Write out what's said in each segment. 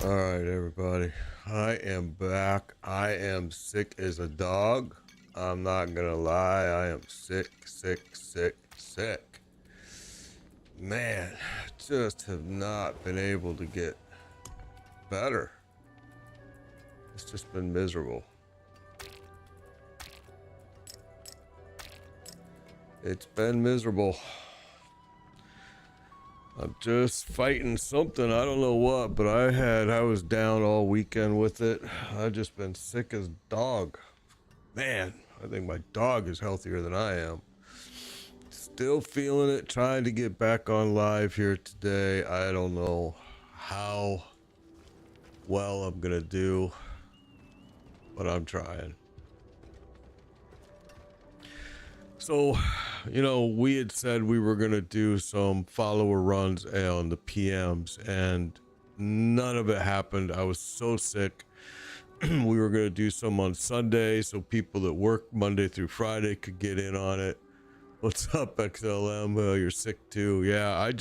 All right, everybody. I am back. I am sick as a dog. I'm not gonna lie. I am sick, sick, sick, sick. Man, just have not been able to get better. It's just been miserable. It's been miserable. I'm just fighting something. I don't know what, but I was down all weekend with it. I've just been sick as a dog. Man, I think my dog is healthier than I am. Still feeling it, trying to get back on live here today. I don't know how well I'm gonna do, but I'm trying. So, we had said we were gonna do some follower runs on the PMs, and none of it happened. I was so sick. We were gonna do some on Sunday so people that work Monday through Friday could get in on it. What's up, XLM? You're sick too. Yeah,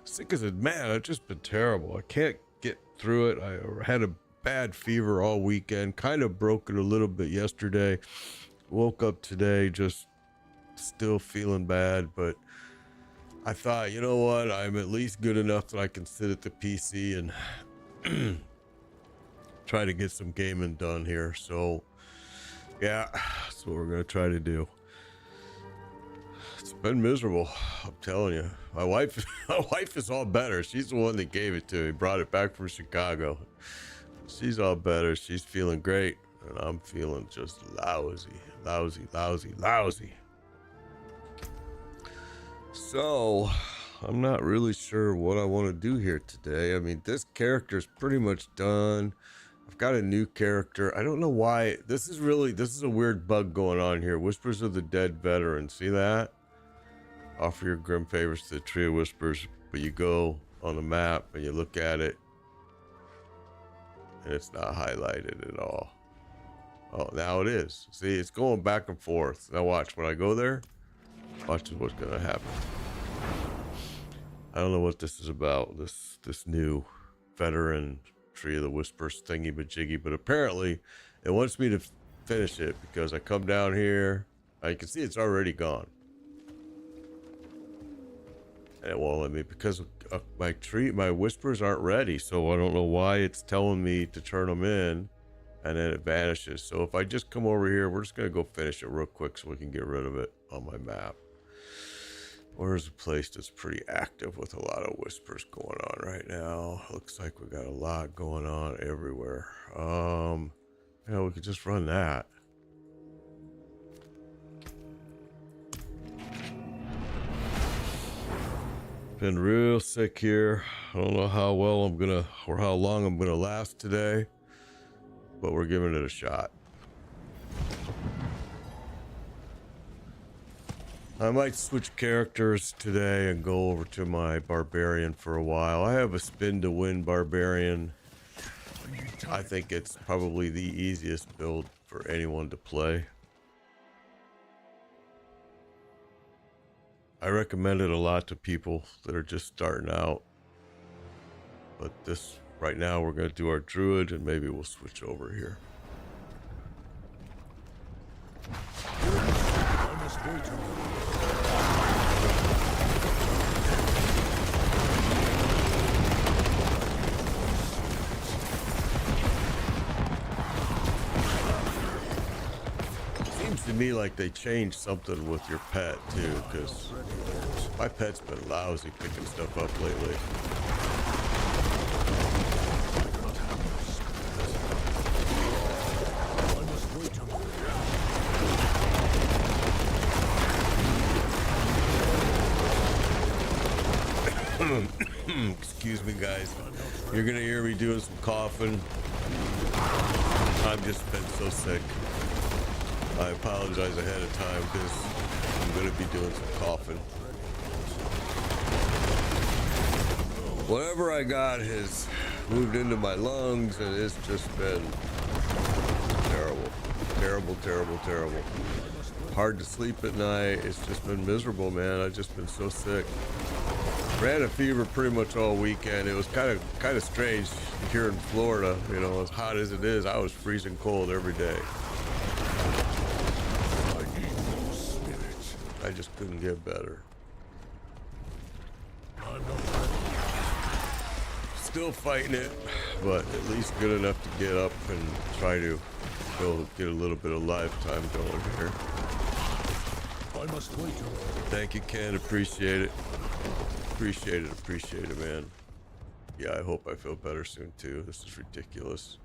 sick as a man. I've just been terrible. I can't get through it. I had a bad fever all weekend. Kind of broke it a little bit yesterday. Woke up today just still feeling bad, but I thought, you know what? I'm at least good enough that I can sit at the PC and try to get some gaming done here. So, yeah, that's what we're going to try to do. It's been miserable, I'm telling you. My wife is all better. She's the one that gave it to me, brought it back from Chicago. She's all better. She's feeling great, and I'm feeling just lousy. So, I'm not really sure what I want to do here today. I mean, this character's pretty much done. I've got a new character. I don't know why. This is a weird bug going on here. Whispers of the Dead Veteran. See that? Offer your grim favors to the Tree of Whispers, but you go on the map and you look at it, and it's not highlighted at all. Oh, now it is. See, it's going back and forth. Now watch, when I go there, watch what's gonna happen. I don't know what this is about, this new veteran Tree of the Whispers thingy majiggy, but apparently it wants me to finish it because I come down here. I can see it's already gone. And it won't let me because my whispers aren't ready, so I don't know why it's telling me to turn them in, and then it vanishes. So if I just come over here, we're just gonna go finish it real quick so we can get rid of it on my map. Where's a place that's pretty active with a lot of whispers going on right now? Looks like we got a lot going on everywhere. We could just run that. Been real sick here. I don't know how well I'm gonna, or how long I'm gonna last today, but we're giving it a shot. I might switch characters today and go over to my barbarian for a while. I have a spin to win barbarian. I think it's probably the easiest build for anyone to play. I recommend it a lot to people that are just starting out. But right now we're going to do our druid and maybe we'll switch over here. Seems to me like they changed something with your pet too, because my pet's been lousy picking stuff up lately. Excuse me, guys. You're gonna hear me doing some coughing. I've just been so sick. I apologize ahead of time because I'm gonna be doing some coughing. Whatever I got has moved into my lungs, and it's just been terrible. Hard to sleep at night. It's just been miserable, man. I've just been so sick. Ran a fever pretty much all weekend. It was kind of strange here in Florida. You know, as hot as it is, I was freezing cold every day. I just couldn't get better. Still fighting it, but at least good enough to get up and try to go get a little bit of lifetime going here. I must wait. Thank you, Ken. Appreciate it. Appreciate it, man. Yeah, I hope I feel better soon too. This is ridiculous.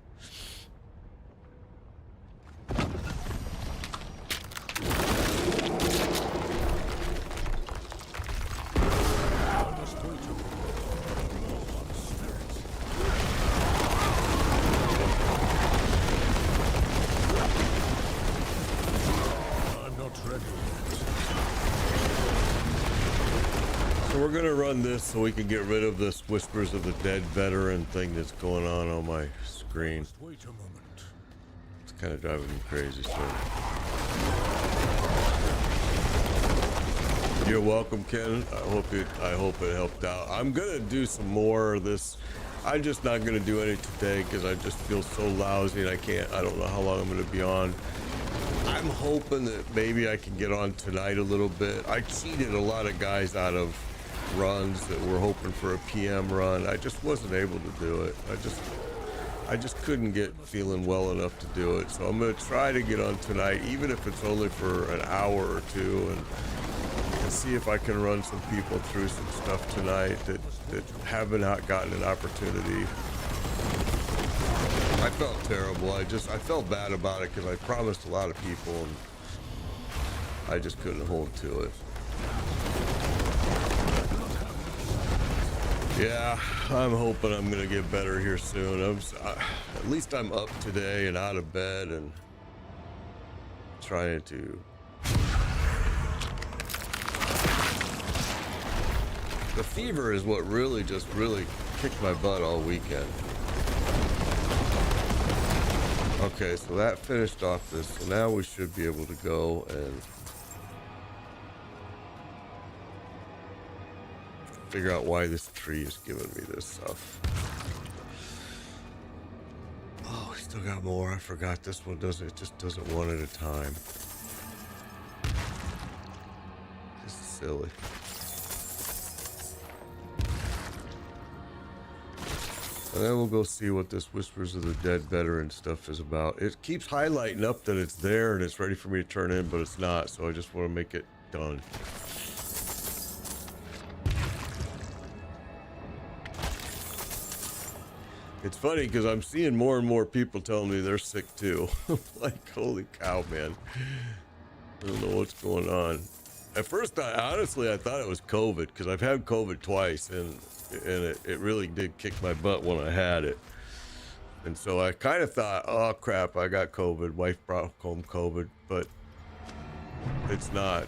We're gonna run this so we can get rid of this Whispers of the Dead veteran thing that's going on my screen. Wait a moment. It's kind of driving me crazy, so. You're welcome, Ken. I hope it helped out. I'm gonna do some more of this. I'm just not gonna do any today because I just feel so lousy and I don't know how long I'm gonna be on. I'm hoping that maybe I can get on tonight a little bit. I cheated a lot of guys out of runs that were hoping for a PM run. I just wasn't able to do it. I just couldn't get feeling well enough to do it. So I'm gonna try to get on tonight, even if it's only for an hour or two, and see if I can run some people through some stuff tonight that haven't gotten an opportunity. I felt terrible. I felt bad about it because I promised a lot of people and I just couldn't hold to it. Yeah, I'm hoping I'm gonna get better here soon. At least I'm up today and out of bed and trying to. The fever is what really kicked my butt all weekend. Okay, so that finished off this. So now we should be able to go and figure out why this tree is giving me this stuff. Oh, we still got more. I forgot this one doesn't. It just doesn't one at a time. This is silly. And then we'll go see what this Whispers of the Dead veteran stuff is about. It keeps highlighting up that it's there and it's ready for me to turn in, but it's not. So I just want to make it done. It's funny because I'm seeing more and more people telling me they're sick too. Like, holy cow, man. I don't know what's going on. At first, I thought it was COVID because I've had COVID twice and it really did kick my butt when I had it. And so I kind of thought, oh crap, I got COVID. Wife brought home COVID, but it's not.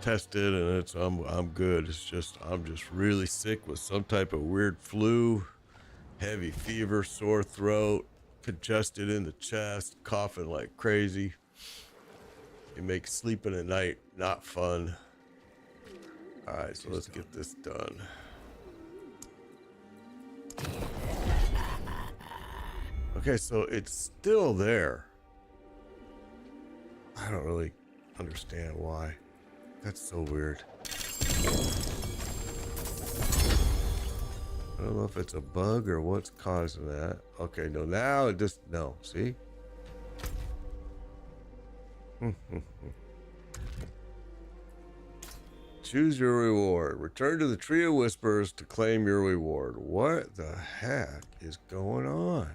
Tested and I'm good. It's just I'm just really sick with some type of weird flu, heavy fever, sore throat, congested in the chest, coughing like crazy. It makes sleeping at night not fun. All right, so let's get this done. Okay, so it's still there. I don't really understand why. That's so weird. I don't know if it's a bug or what's causing that. Okay, no, now it just, no, see? Choose your reward. Return to the Tree of Whispers to claim your reward. What the heck is going on?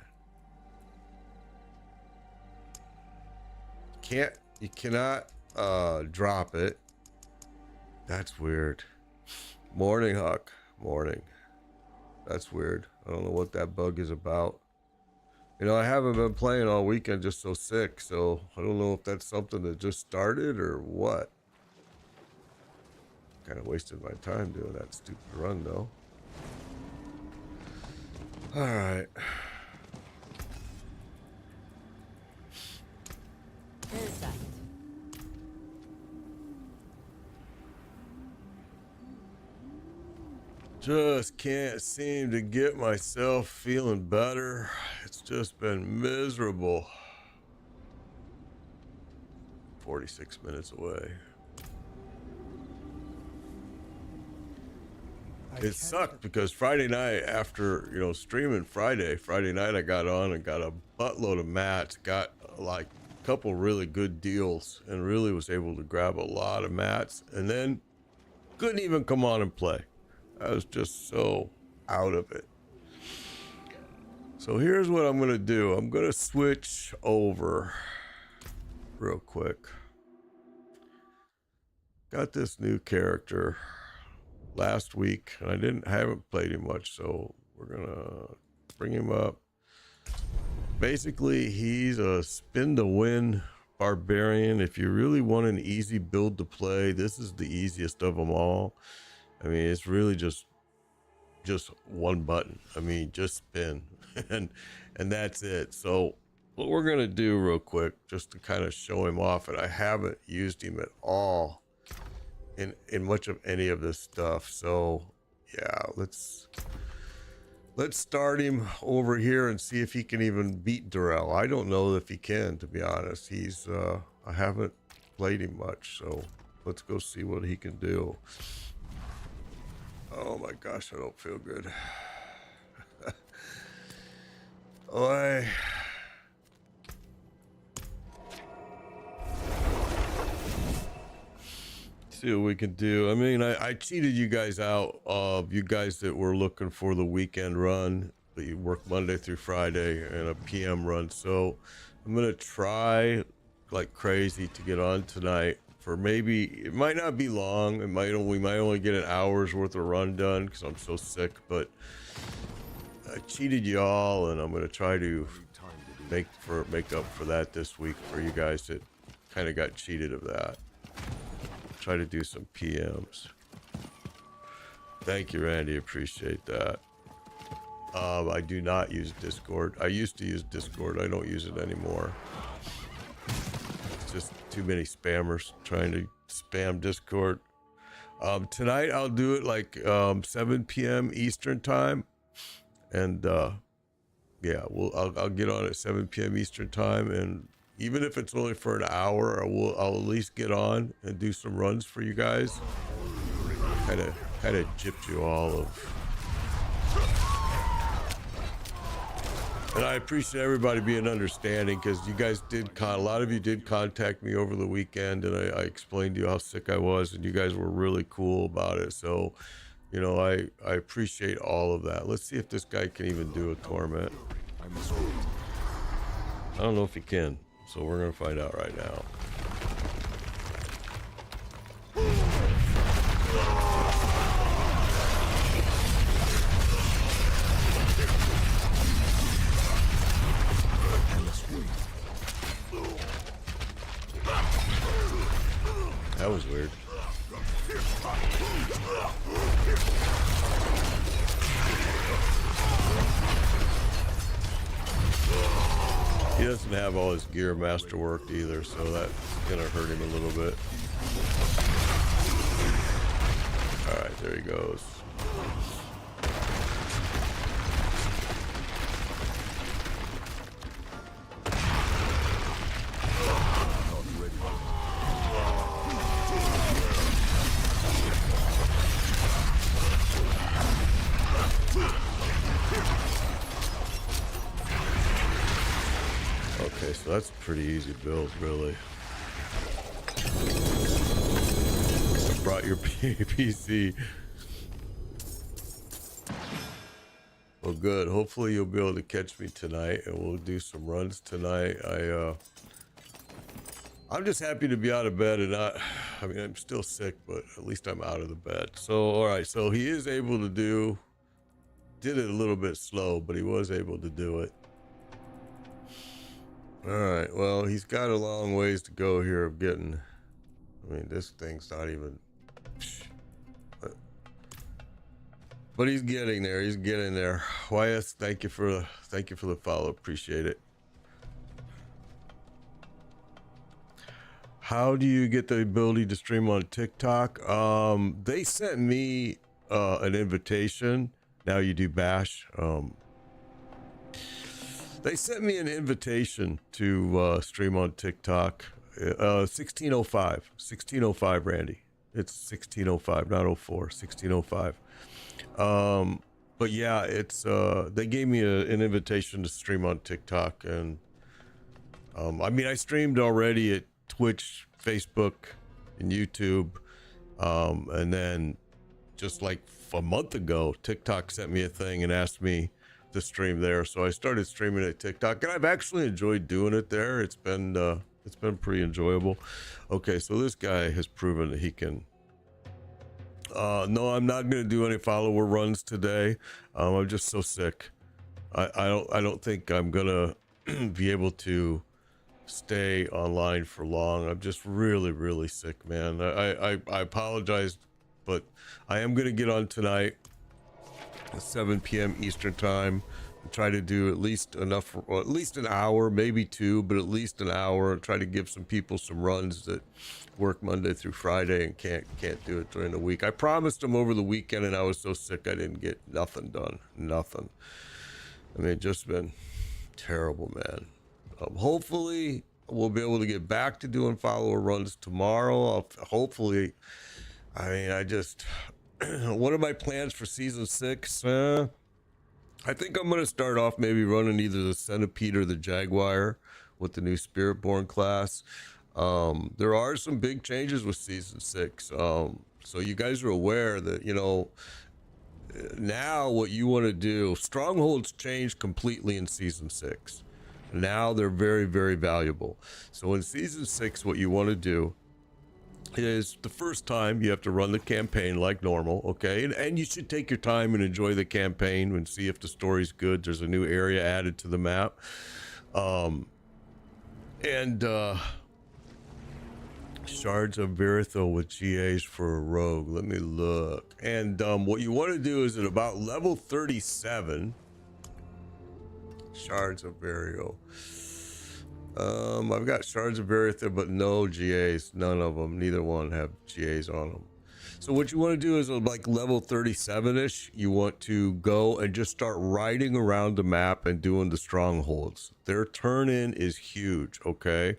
You cannot drop it. That's weird. Morning, Huck. Morning. That's weird. I don't know what that bug is about. You know, I haven't been playing all weekend, just so sick, so I don't know if that's something that just started or what. Kind of wasted my time doing that stupid run, though. All right. Just can't seem to get myself feeling better. It's just been miserable. 46 minutes away. It sucked because Friday night, after streaming Friday night, I got on and got a buttload of mats, got like a couple really good deals, and really was able to grab a lot of mats, and then couldn't even come on and play. I was just so out of it. So here's what I'm gonna do. I'm gonna switch over real quick. Got this new character last week, and I haven't played him much, so we're gonna bring him up. Basically, he's a spin to win barbarian. If you really want an easy build to play, this is the easiest of them all. I mean, it's really just one button. I mean, just spin and that's it. So what we're gonna do real quick, just to kind of show him off, and I haven't used him at all in much of any of this stuff, so yeah, let's start him over here and see if he can even beat Darrell. I don't know if he can, to be honest. He's I haven't played him much, so let's go see what he can do. Oh my gosh, I don't feel good. Oh, see what we can do. I mean, I cheated you guys out, of you guys that were looking for the weekend run, that you work Monday through Friday and a PM run. So I'm gonna try like crazy to get on tonight for maybe, it might not be long. We might only get an hour's worth of run done because I'm so sick, but I cheated you all, and I'm gonna try to make up for that this week for you guys that kind of got cheated of that. Try to do some PMs. Thank you, Randy. Appreciate that. I do not use Discord. I used to use Discord. I don't use it anymore. It's just too many spammers trying to spam Discord. Tonight I'll do it like 7 p.m. Eastern time, and yeah, I'll get on at 7 p.m. Eastern time, and even if it's only for an hour, I'll at least get on and do some runs for you guys. Kind of gypped you all of. And I appreciate everybody being understanding, because you guys a lot of you did contact me over the weekend, and I explained to you how sick I was, and you guys were really cool about it. So, I appreciate all of that. Let's see if this guy can even do a torment. I don't know if he can. So we're gonna find out right now. That was weird. He doesn't have all his gear masterworked either, so that's gonna hurt him a little bit. All right, there he goes. Okay, so that's a pretty easy build, really. Brought your PC. Well, good. Hopefully you'll be able to catch me tonight, and we'll do some runs tonight. I'm just happy to be out of bed and not, I mean, I'm still sick, but at least I'm out of the bed. So, all right, so he is able to did it a little bit slow, but he was able to do it. All right, well, he's got a long ways to go here of getting, I mean, this thing's not even, but he's getting there. He's getting there. YS, thank you for the follow. Appreciate it. How do you get the ability to stream on TikTok? They sent me an invitation. Now you do bash. They sent me an invitation to stream on TikTok. 1605 Randy. It's 1605, not 04, 1605. But yeah, it's they gave me an invitation to stream on TikTok, and I mean, I streamed already at Twitch, Facebook, and YouTube, and then just like a month ago, TikTok sent me a thing and asked me to stream there, so I started streaming at TikTok, and I've actually enjoyed doing it there. It's been pretty enjoyable. Okay, so this guy has proven that he can. No, I'm not gonna do any follower runs today. I'm just so sick. I don't think I'm gonna be able to stay online for long. I'm just really sick, man. I apologize, but I am gonna get on tonight at 7 p.m. Eastern time and try to do at least enough, or at least an hour, maybe two, but at least an hour, and try to give some people some runs that work Monday through Friday and can't do it during the week. I promised them over the weekend, and I was so sick I didn't get nothing done. Nothing. I mean, just been terrible, man. Hopefully we'll be able to get back to doing follower runs tomorrow. Hopefully. I mean, I just what are my plans for season 6? I think I'm gonna start off maybe running either the Centipede or the Jaguar with the new Spiritborn class. There are some big changes with season 6, so you guys are aware that, you know, now what you want to do, strongholds changed completely in season 6. Now they're very valuable. So in season 6, what you want to do is the first time you have to run the campaign like normal, okay? And you should take your time and enjoy the campaign and see if the story's good. There's a new area added to the map. Shards of Verithil with GAs for a rogue. Let me look. And what you want to do is at about level 37, Shards of Verithil. I've got Shards of Verithil, but no GAs. None of them. Neither one have GAs on them. So what you want to do is like level 37-ish, you want to go and just start riding around the map and doing the strongholds. Their turn-in is huge, okay?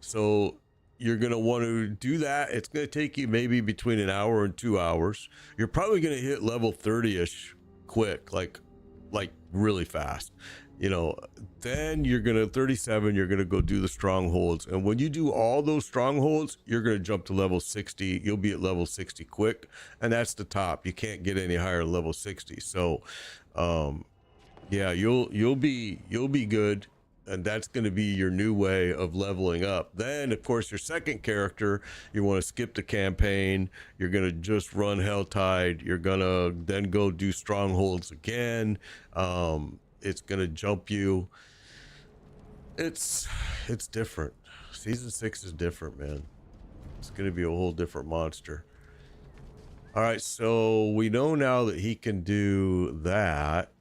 So you're going to want to do that. It's going to take you maybe between an hour and 2 hours. You're probably going to hit level 30-ish quick, like really fast. You know, then you're going to 37, you're going to go do the strongholds. And when you do all those strongholds, you're going to jump to level 60. You'll be at level 60 quick. And that's the top. You can't get any higher than level 60. So, yeah, you'll be good. And that's going to be your new way of leveling up. Then, of course, your second character, you want to skip the campaign. You're going to just run Helltide. You're going to then go do strongholds again. It's going to jump you. It's different. Season 6 is different, man. It's going to be a whole different monster. All right, so we know now that he can do that.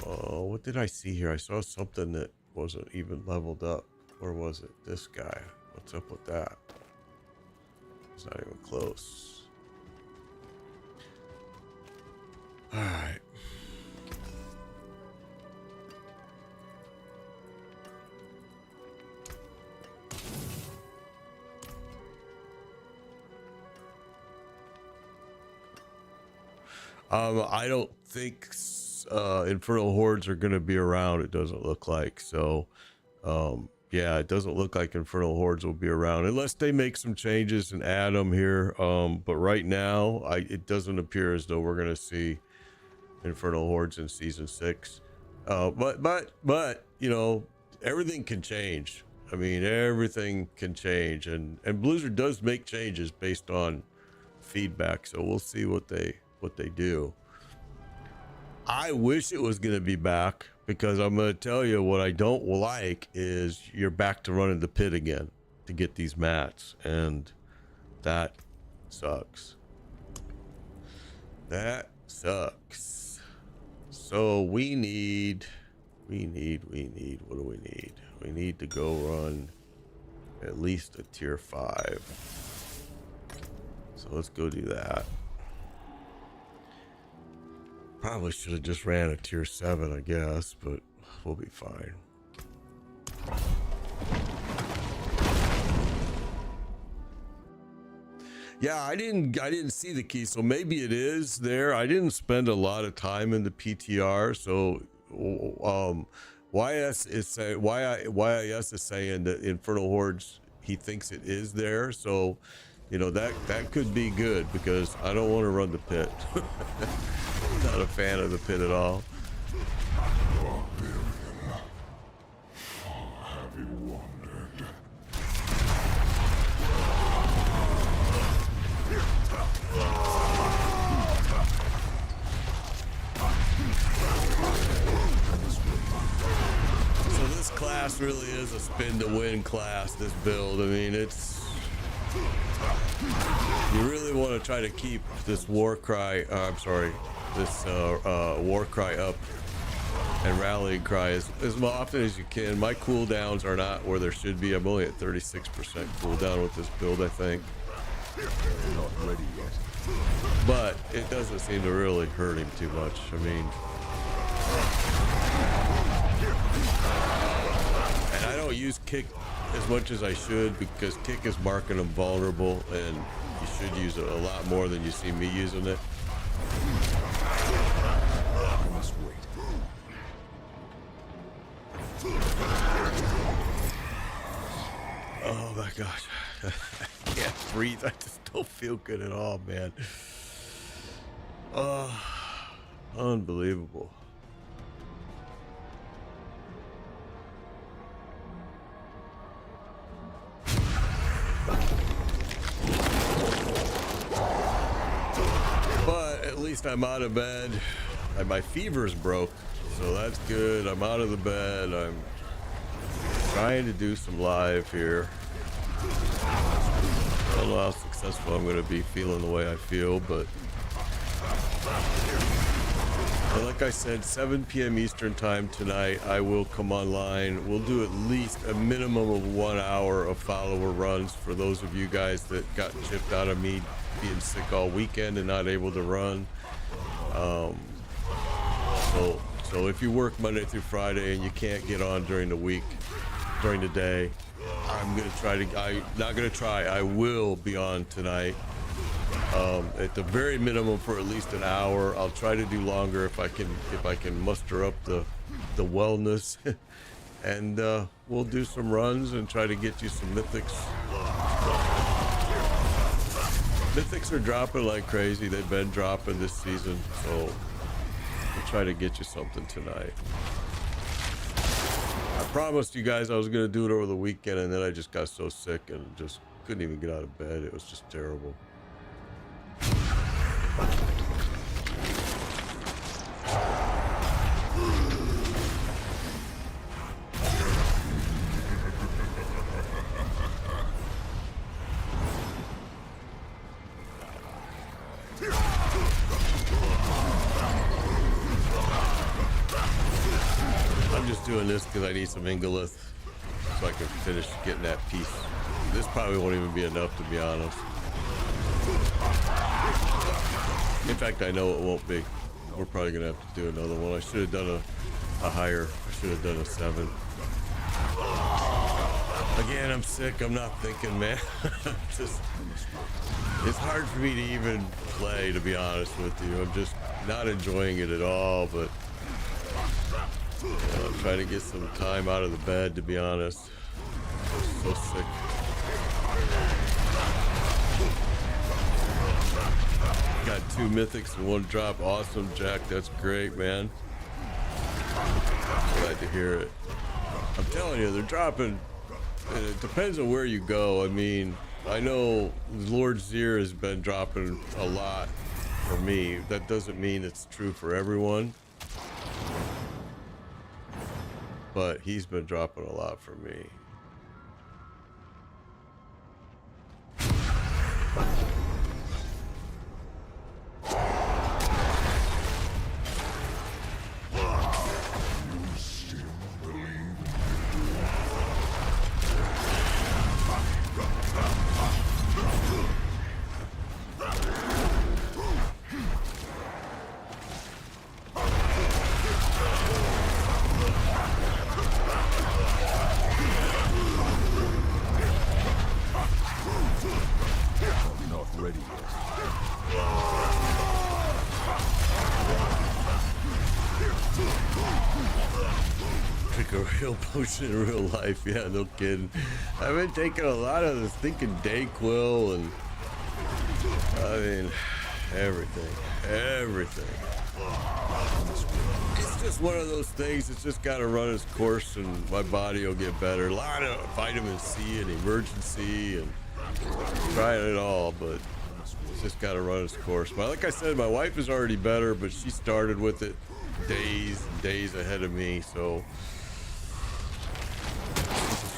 What did I see here? I saw something that wasn't even leveled up. Or was it this guy? What's up with that? It's not even close. All right. I don't think Infernal Hordes are going to be around. It doesn't look like. So, yeah, it doesn't look like Infernal Hordes will be around unless they make some changes and add them here. But right now, it doesn't appear as though we're going to see Infernal Hordes in season 6. But you know, everything can change. I mean, everything can change, and Blizzard does make changes based on feedback. So we'll see what they do. I wish it was going to be back, because I'm going to tell you what I don't like is you're back to running the pit again to get these mats, and that sucks. That sucks. So we need, what do we need? We need to go run at least a tier 5. So let's go do that. Probably should have just ran a tier 7, I guess, but we'll be fine. Yeah, I didn't see the key, so maybe it is there. I didn't spend a lot of time in the PTR, so YS is saying YIS is saying that Infernal Hordes, he thinks it is there, so you know that could be good because I don't want to run the pit. Not a fan of the pit at all. So this class really is a spin to win class, this build. I mean, it's, you really want to try to keep this war cry, this war cry up and rallying cry as often as you can. My cooldowns are not where there should be. I'm only at 36% cooldown with this build, I think. Not ready yet. But it doesn't seem to really hurt him too much. I mean, and I don't use kick as much as I should because kick is marking him vulnerable, and you should use it a lot more than you see me using it. I must wait. Oh my gosh. I can't breathe. I just don't feel good at all, man. Oh, unbelievable. But at least I'm out of bed. And my fever's broke, so that's good. I'm out of the bed. I'm trying to do some live here. I don't know how successful I'm going to be feeling the way I feel, but like I said, 7 p.m. Eastern time tonight, I will come online. We'll do at least a minimum of 1 hour of follower runs for those of you guys that got chipped out of me being sick all weekend and not able to run. So if you work Monday through Friday and you can't get on during the week, during the day, I will be on tonight. At the very minimum for at least an hour. I'll try to do longer if I can muster up the wellness. And we'll do some runs and try to get you some mythics. Mythics are dropping like crazy. They've been dropping this season, so we'll try to get you something tonight. I promised you guys I was going to do it over the weekend, and then I just got so sick and just couldn't even get out of bed. It was just terrible. I'm just doing this because I need some Ingolith so I can finish getting that piece. This probably won't even be enough, to be honest. In fact, I know it won't be. We're probably gonna have to do another one. I should have done a higher. I should have done a 7. Again, I'm sick. I'm not thinking, man. It's hard for me to even play, to be honest with you. I'm just not enjoying it at all, but I'm trying to get some time out of the bed, to be honest. I'm so sick. Got 2 mythics and 1 drop. Awesome, Jack. That's great, man. Glad to hear it. I'm telling you, they're dropping. And it depends on where you go. I mean, I know Lord Zir has been dropping a lot for me. That doesn't mean it's true for everyone. But he's been dropping a lot for me. heal potion in real life. Yeah, no kidding. I've been taking a lot of this thinking Dayquil and I mean everything. It's just one of those things. It's just got to run its course and my body will get better. A lot of vitamin C and emergency and trying it all, but it's just got to run its course. But like I said, my wife is already better, but she started with it days ahead of me, so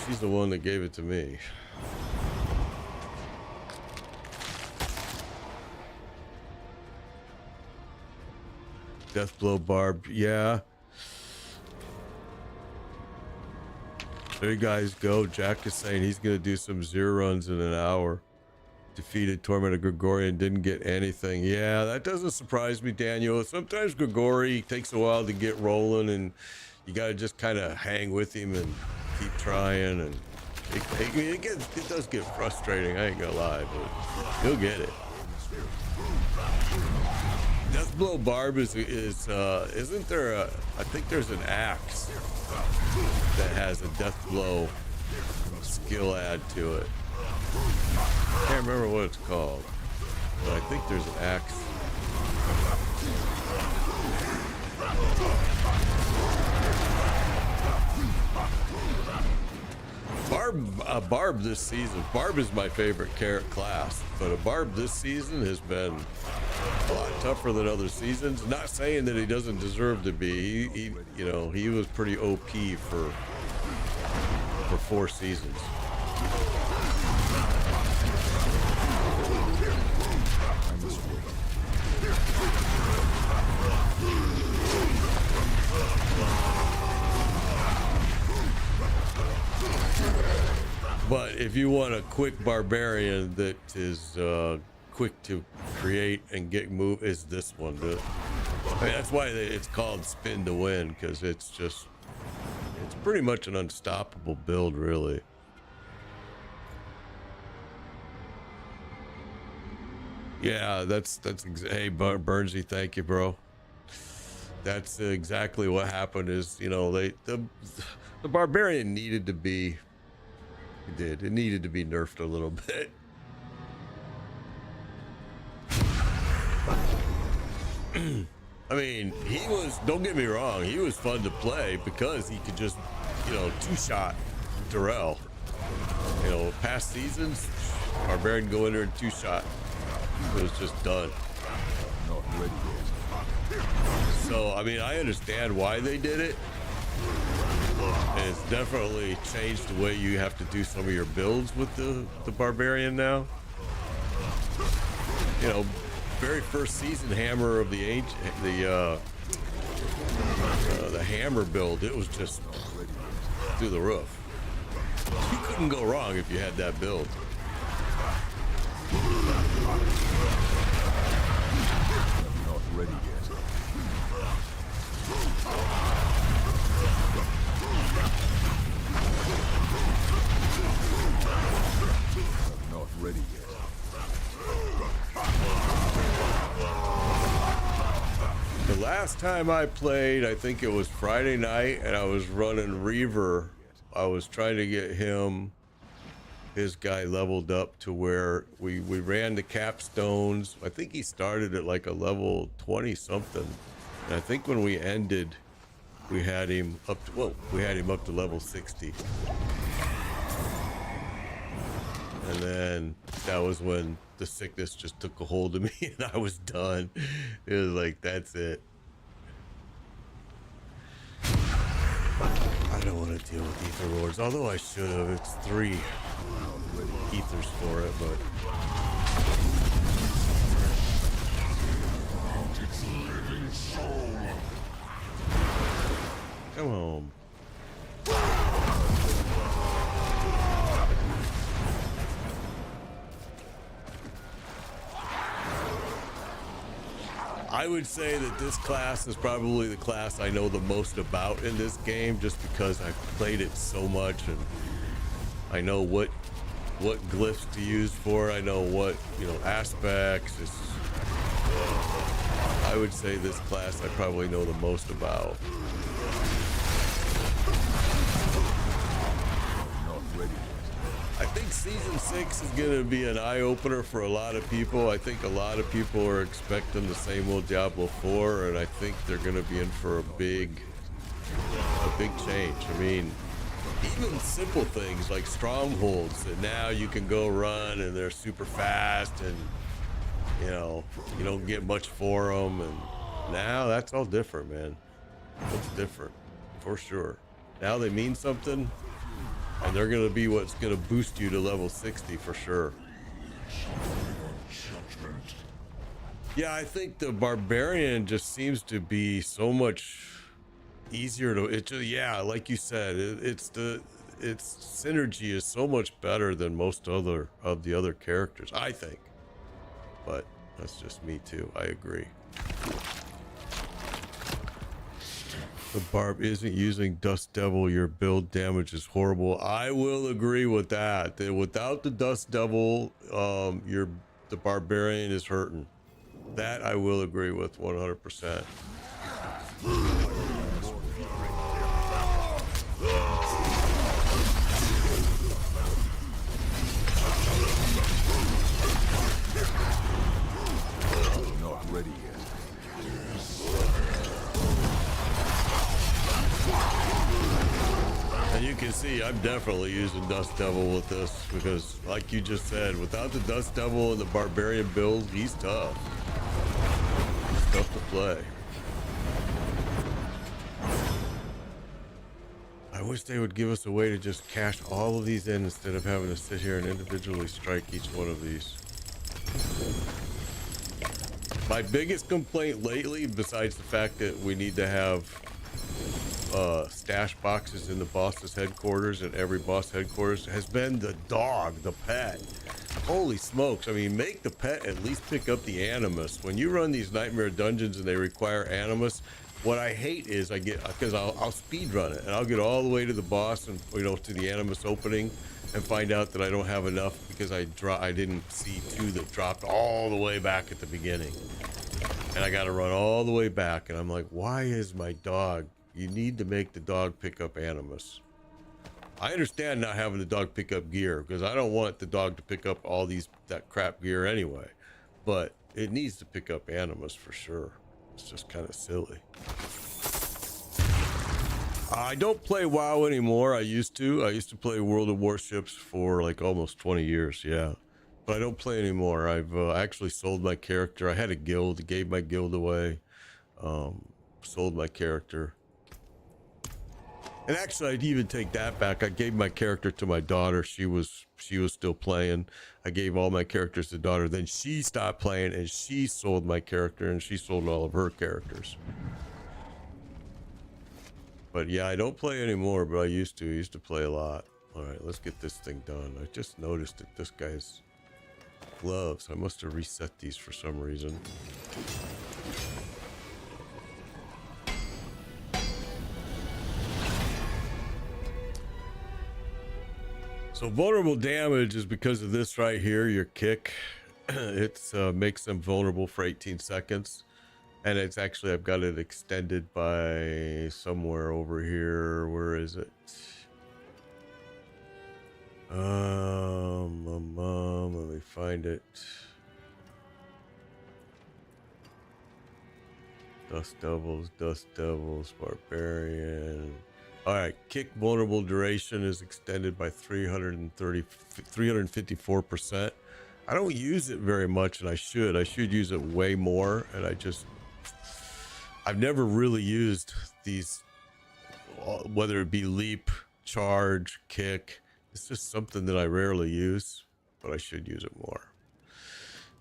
she's the one that gave it to me. Deathblow Barb, yeah. There you guys go. Jack is saying he's gonna do some 0 runs in an hour. Defeated Tormented Gregorian, didn't get anything. Yeah, that doesn't surprise me, Daniel. Sometimes Grigori takes a while to get rolling and you gotta just kind of hang with him and keep trying, and it does get frustrating, I ain't gonna lie, but you'll get it. Deathblow Barb is isn't there a, I think there's an axe that has a Deathblow skill add to it. I can't remember what it's called, but I think there's an axe. Barb this season. Barb is my favorite carrot class, but a Barb this season has been a lot tougher than other seasons. Not saying that he doesn't deserve to be. He you know, he was pretty OP for 4 seasons. But if you want a quick barbarian that is quick to create and get move, is this one. I mean, that's why it's called Spin to Win, because it's pretty much an unstoppable build, really. Yeah, that's hey Burnsy, thank you, bro. That's exactly what happened. Is, you know, the barbarian needed to be. It needed to be nerfed a little bit. I mean, he was, don't get me wrong, he was fun to play because he could just, you know, 2-shot Darrell. You know, past seasons, Barbarian go in there and 2-shot. It was just done. Not ready yet. So, I mean, I understand why they did it. And it's definitely changed the way you have to do some of your builds with the Barbarian now. You know, very first season Hammer of the Age, the Hammer build, it was just through the roof. You couldn't go wrong if you had that build. Not ready yet. Not ready yet. The last time I played, I think it was Friday night, and I was running Reaver. I was trying to get his guy leveled up to where we ran the capstones. I think he started at like a level 20 something. And I think when we ended, we had him up to, well, we had him up to level 60. And then that was when the sickness just took a hold of me and I was done. It was like, that's it. I don't want to deal with Ether Lords, although I should have. It's 3 Ethers for it, but... Come home. I would say that this class is probably the class I know the most about in this game, just because I've played it so much and I know what glyphs to use for it. I know what, you know, aspects. I would say this class I probably know the most about. season 6 is going to be an eye-opener for a lot of people. I think a lot of people are expecting the same old Diablo 4, and I think they're going to be in for a big change. I mean, even simple things like strongholds that now you can go run and they're super fast, and you know, you don't get much for them, and now that's all different, man. It's different for sure. Now they mean something, and they're gonna be what's gonna boost you to level 60 for sure. Yeah, I think the barbarian just seems to be so much easier to yeah, like you said, its synergy is so much better than most other of the other characters, I think. But that's just me too. I agree. The barb isn't using Dust Devil. Your build damage is horrible. I will agree with that. Without the Dust Devil, the barbarian is hurting. That I will agree with 100%. Not ready yet. And you can see I'm definitely using Dust Devil with this because, like you just said, without the Dust Devil and the Barbarian build, he's tough. He's tough to play. I wish they would give us a way to just cash all of these in instead of having to sit here and individually strike each one of these. My biggest complaint lately, besides the fact that we need to have stash boxes in the boss's headquarters and every boss headquarters, has been the dog, the pet. Holy smokes. I mean, make the pet at least pick up the animus. When you run these nightmare dungeons and they require animus, what I hate is because I'll speed run it and I'll get all the way to the boss and, you know, to the animus opening and find out that I don't have enough because I didn't see 2 that dropped all the way back at the beginning. And I got to run all the way back, and I'm like, why is my dog? You need to make the dog pick up animus. I understand not having the dog pick up gear because I don't want the dog to pick up all that crap gear anyway, but it needs to pick up animus for sure. It's just kind of silly. I don't play WoW anymore. I used to play World of Warships for like almost 20 years. Yeah. But I don't play anymore. I've actually sold my character. I had a guild, gave my guild away, sold my character. And actually, I'd even take that back. I gave my character to my daughter. She was still playing. I gave all my characters to daughter. Then she stopped playing, and she sold my character, and she sold all of her characters. But yeah, I don't play anymore, but I used to. I used to play a lot. All right, let's get this thing done. I just noticed that this guy's gloves. I must have reset these for some reason. So vulnerable damage is because of this right here, your kick. It makes them vulnerable for 18 seconds. And it's actually, I've got it extended by somewhere over here. Where is it? Let me find it. Dust Devils, Barbarian. All right, kick vulnerable duration is extended by 354%. I don't use it very much, and I should use it way more. And I've never really used these, whether it be leap, charge, kick. It's just something that I rarely use, but I should use it more.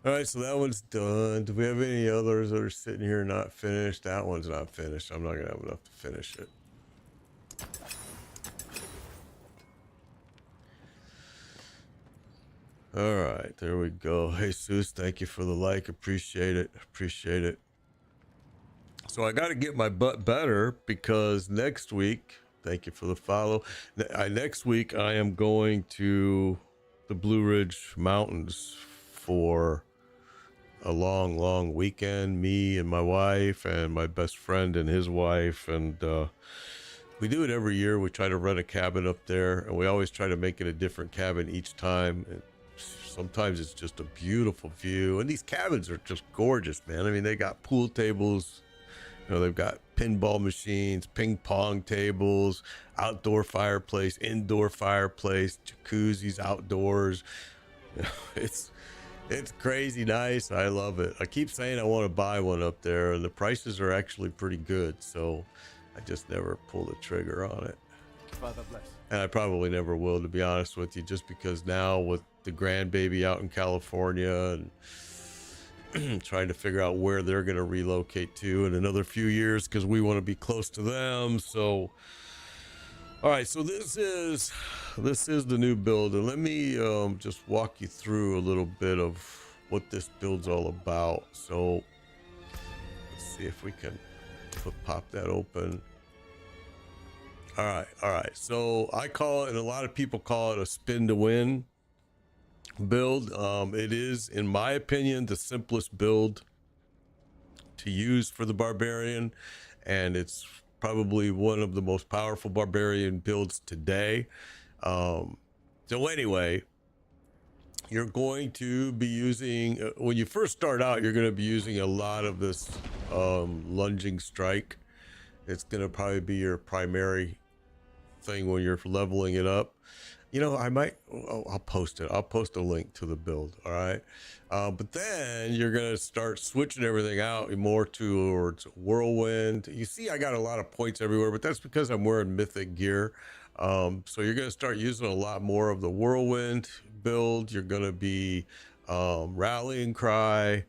All right, so that one's done. Do we have any others that are sitting here not finished? That one's not finished. I'm not gonna have enough to finish it. All right, there we go. Hey, Jesus, thank you for the like. Appreciate it. Appreciate it. So I got to get my butt better because next week, thank you for the follow. Next week, I am going to the Blue Ridge Mountains for a long weekend. Me and my wife and my best friend and his wife, and We do it every year. We try to rent a cabin up there, and we always try to make it a different cabin each time. And sometimes it's just a beautiful view, and these cabins are just gorgeous, man. I mean, they got pool tables, you know, they've got pinball machines, ping pong tables, outdoor fireplace, indoor fireplace, jacuzzis outdoors. You know, it's crazy nice. I love it. I keep saying I want to buy one up there, and the prices are actually pretty good, so I just never pull the trigger on it. Father bless. And I probably never will, to be honest with you, just because now with the grandbaby out in California and trying to figure out where they're going to relocate to in another few years, because we want to be close to them. So all right, so this is the new build, and let me just walk you through a little bit of what this build's all about. So let's see if we can pop that open. All right, so I call it, and a lot of people call it, a spin to win build. It is, in my opinion, the simplest build to use for the barbarian, and it's probably one of the most powerful barbarian builds today. So anyway, you're going to be using, when you first start out, you're going to be using a lot of this lunging strike. It's going to probably be your primary thing when you're leveling it up. You know, I'll post it. I'll post a link to the build. All right. But then you're going to start switching everything out more towards whirlwind. You see, I got a lot of points everywhere, but that's because I'm wearing mythic gear. So you're going to start using a lot more of the whirlwind build. You're going to be rallying cry,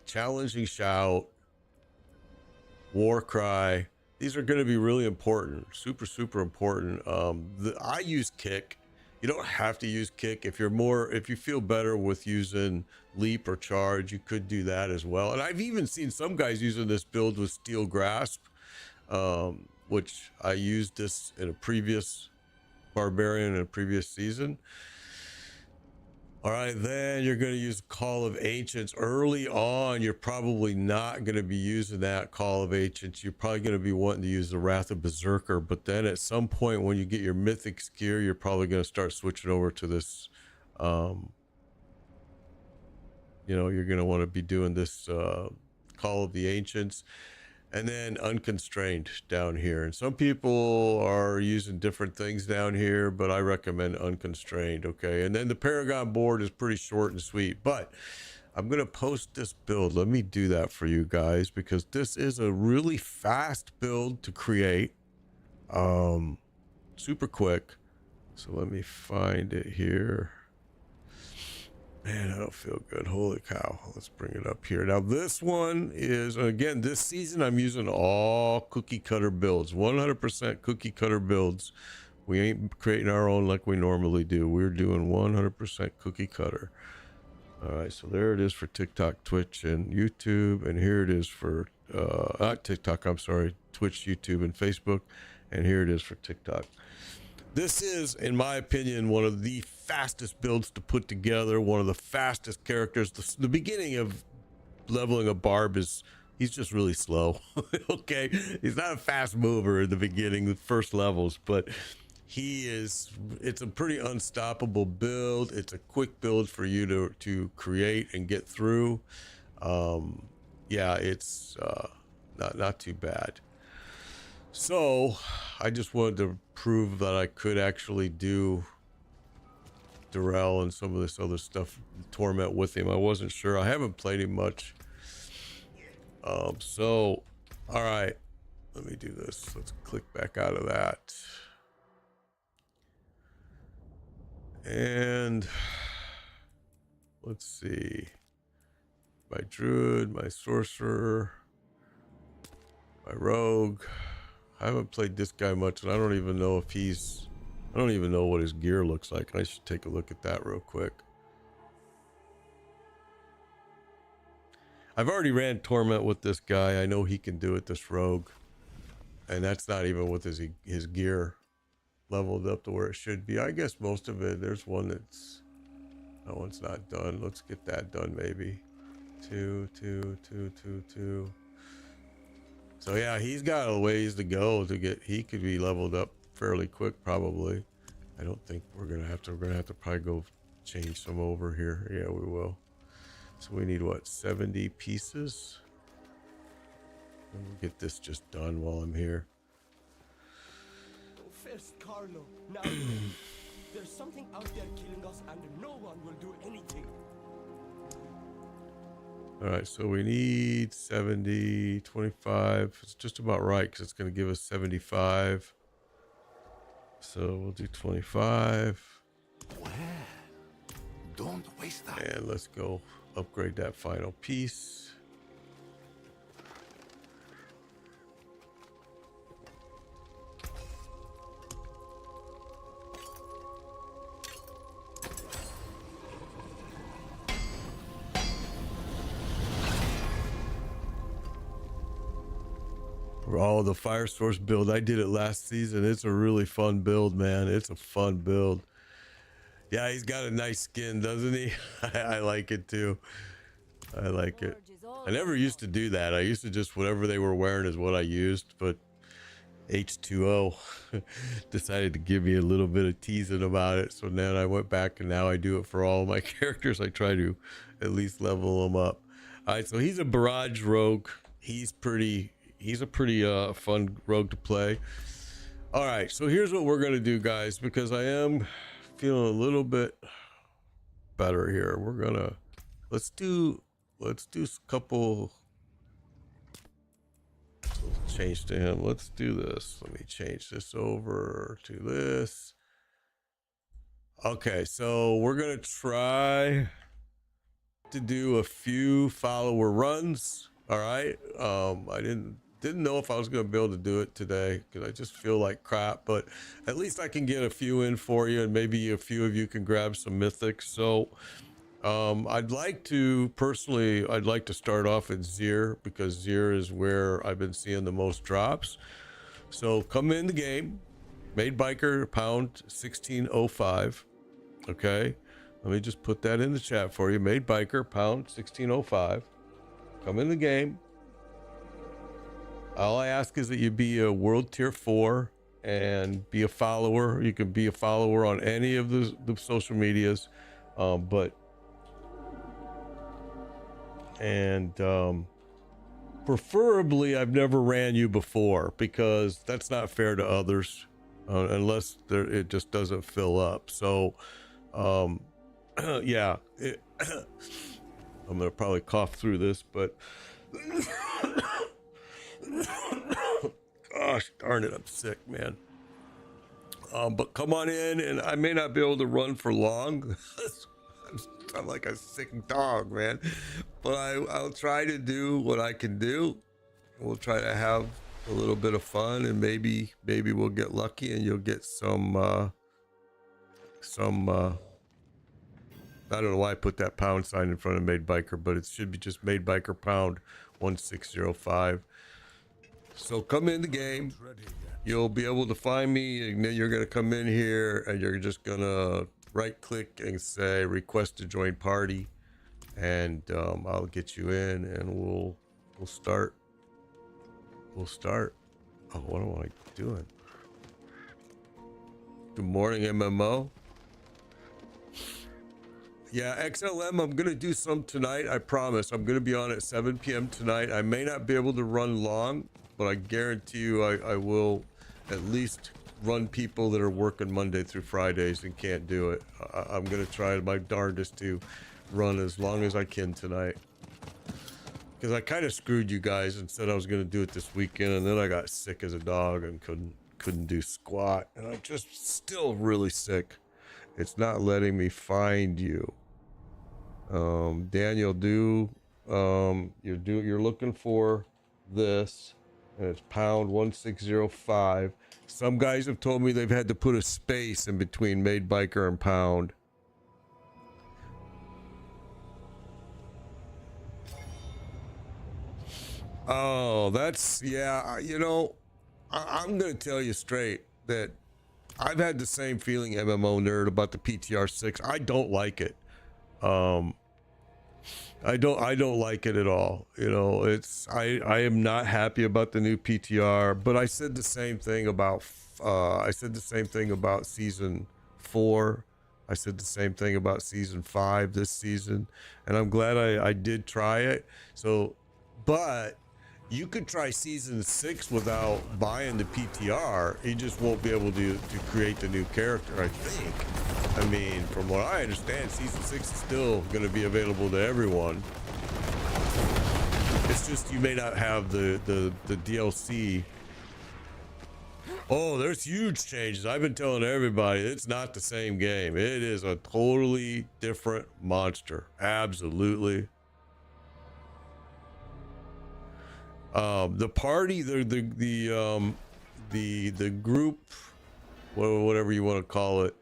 challenging shout, war cry. These are going to be really important, super important. I use kick. You don't have to use kick. If you feel better with using leap or charge, you could do that as well. And I've even seen some guys using this build with steel grasp, which I used this in a previous barbarian in a previous season. All right, then you're going to use Call of Ancients. Early on, you're probably not going to be using that Call of Ancients. You're probably going to be wanting to use the Wrath of Berserker. But then at some point when you get your Mythic gear, you're probably going to start switching over to this. You know, you're going to want to be doing this Call of the Ancients. And then Unconstrained down here. And some people are using different things down here, but I recommend Unconstrained, okay? And then the Paragon board is pretty short and sweet, but I'm going to post this build. Let me do that for you guys, because this is a really fast build to create. Super quick. So let me find it here. Man, I don't feel good. Holy cow. Let's bring it up here. Now, this one is, again, this season I'm using all cookie cutter builds, 100% cookie cutter builds. We ain't creating our own like we normally do. We're doing 100% cookie cutter. All right, so there it is for TikTok, Twitch, and YouTube. And here it is for, not TikTok, I'm sorry, Twitch, YouTube, and Facebook. And here it is for TikTok. This is, in my opinion, one of the fastest builds to put together, one of the fastest characters. The beginning of leveling a barb is, he's just really slow. Okay, he's not a fast mover in the beginning, the first levels, but it's a pretty unstoppable build. It's a quick build for you to create and get through. Yeah, it's not too bad. So I just wanted to prove that I could actually do Durrell and some of this other stuff, Torment, with him. I wasn't sure. I haven't played him much. So, all right, let me do this. Let's click back out of that. And let's see. My Druid, my Sorcerer, my Rogue. I haven't played this guy much, and I don't even know if I don't even know what his gear looks like. I should take a look at that real quick. I've already ran Torment with this guy. I know he can do it, this Rogue. And that's not even with his gear leveled up to where it should be. I guess most of it, there's one that one's not done. Let's get that done, maybe. Two. So yeah, he's got a ways to go to get. He could be leveled up fairly quick, probably. I don't think we're gonna have to. We're gonna have to probably go change some over here. Yeah, we will. So we need what, 70 pieces? Let me get this just done while I'm here. First, Carlo. Now, there's something out there killing us, and no one will do anything. All right, so we need 70, 25. It's just about right because it's going to give us 75. So we'll do 25. Well, don't waste that. And let's go upgrade that final piece. Oh, the fire source build. I did it last season. It's a really fun build, man. It's a fun build. Yeah, he's got a nice skin, doesn't he? I like it too. I like it. I never used to do that. I used to just whatever they were wearing is what I used, but H2O decided to give me a little bit of teasing about it. So then I went back and now I do it for all of my characters. I try to at least level them up. All right, so he's a barrage rogue. He's a pretty fun rogue to play. All right, so here's what we're gonna do, guys, because I am feeling a little bit better here. We're gonna let's do a couple. Change to him. Let's do this. Let me change this over to this. Okay, so we're gonna try to do a few follower runs. All right. I didn't know if I was gonna be able to do it today because I just feel like crap, but at least I can get a few in for you, and maybe a few of you can grab some mythics. So I'd like to start off at Zir because Zir is where I've been seeing the most drops. So come in the game, Made Biker pound 1605. Okay, let me just put that in the chat for you. Made Biker pound 1605. Come in the game. All I ask is that you be a world tier 4 and be a follower. You can be a follower on any of the social medias, preferably I've never ran you before because that's not fair to others unless it just doesn't fill up. So yeah, I'm gonna probably cough through this, but gosh darn it, I'm sick, man. But come on in, and I may not be able to run for long. I'm like a sick dog, man, but I'll try to do what I can do. We'll try to have a little bit of fun, and maybe we'll get lucky and you'll get some I don't know why I put that pound sign in front of Made Biker, but it should be just Made Biker pound 1605. So come in the game, you'll be able to find me, and then you're going to come in here and you're just going to right click and say request to join party, and I'll get you in and we'll start. Oh, what am I doing? Good morning, MMO. Yeah, XLM, I'm gonna do some tonight. I promise. I'm gonna be on at 7 p.m. tonight. I may not be able to run long, but I guarantee you I will at least run people that are working Monday through Fridays and can't do it. I'm gonna try my darndest to run as long as I can tonight, because I kind of screwed you guys and said I was gonna do it this weekend, and then I got sick as a dog and couldn't do squat, and I'm just still really sick. It's not letting me find you. Daniel, you're looking for this, and it's pound 1605. Some guys have told me they've had to put a space in between Made Biker and pound. Oh, that's, yeah, you know, I'm gonna tell you straight that I've had the same feeling, MMO nerd, about the PTR 6. I don't like it. I don't like it at all. You know, I am not happy about the new PTR, but I said the same thing about season 4. I said the same thing about season 5 this season, and I'm glad I did try it. So, but you could try season 6 without buying the PTR. You just won't be able to create the new character, I think. I mean, from what I understand, season 6 is still going to be available to everyone. It's just you may not have the DLC. Oh, there's huge changes. I've been telling everybody it's not the same game. It is a totally different monster. Absolutely. The party, the group, whatever you want to call it,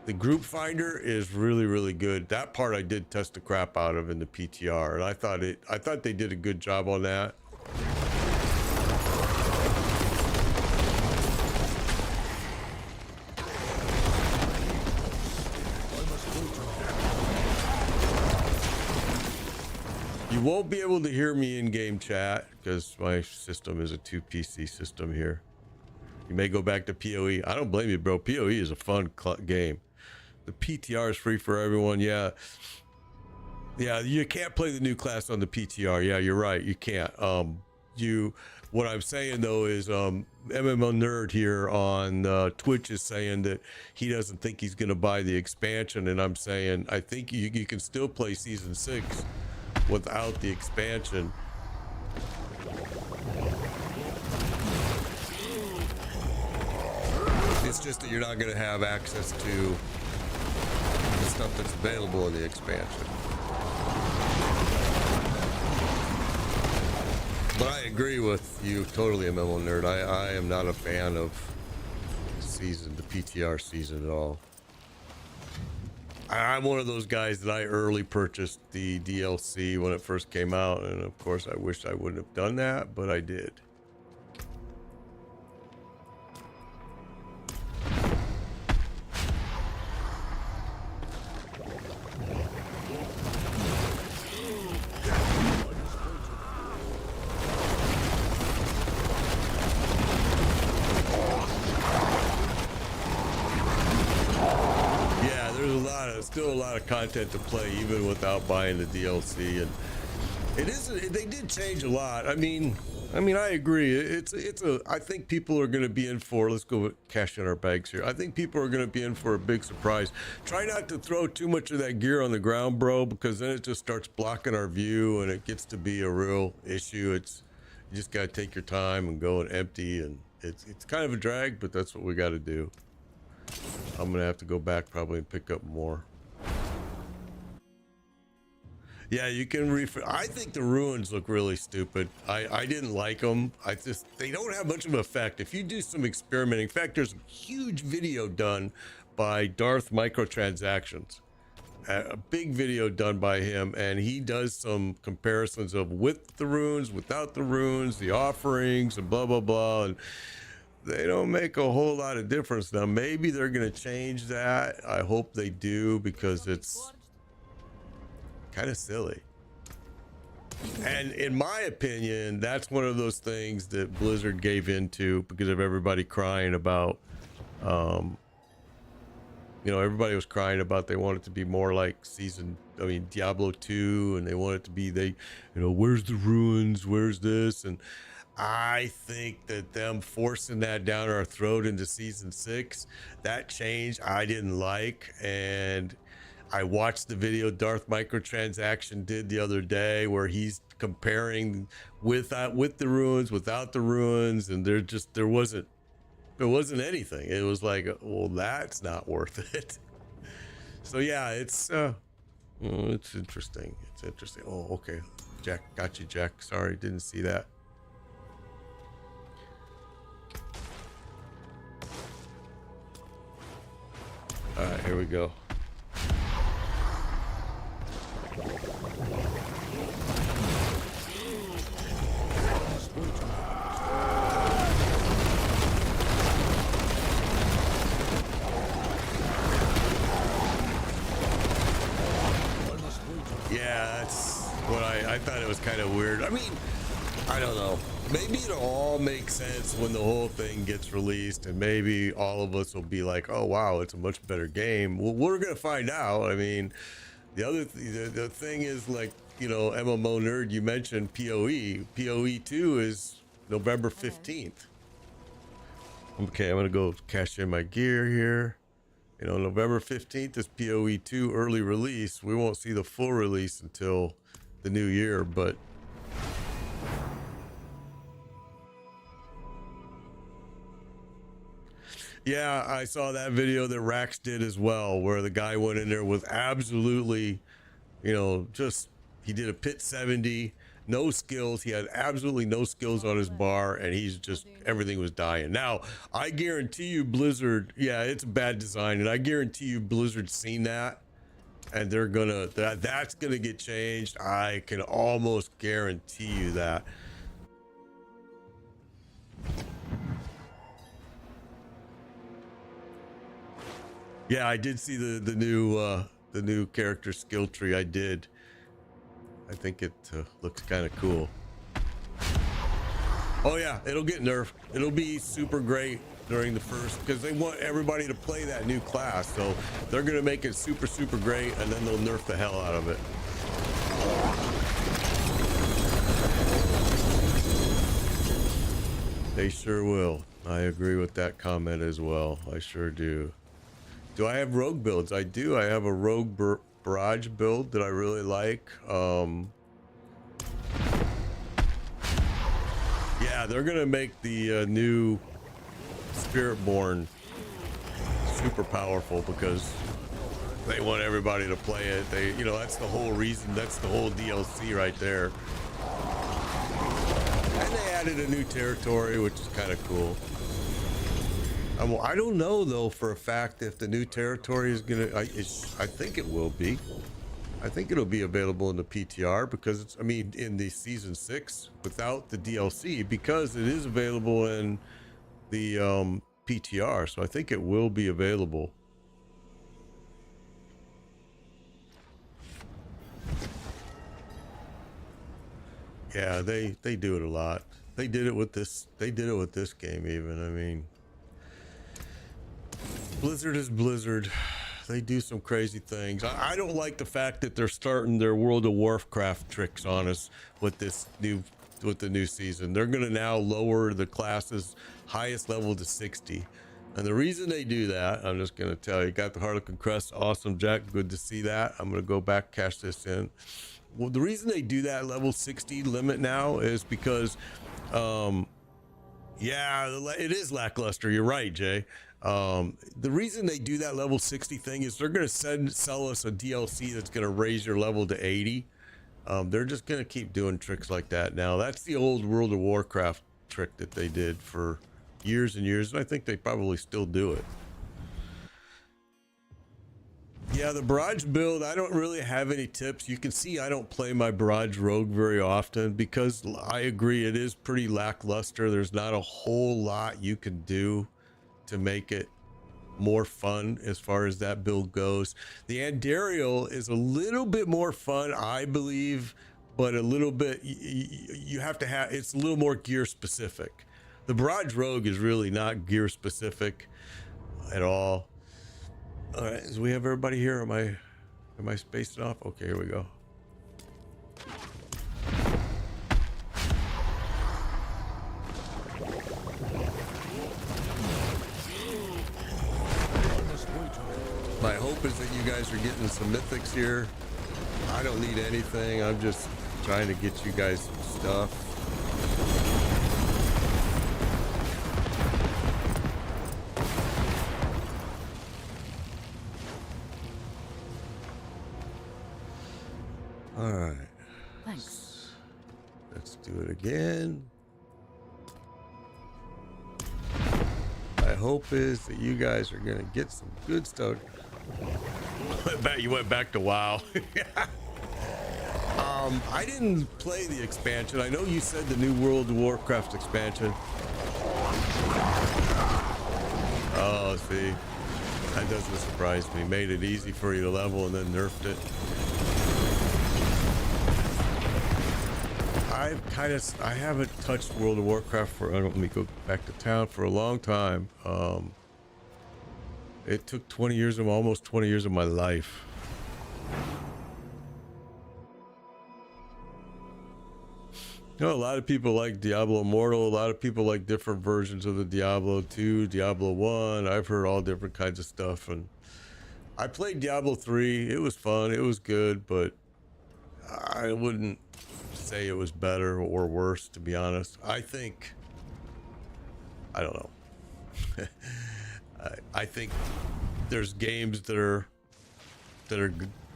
the group finder is really, really good. That part I did test the crap out of in the PTR, and I thought they did a good job on that. You won't be able to hear me in game chat because my system is a 2 PC system here. You may go back to PoE. I don't blame you, bro. PoE is a fun game. The PTR is free for everyone. Yeah, you can't play the new class on the PTR. Yeah, you're right. You can't. What I'm saying though is, MMO Nerd here on Twitch is saying that he doesn't think he's gonna buy the expansion, and I'm saying I think you can still play season 6 without the expansion. It's just that you're not going to have access to the stuff that's available in the expansion. But I agree with you totally, MMO Nerd. I am not a fan of the PTR season at all. I'm one of those guys that I early purchased the DLC when it first came out, and of course I wish I wouldn't have done that, but I did. Still a lot of content to play even without buying the DLC, and they did change a lot. I mean I agree. I think people are going to be in for, let's go cash in our bags here. I think people are going to be in for a big surprise. Try not to throw too much of that gear on the ground, bro, because then it just starts blocking our view and it gets to be a real issue. You just got to take your time and go and empty, and it's kind of a drag, but that's what we got to do. I'm going to have to go back probably and pick up more. Yeah, you can I think the ruins look really stupid. I didn't like them. They don't have much of an effect. If you do some experimenting, in fact, there's a huge video done by Darth Microtransactions. A big video done by him, and he does some comparisons of with the runes, without the runes, the offerings, and blah, blah, blah. And they don't make a whole lot of difference. Now, maybe they're going to change that. I hope they do, because it's kind of silly. And in my opinion, that's one of those things that Blizzard gave into because of everybody crying about, everybody was crying about they want it to be more like Diablo 2, and they want it to be, where's the ruins, where's this? And I think that them forcing that down our throat into season 6, that change I didn't like. And I watched the video Darth Microtransaction did the other day where he's comparing with the ruins, without the ruins, and there wasn't anything. It was like, well, that's not worth it. So yeah, it's interesting. It's interesting. Oh, okay. Jack, got you, Jack. Sorry, didn't see that. All right, here we go. Yeah, that's what I thought it was kind of weird. I mean, I don't know. Maybe it'll all make sense when the whole thing gets released, and maybe all of us will be like, "Oh wow, it's a much better game." Well, we're gonna find out. I mean, the thing is, like, you know, MMO nerd, you mentioned PoE. PoE 2 is November 15th. Okay, I'm gonna go cash in my gear here. You know, November 15th is PoE 2 early release. We won't see the full release until the new year, but yeah, I saw that video that Rax did as well, where the guy went in there with absolutely, you know, just, he did a pit 70, no skills. He had absolutely no skills on his bar, and he's just, everything was dying. Now, I guarantee you Blizzard, yeah, it's a bad design, and I guarantee you Blizzard's seen that, and they're gonna, that's gonna get changed. I can almost guarantee you that. Yeah, I did see the new character skill tree. I did. I think it looks kind of cool. Oh yeah, it'll get nerfed. It'll be super great during the first, because they want everybody to play that new class. So they're gonna make it super, super great, and then they'll nerf the hell out of it. They sure will. I agree with that comment as well. I sure do. Do I have rogue builds? I do. I have a rogue barrage build that I really like. Yeah, they're gonna make the new Spiritborn super powerful because they want everybody to play it. They, you know, that's the whole reason. That's the whole DLC right there. And they added a new territory, which is kind of cool. I don't know though for a fact if the new territory is gonna. I think it will be. I think it'll be available in the PTR because it's. I mean, in the season 6 without the DLC, because it is available in the PTR. So I think it will be available. Yeah, they do it a lot. They did it with this. They did it with this game even. I mean, Blizzard is Blizzard. They do some crazy things. I don't like the fact that they're starting their World of Warcraft tricks on us with this new, with the new season. They're gonna now lower the class's highest level to 60. And the reason they do that, I'm just gonna tell you, got the Harlequin Crest, awesome, Jack, good to see that. I'm gonna go back, cash this in. Well, the reason they do that level 60 limit now is because, yeah, it is lackluster. You're right, Jay. The reason they do that level 60 thing is they're going to sell us a DLC that's going to raise your level to 80. They're just going to keep doing tricks like that now. That's the old World of Warcraft trick that they did for years and years, and I think they probably still do it. Yeah, the barrage build, I don't really have any tips. You can see I don't play my barrage rogue very often because I agree it is pretty lackluster. There's not a whole lot you can do to make it more fun as far as that build goes. The Andariel is a little bit more fun, I believe, but a little bit, you have to have, it's a little more gear specific. The barrage rogue is really not gear specific at all. All right, so we have everybody here. Am I spacing off? Okay, here we go. My hope is that you guys are getting some mythics here. I don't need anything. I'm just trying to get you guys some stuff. All right. Thanks. Let's do it again. My hope is that you guys are gonna get some good stuff. You went back to WoW. I didn't play the expansion. I know you said the new World of Warcraft expansion. Oh, see, that doesn't surprise me. Made it easy for you to level and then nerfed it. I haven't touched World of Warcraft for, let me go back to town, for a long time. It took 20 years of, almost 20 years of my life. You know, a lot of people like Diablo Immortal. A lot of people like different versions of the Diablo 2, Diablo 1. I've heard all different kinds of stuff. And I played Diablo 3. It was fun. It was good, but I wouldn't say it was better or worse, to be honest. I don't know. I think there's games that are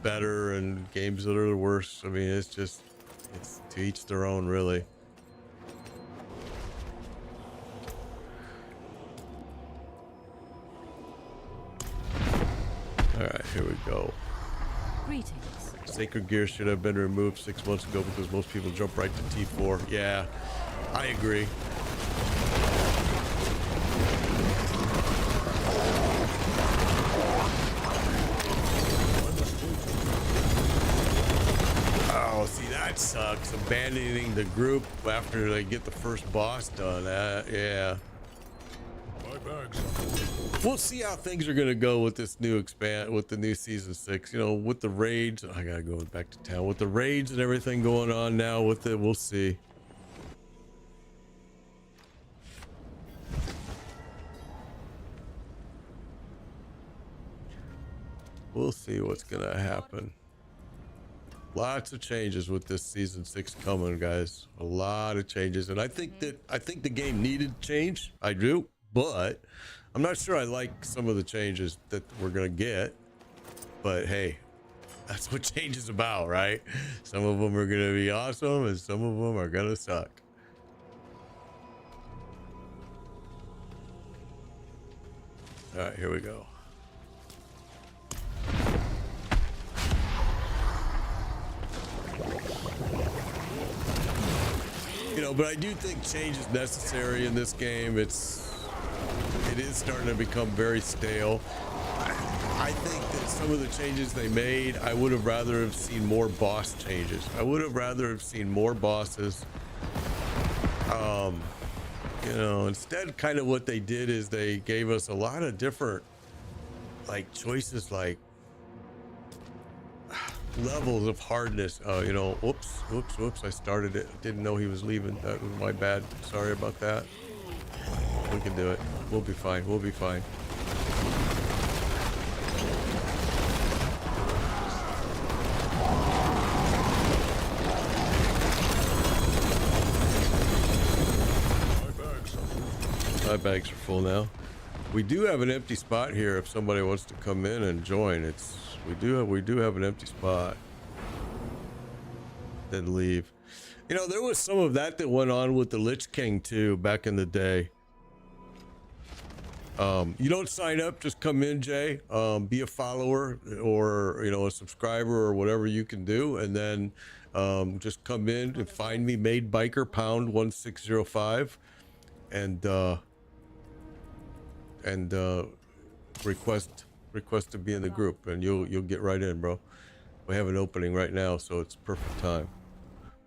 better and games that are worse. I mean, it's to each their own, really. All right, here we go. Greetings. Sacred gear should have been removed 6 months ago because most people jump right to T4. Yeah, I agree. Oh, see, that sucks. Abandoning the group after they get the first boss done. Yeah. We'll see how things are gonna go with this new with the new season 6. You know, with the raids. I gotta go back to town with the raids and everything going on now with it. We'll see. We'll see what's gonna happen. Lots of changes with this season 6 coming, guys. A lot of changes, and I think the game needed change. I do, but I'm not sure I like some of the changes that we're gonna get. But hey, that's what change is about, right? Some of them are gonna be awesome, and some of them are gonna suck. All right, here we go. You know, but I do think change is necessary in this game. It is starting to become very stale. I think that some of the changes they made, I would have rather have seen more boss changes. I would have rather have seen more bosses. You know, instead, kind of what they did is they gave us a lot of different, like, choices, like levels of hardness. You know, whoops, I started it. Didn't know he was leaving. That was my bad. Sorry about that. We can do it. We'll be fine. We'll be fine. My bags are full now. We do have an empty spot here if somebody wants to come in and join. We do have an empty spot. Then leave. You know, there was some of that went on with the Lich King too back in the day. You don't sign up, just come in, Jay. Be a follower or, you know, a subscriber or whatever you can do, and then just come in and find me, Made Biker pound 1605, and request to be in the group, and you'll get right in, bro. We have an opening right now, so it's perfect time.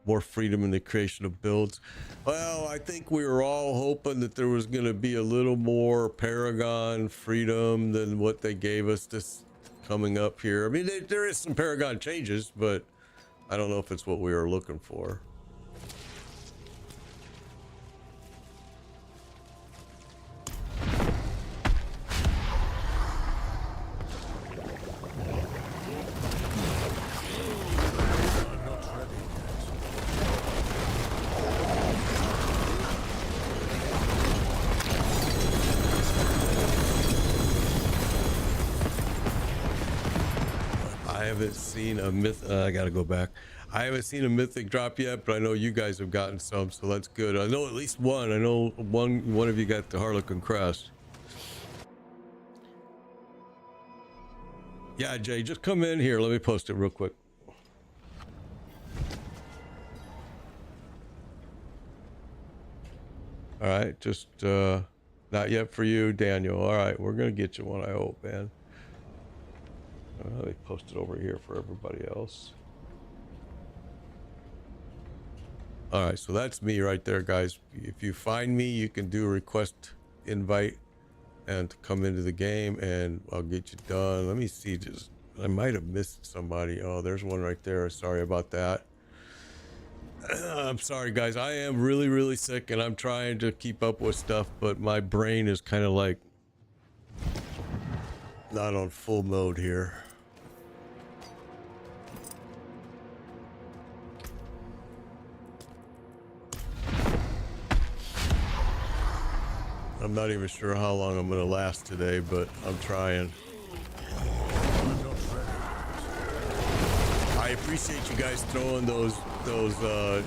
More freedom in the creation of builds. Well, I think we were all hoping that there was going to be a little more Paragon freedom than what they gave us this coming up here. I mean, there is some Paragon changes, but I don't know if it's what we were looking for. I haven't seen a myth. I gotta go back. I haven't seen a mythic drop yet, but I know you guys have gotten some, so that's good. I know at least one. I know one of you got the Harlequin crest. Yeah, Jay, just come in here. Let me post it real quick. All right, just not yet for you, Daniel. All right, we're gonna get you one, I hope, man. Let me post it over here for everybody else. All right, so that's me right there, guys. If you find me, you can do a request invite and to come into the game, and I'll get you done. Let me see, just I might have missed somebody. Oh, there's one right there. Sorry about that. I'm sorry, guys. I am really, really sick, and I'm trying to keep up with stuff, but my brain is kind of like not on full mode here. I'm not even sure how long I'm gonna last today, but I'm trying. I appreciate you guys throwing those the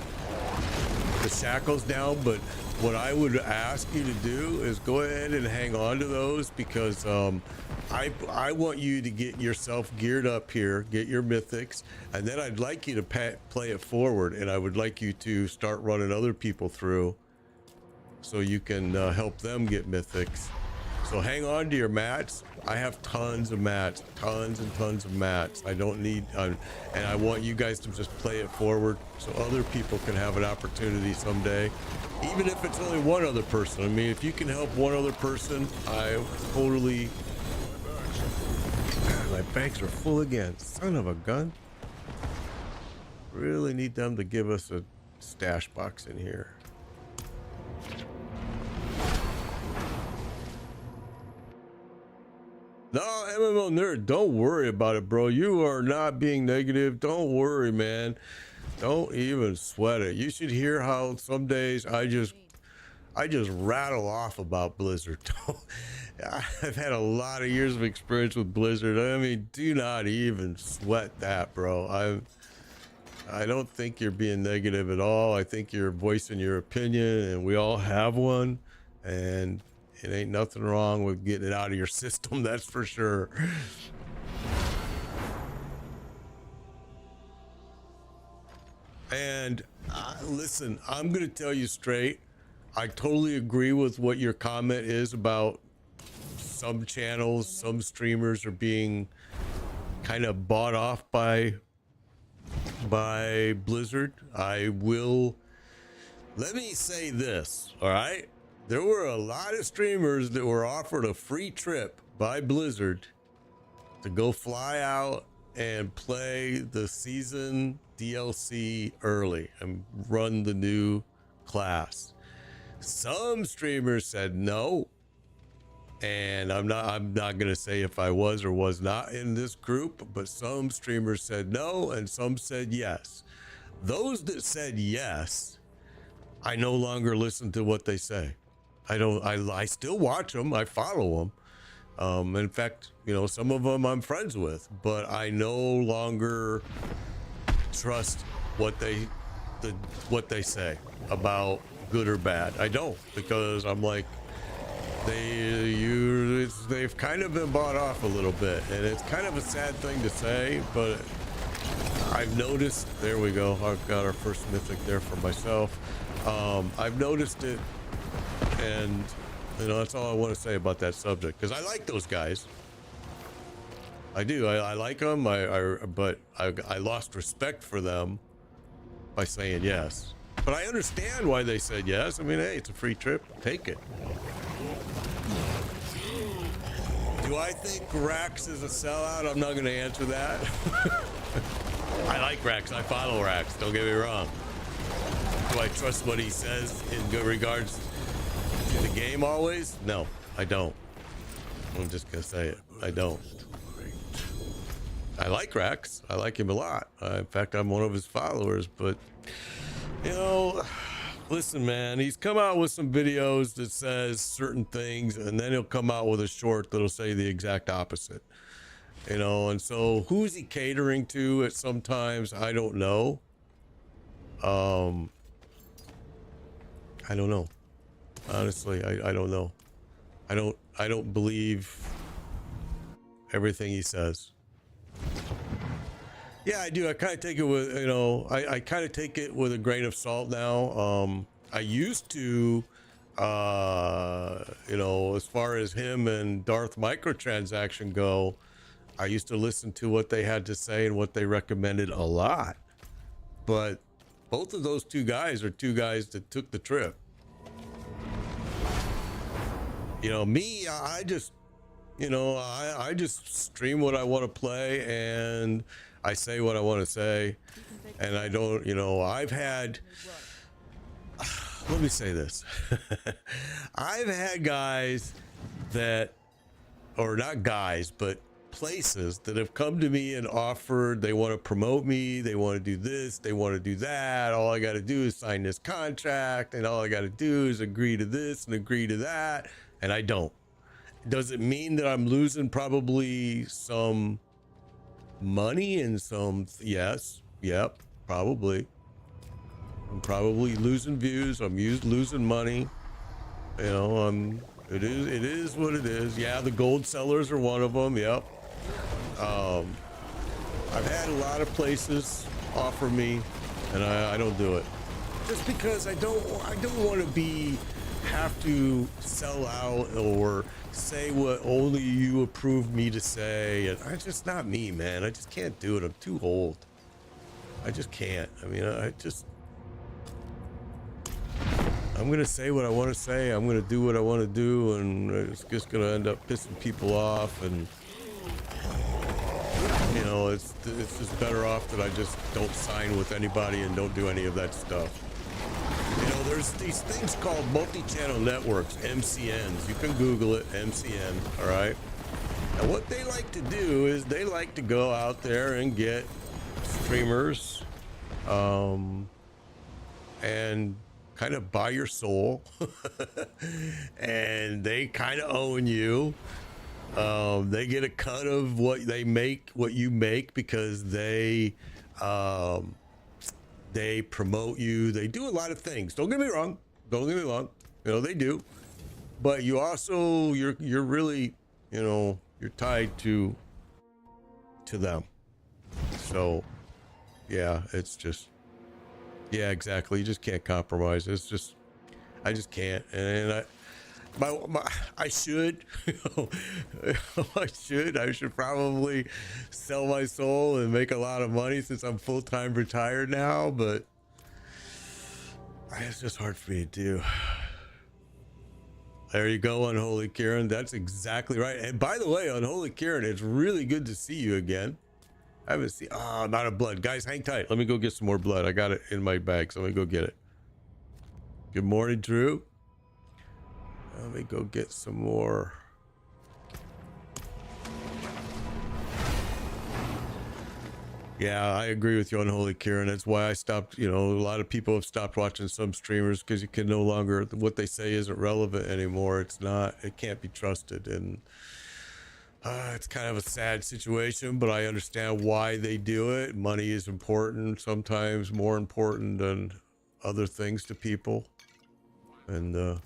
shackles down, but what I would ask you to do is go ahead and hang on to those, because I want you to get yourself geared up here, get your mythics, and then I'd like you to play it forward, and I would like you to start running other people through so you can help them get mythics. So hang on to your mats. I have tons of mats, tons and tons of mats. I don't need, and I want you guys to just play it forward so other people can have an opportunity someday, even if it's only one other person. I mean, if you can help one other person, I totally. God, my bags are full again. Son of a gun. Really need them to give us a stash box in here. No, MMO nerd, don't worry about it, bro. You are not being negative. Don't worry, man. Don't even sweat it. You should hear how some days I just rattle off about Blizzard. I've had a lot of years of experience with Blizzard. I mean, do not even sweat that, bro. I don't think you're being negative at all. I think you're voicing your opinion, and we all have one, and it ain't nothing wrong with getting it out of your system, that's for sure. And listen, I'm gonna tell you straight, I totally agree with what your comment is about some channels, some streamers are being kind of bought off by Blizzard. Let me say this, all right? There were a lot of streamers that were offered a free trip by Blizzard to go fly out and play the season DLC early and run the new class. Some streamers said no, and I'm not going to say if I was or was not in this group, but some streamers said no and some said yes. Those that said yes, I no longer listen to what they say. I still watch them. I follow them. In fact, you know, some of them I'm friends with, but I no longer trust what they say about good or bad. I don't, because I'm like, they've kind of been bought off a little bit, and it's kind of a sad thing to say, but I've noticed, there we go. I've got our first mythic there for myself. I've noticed it, and you know, that's all I want to say about that subject, because I like those guys. I do. I like them. But I lost respect for them by saying yes. But I understand why they said yes. I mean, hey, it's a free trip. Take it. Do I think Rax is a sellout? I'm not going to answer that. I like Rax. I follow Rax. Don't get me wrong. Do I trust what he says in good regards to the game always? No, I don't. I'm just going to say it. I don't. I like Rax. I like him a lot. In fact, I'm one of his followers. But, you know, listen, man, he's come out with some videos that says certain things, and then he'll come out with a short that'll say the exact opposite. You know, and so who's he catering to at sometimes? I don't know. I don't know. Honestly, I don't know. I don't believe everything he says. Yeah, I do. I kind of take it with, you know, I kind of take it with a grain of salt now. I used to, you know, as far as him and Darth microtransaction go, I used to listen to what they had to say and what they recommended a lot. But Both of those two guys are two guys that took the trip. You know, me, I just, you know, I just stream what I want to play and I say what I want to say. And I don't, you know, I've had, let me say this. I've had guys that, or not guys, but places that have come to me and offered, they want to promote me, they want to do this, they want to do that. All I got to do is sign this contract, and all I got to do is agree to this and agree to that. And I don't. Does it mean that I'm losing probably some money and some, yes, yep, probably. I'm probably losing views. I'm losing money. You know, it is what it is. Yeah, the gold sellers are one of them. Yep. I've had a lot of places offer me, and I don't do it just because I don't want to have to sell out or say what only you approve me to say. And it's just not me, man. I just can't do it. I'm too old. I just can't. I mean, I'm gonna say what I want to say. I'm gonna do what I want to do, and it's just gonna end up pissing people off. And you know, it's just better off that I just don't sign with anybody and don't do any of that stuff. You know, there's these things called multi-channel networks, MCNs. You can Google it, MCN. All right. And what they like to do is they like to go out there and get streamers, and kind of buy your soul. And they kind of own you. They get a cut of what they make, what you make, because they promote you. They do a lot of things. Don't get me wrong. You know, they do. But you also, you're really, you know, you're tied to them. So yeah, it's just, yeah, exactly. You just can't compromise. It's just, I just can't. And I should, I should probably sell my soul and make a lot of money since I'm full-time retired now, but it's just hard for me to do. There you go, Unholy Kieran. That's exactly right. And by the way, Unholy Kieran, it's really good to see you again. I haven't seen, I'm out of blood. Guys, hang tight. Let me go get some more blood. I got it in my bag, so let me go get it. Good morning, Drew. Let me go get some more. Yeah, I agree with you, Unholy Kieran. That's why I stopped, you know, a lot of people have stopped watching some streamers because you can no longer, what they say isn't relevant anymore. It's not, it can't be trusted. And it's kind of a sad situation, but I understand why they do it. Money is important, sometimes more important than other things to people. And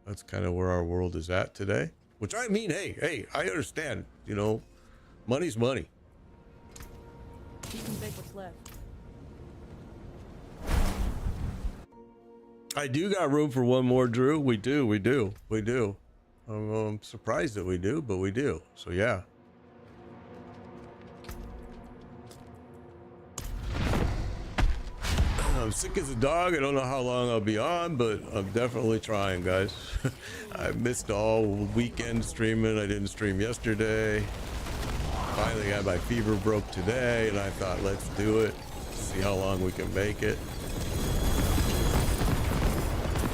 that's kind of where our world is at today. Which, I mean, hey, I understand, you know, money's money. You can take what's left. I do got room for one more, Drew. We do. I'm surprised that we do, but we do. So yeah. I'm sick as a dog. I don't know how long I'll be on, but I'm definitely trying, guys. I missed all weekend streaming. I didn't stream yesterday. Finally got my fever broke today, and I thought, let's do it. See how long we can make it.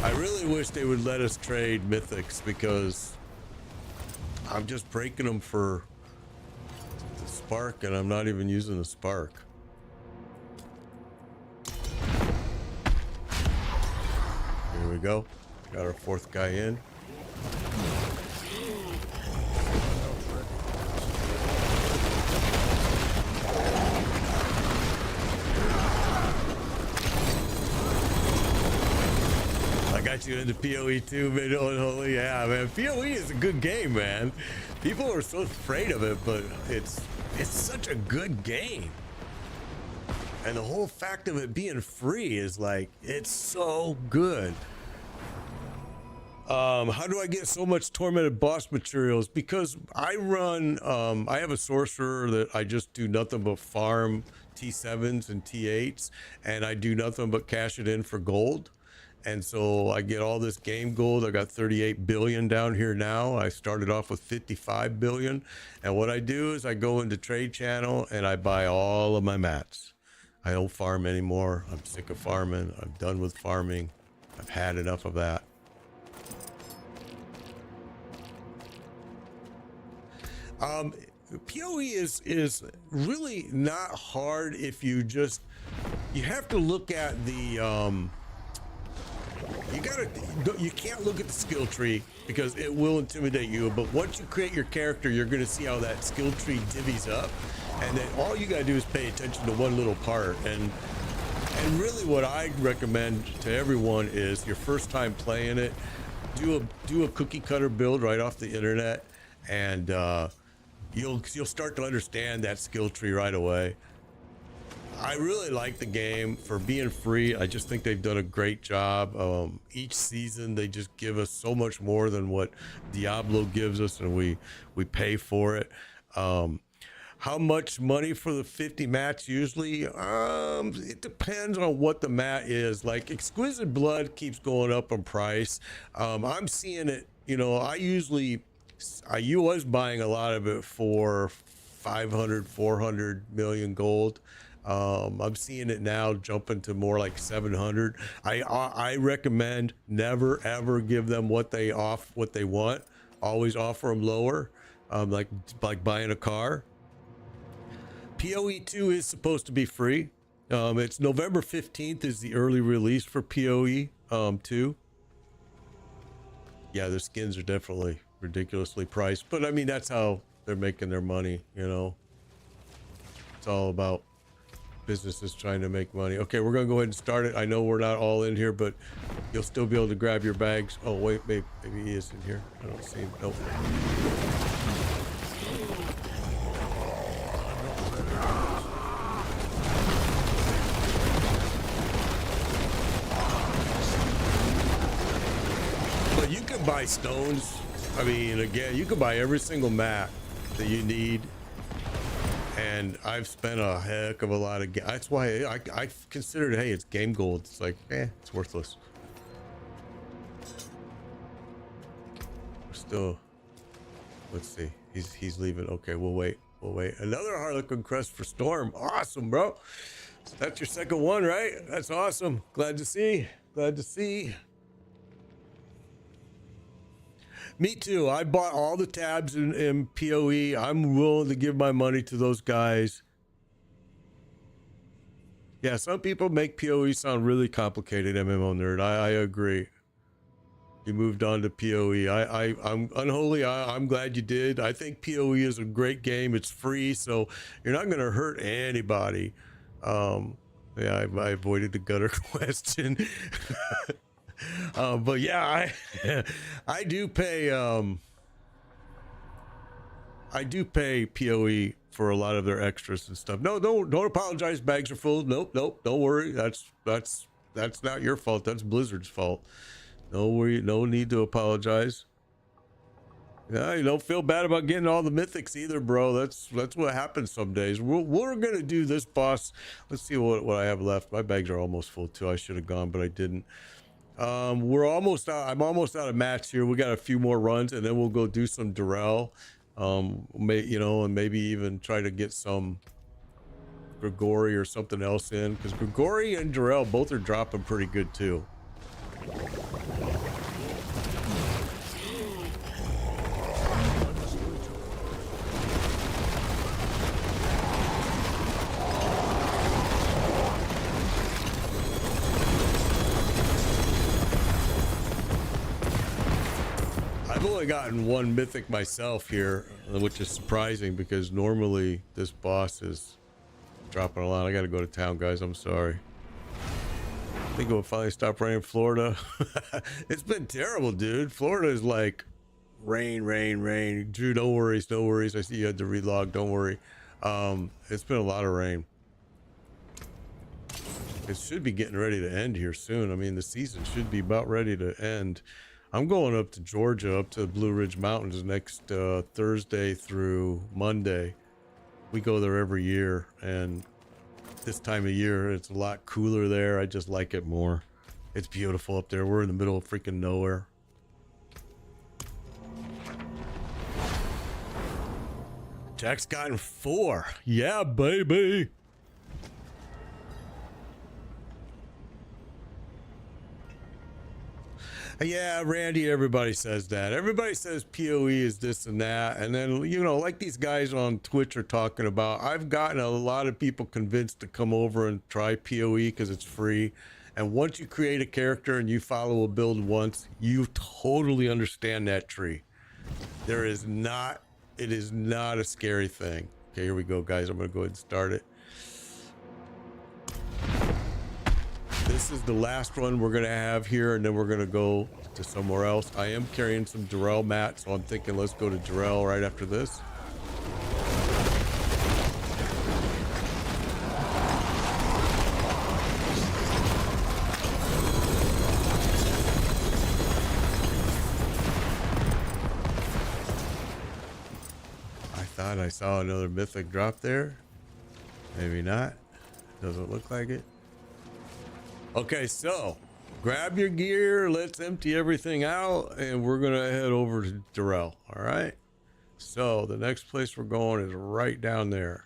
I really wish they would let us trade mythics, because I'm just breaking them for the spark, and I'm not even using the spark. Here we go. Got our fourth guy in. I got you into PoE too, man. Unholy. Yeah, man. PoE is a good game, man. People are so afraid of it, but it's such a good game. And the whole fact of it being free is like, it's so good. How do I get so much tormented boss materials? Because I run, I have a sorcerer that I just do nothing but farm T7s and T8s, and I do nothing but cash it in for gold. And so I get all this game gold. I got 38 billion down here now. I started off with 55 billion. And what I do is I go into Trade Channel and I buy all of my mats. I don't farm anymore. I'm sick of farming. I'm done with farming. I've had enough of that. PoE is really not hard if you just, you have to look at the, you can't look at the skill tree because it will intimidate you. But once you create your character, you're going to see how that skill tree divvies up. And then all you got to do is pay attention to one little part. And really what I recommend to everyone is your first time playing it, do a cookie cutter build right off the internet, and you'll start to understand that skill tree right away. I really like the game for being free. I just think they've done a great job. Each season they just give us so much more than what Diablo gives us, and we pay for it. How much money for the 50 mats usually? It depends on what the mat is. Like Exquisite Blood keeps going up in price. I'm seeing it, you know, I was buying a lot of it for 500, 400 million gold. I'm seeing it now jumping to more like 700. I recommend never ever give them what they want. Always offer them lower, like buying a car. PoE 2 is supposed to be free. It's November 15th is the early release for PoE 2. Yeah, their skins are definitely ridiculously priced, but I mean, that's how they're making their money, you know. It's all about businesses trying to make money. Okay, we're gonna go ahead and start it. I know we're not all in here, but you'll still be able to grab your bags. Oh wait, maybe he is in here. I don't see him. Nope. But you can buy stones. I mean, again, you can buy every single mat that you need. And I've spent a heck of a lot of, that's why I considered, hey, it's game gold. It's like, it's worthless. We're still, let's see, he's leaving. Okay, we'll wait. Another Harlequin crest for Storm. Awesome, bro. That's your second one, right? That's awesome. Glad to see. Me too. I bought all the tabs in PoE. I'm willing to give my money to those guys. Yeah, some people make PoE sound really complicated, MMO nerd. I agree. You moved on to PoE. I'm unholy. I'm glad you did. I think PoE is a great game. It's free, so you're not going to hurt anybody. Yeah, I avoided the gutter question. But yeah, I do pay PoE for a lot of their extras and stuff. No, don't apologize. Bags are full. Nope. Don't worry. That's not your fault. That's Blizzard's fault. No worry. No need to apologize. Yeah, you don't feel bad about getting all the mythics either, bro. That's what happens some days. We're gonna do this boss. Let's see what I have left. My bags are almost full too. I should have gone, but I didn't. We're almost out. I'm almost out of mats here. We got a few more runs, and then we'll go do some Durrell. And maybe even try to get some Grigori or something else in, because Grigori and Durrell both are dropping pretty good too. I've only gotten one mythic myself here, which is surprising because normally this boss is dropping a lot. I gotta go to town, guys. I'm sorry. I think we'll finally stop raining in Florida. It's been terrible, dude. Florida is like rain. Drew, no worries. I see you had to relog. Don't worry. It's been a lot of rain. It should be getting ready to end here soon. I mean, the season should be about ready to end. I'm going up to Georgia, up to the Blue Ridge Mountains next Thursday through Monday. We go there every year, and this time of year it's a lot cooler there. I just like it more. It's beautiful up there. We're in the middle of freaking nowhere. Jack's gotten 4. Yeah, baby. Yeah, Randy, everybody says that. Everybody says PoE is this and that. And then, you know, like these guys on Twitch are talking about, I've gotten a lot of people convinced to come over and try PoE because it's free. And once you create a character and you follow a build once, you totally understand that tree. It is not a scary thing. Okay, here we go, guys. I'm going to go ahead and start it. This is the last one we're going to have here, and then we're going to go to somewhere else. I am carrying some Durrell mats, so I'm thinking let's go to Durrell right after this. I thought I saw another mythic drop there. Maybe not. Doesn't look like it. Okay, so grab your gear. Let's empty everything out, and we're gonna head over to Durrell. All right. So the next place we're going is right down there.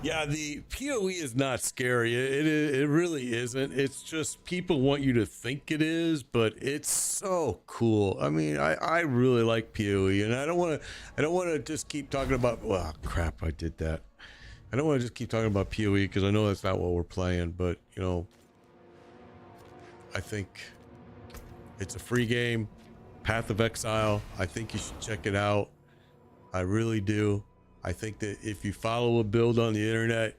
Yeah, the PoE is not scary. It really isn't. It's just people want you to think it is, but it's so cool. I mean, I really like PoE, and I don't want to just keep talking about. Well, crap, I did that. I don't want to just keep talking about PoE because I know that's not what we're playing, but you know, I think it's a free game. Path of Exile. I think you should check it out. I really do. I think that if you follow a build on the internet,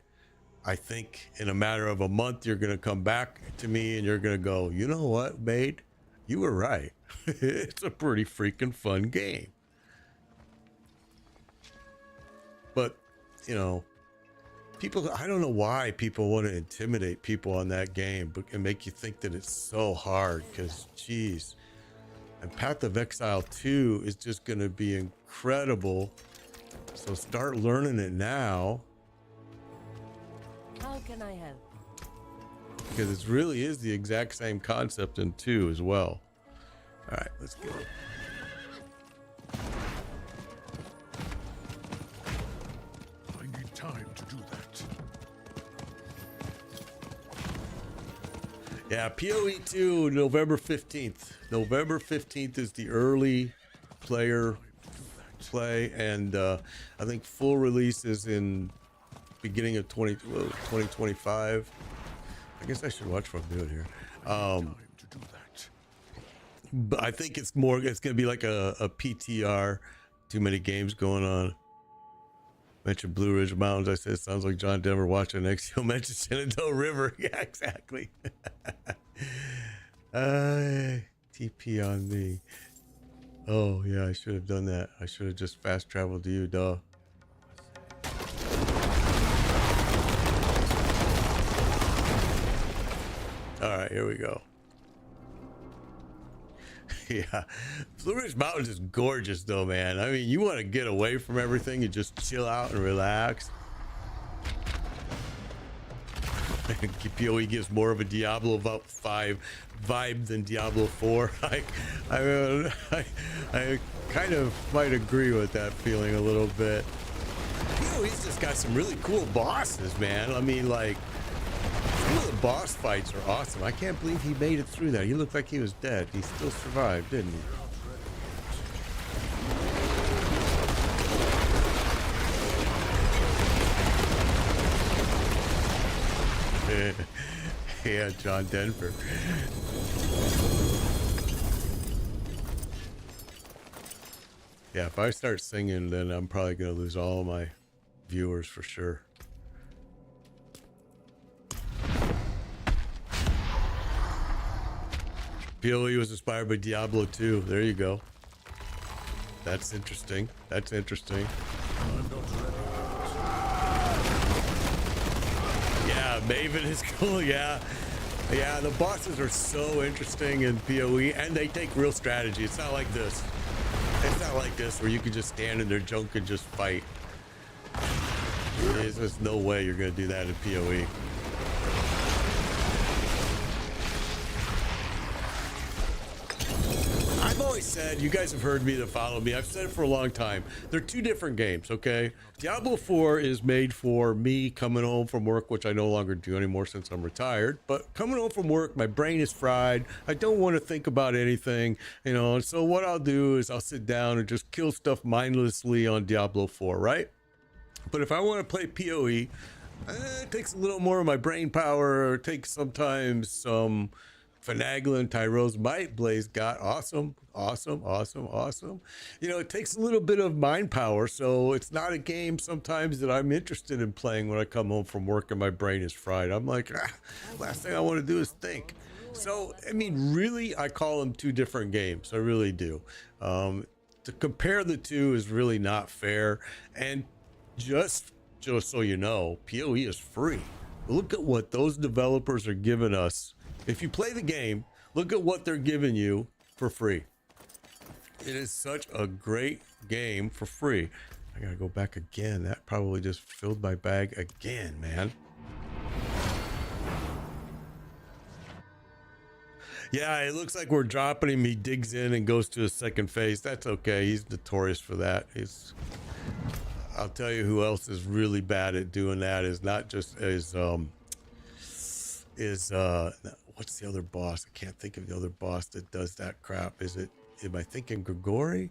I think in a matter of a month, you're going to come back to me and you're going to go, you know what, mate? You were right. It's a pretty freaking fun game. But, you know, people, I don't know why people want to intimidate people on that game and make you think that it's so hard because, geez. And Path of Exile 2 is just going to be incredible. So start learning it now. How can I help? Because it really is the exact same concept in 2 as well. All right, let's go. I need time to do that. Yeah, PoE 2, November 15th. November 15th is the early player play, and I think full release is in beginning of 2025. I guess I should watch what I'm doing here. But I think it's going to be like a PTR. Too many games going on. Mentioned Blue Ridge Mountains. I said it sounds like John Denver watching next. He'll mention Shenandoah River. Yeah, exactly. TP on me. Oh yeah, I should have done that. I should have just fast traveled to you, duh. All right, here we go. Yeah, Blue Ridge Mountains is gorgeous though, man. I mean, you want to get away from everything and just chill out and relax. PoE gives more of a Diablo about 5 vibe than Diablo 4. I kind of might agree with that feeling a little bit. PoE's just got some really cool bosses, man. I mean, like, some of the boss fights are awesome. I can't believe he made it through that. He looked like he was dead. He still survived, didn't he? Yeah, John Denver. Yeah, if I start singing, then I'm probably going to lose all my viewers for sure. PoE was inspired by Diablo 2. There you go. That's interesting. That's interesting. Yeah, Maven is cool. Yeah. Yeah, the bosses are so interesting in PoE, and they take real strategy. It's not like this. It's not like this where you can just stand in their junk and just fight. There's just no way you're going to do that in PoE. I've always said, you guys have heard me that follow me, I've said it for a long time. They're two different games, okay? Diablo 4 is made for me coming home from work, which I no longer do anymore since I'm retired. But coming home from work, my brain is fried. I don't want to think about anything, you know. And so what I'll do is I'll sit down and just kill stuff mindlessly on Diablo 4, right? But if I want to play PoE, it takes a little more of my brain power. It takes sometimes some finagling. Tyro's might. Blaze got awesome. You know, it takes a little bit of mind power, so it's not a game sometimes that I'm interested in playing when I come home from work and my brain is fried. I'm like, last thing I want to do is think. So, I mean, really, I call them two different games. I really do. To compare the two is really not fair. And just so you know, PoE is free. Look at what those developers are giving us. If you play the game, look at what they're giving you for free. It is such a great game for free. I gotta go back again. That probably just filled my bag again, man. Yeah, it looks like we're dropping him. He digs in and goes to a second phase. That's okay. He's notorious for that. I'll tell you who else is really bad at doing that. Is not just what's the other boss? I can't think of the other boss that does that crap. Am I thinking Grigori?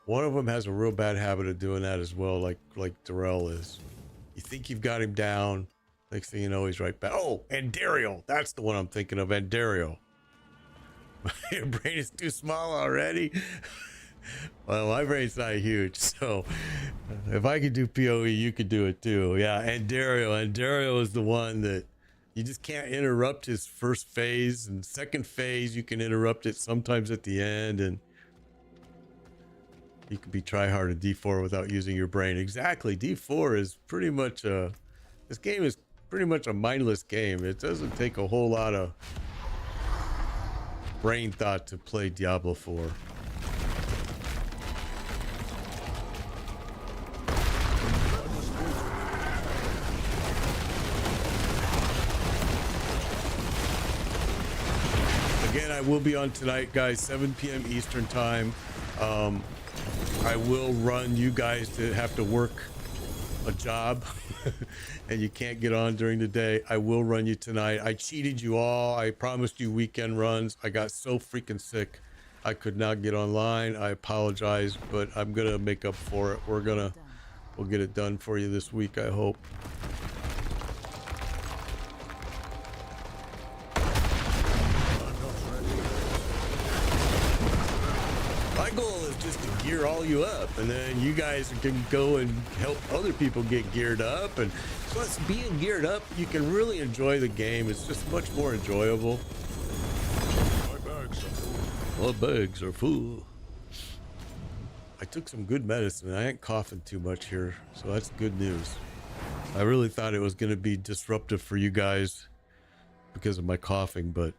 One of them has a real bad habit of doing that as well, like Darrell is. You think you've got him down, next thing you know, he's right back. Oh, Andario. That's the one I'm thinking of, Andario. Your brain is too small already. Well, my brain's not huge, so if I could do PoE, you could do it too. Yeah, Andario is the one that you just can't interrupt his first phase, and second phase you can interrupt it sometimes at the end, and you could be tryhard in D4 without using your brain. Exactly, D4 is pretty much this game is pretty much a mindless game. It doesn't take a whole lot of brain thought to play Diablo 4. Again, I will be on tonight, guys, 7 p.m. Eastern time. I will run you guys that have to work a job and you can't get on during the day. I will run you tonight. I cheated you all. I promised you weekend runs. I got so freaking sick I could not get online. I apologize, but I'm gonna make up for it. We'll get it done for you this week, I hope. My goal is just to gear all you up, and then you guys can go and help other people get geared up. And plus, being geared up, you can really enjoy the game. It's just much more enjoyable. My bags are full. I took some good medicine. I ain't coughing too much here, so that's good news. I really thought it was going to be disruptive for you guys because of my coughing, but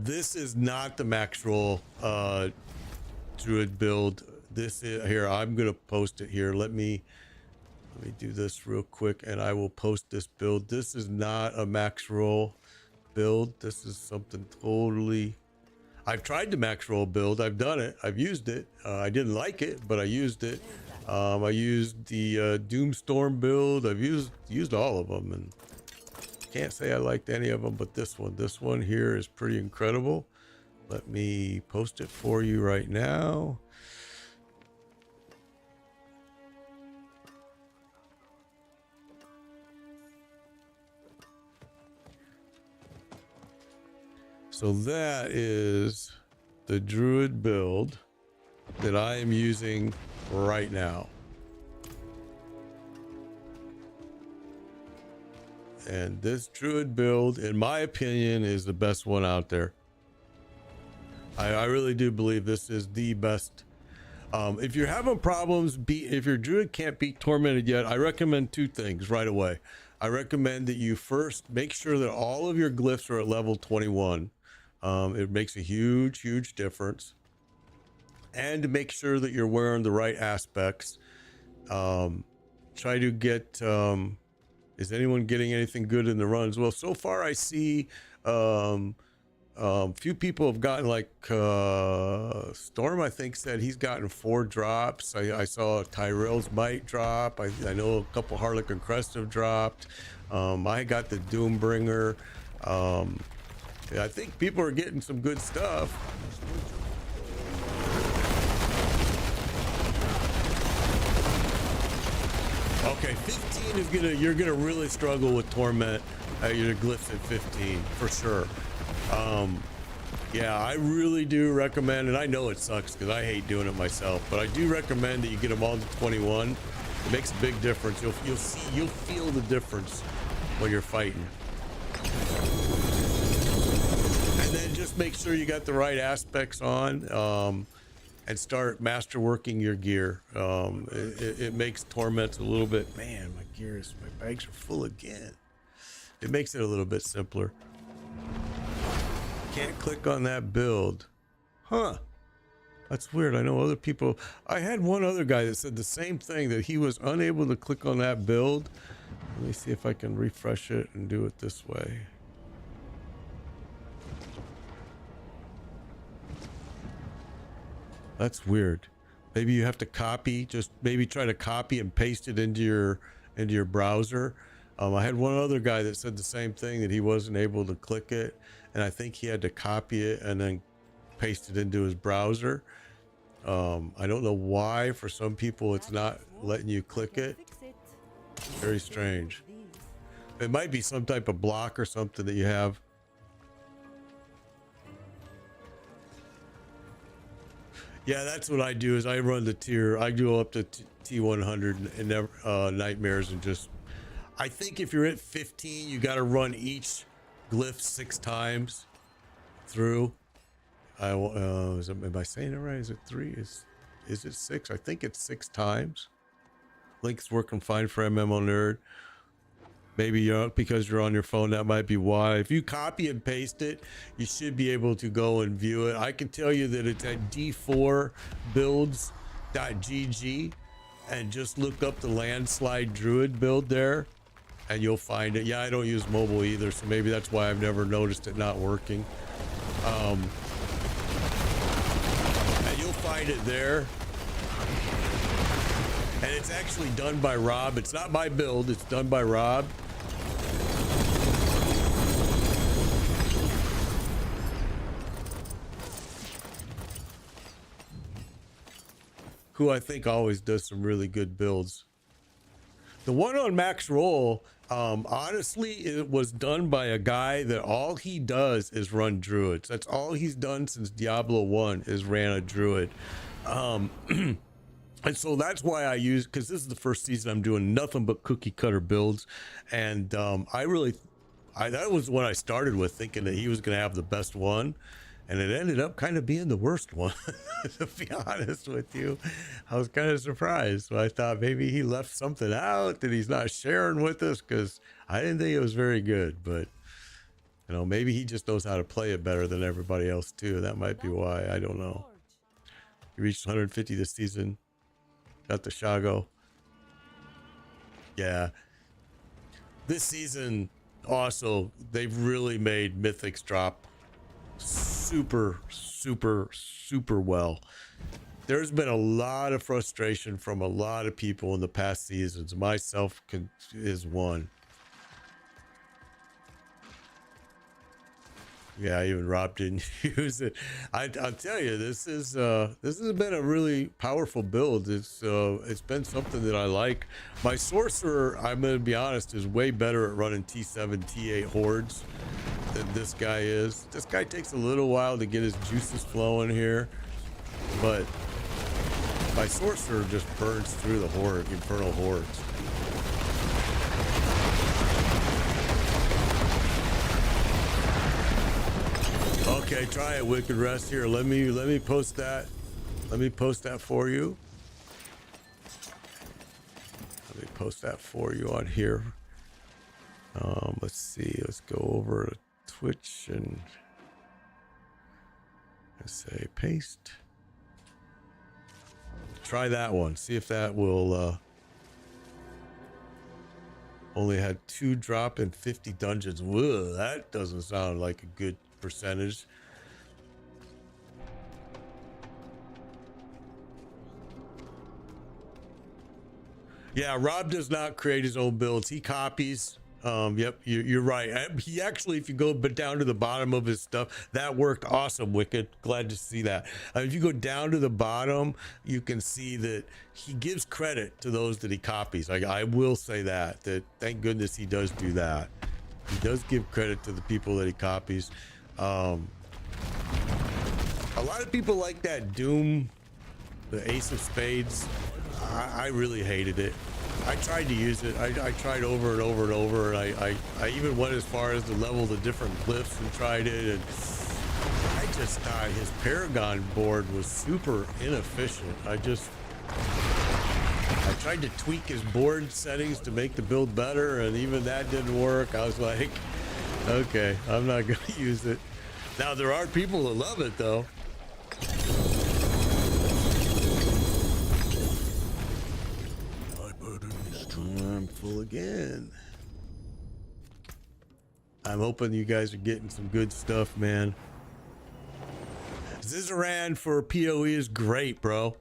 this is not the max roll druid build. This is here. I'm gonna post it here. Let me do this real quick, and I will post this build. This is not a max roll build. This is something totally. I've tried the max roll build. I've done it. I've used it. I didn't like it, but I used it. I used the Doomstorm build. I've used all of them, and can't say I liked any of them, but this one here is pretty incredible. Let me post it for you right now. So that is the druid build that I am using right now. And this druid build, in my opinion, is the best one out there. I really do believe this is the best. If you're having problems, if your druid can't beat tormented yet, I recommend two things right away. I recommend that you first make sure that all of your glyphs are at level 21. It makes a huge difference. And to make sure that you're wearing the right aspects. Try to get, is anyone getting anything good in the runs? Well, so far I see few people have gotten, like Storm, I think, said he's gotten 4 drops. I saw Tyrell's Might drop. I know a couple Harlequin Crest have dropped. I got the Doombringer. I think people are getting some good stuff. Okay, 15 is you're gonna really struggle with Torment. Your glyphs at 15 for sure. Yeah, I really do recommend, and I know it sucks because I hate doing it myself, but I do recommend that you get them all to 21. It makes a big difference. You'll feel the difference when you're fighting. And then just make sure you got the right aspects on, and start masterworking your gear. It makes Torment a little bit, man, my bags are full again. It makes it a little bit simpler. Can't click on that build. Huh. That's weird. I know other people. I had one other guy that said the same thing, that he was unable to click on that build. Let me see if I can refresh it and do it this way. That's weird. Maybe you have to copy, just maybe try to copy and paste it into your browser. I had one other guy that said the same thing, that he wasn't able to click it, and I think he had to copy it and then paste it into his browser. I don't know why. For some people, it's not letting you click it. Very strange. It might be some type of block or something that you have. Yeah, that's what I do. Is I run the tier. I go up to T100 and never, nightmares, and just. I think if you're at 15, you got to run each glyph 6 times through. Am I saying it right? Is it 3? Is it 6? I think it's 6 times. Link's working fine for MMO Nerd. Maybe because you're on your phone, that might be why. If you copy and paste it, you should be able to go and view it. I can tell you that it's at d4builds.gg, and just look up the landslide druid build there and you'll find it. Yeah, I don't use mobile either, so maybe that's why I've never noticed it not working. And you'll find it there. And it's actually done by Rob. It's not my build, it's done by Rob. Who I think always does some really good builds. The one on Max Roll, honestly, it was done by a guy that all he does is run druids. That's all he's done since Diablo 1 is ran a druid. And so that's why I use, because this is the first season I'm doing nothing but cookie cutter builds. And that was what I started with, thinking that he was going to have the best one. And it ended up kind of being the worst one, to be honest with you. I was kind of surprised. So I thought maybe he left something out that he's not sharing with us, because I didn't think it was very good. But, you know, maybe he just knows how to play it better than everybody else, too. That might be why. I don't know. He reached 150 this season. Got the Shago. Yeah. This season, also, they've really made Mythics drop super well. There's been a lot of frustration from a lot of people in the past seasons. Myself is one. Yeah, even Rob didn't use it. I'll tell you, this has been a really powerful build. It's been something that I like. My sorcerer, I'm gonna be honest, is way better at running T7, T8 hordes than this guy is. This guy takes a little while to get his juices flowing here, but my sorcerer just burns through the infernal hordes. Okay, try it, Wicked Rest. Here, let me post that. Let me post that for you. Let me post that for you on here. Let's see. Let's go over to Twitch and say paste. Try that one. See if that will. Only had 2 drop in 50 dungeons. Whoa, that doesn't sound like a good percentage. Yeah, Rob does not create his own builds. He copies. Yep, you're right. He actually, if you go down to the bottom of his stuff, that worked awesome, Wicked. Glad to see that. If you go down to the bottom, you can see that he gives credit to those that he copies. I will say that thank goodness he does do that. He does give credit to the people that he copies. A lot of people like that Doom, the Ace of Spades. I really hated it. I tried to use it. I tried over and over and over, and I even went as far as to level the different glyphs and tried it, and I just thought his Paragon board was super inefficient. I tried to tweak his board settings to make the build better, and even that didn't work. I was like, okay, I'm not going to use it. Now, there are people that love it, though. I'm full again. I'm hoping you guys are getting some good stuff, man. Zizaran for PoE is great, bro.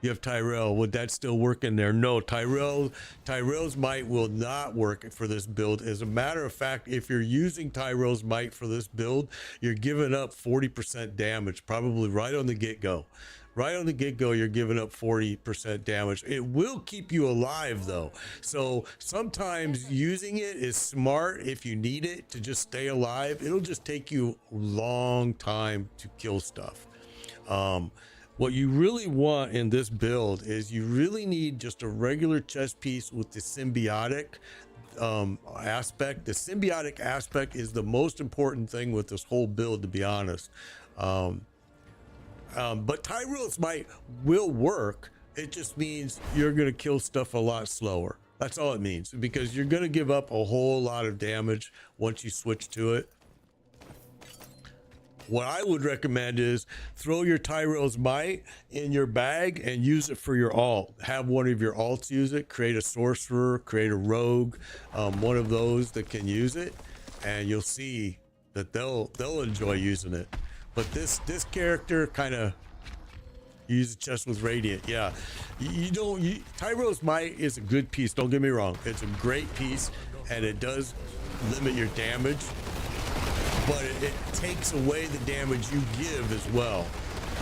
You have Tyrell. Would that still work in there? No, Tyrell's might will not work for this build. As a matter of fact, if you're using Tyrell's might for this build, you're giving up 40% damage, probably right on the get-go. Right on the get-go, you're giving up 40% damage. It will keep you alive, though. So sometimes using it is smart if you need it to just stay alive. It'll just take you a long time to kill stuff. What you really want in this build is you really need just a regular chest piece with the symbiotic aspect. The symbiotic aspect is the most important thing with this whole build, to be honest. But Tyrell's might will work. It just means you're going to kill stuff a lot slower. That's all it means, because you're going to give up a whole lot of damage once you switch to it. What I would recommend is throw your Tyrell's might in your bag and use it for your alt. Have one of your alts use it. Create a sorcerer, create a rogue, one of those that can use it, and you'll see that they'll enjoy using it. But this character kind of use the chest with Radiant. Yeah, Tyrell's might is a good piece. Don't get me wrong. It's a great piece, and it does limit your damage. But it takes away the damage you give as well.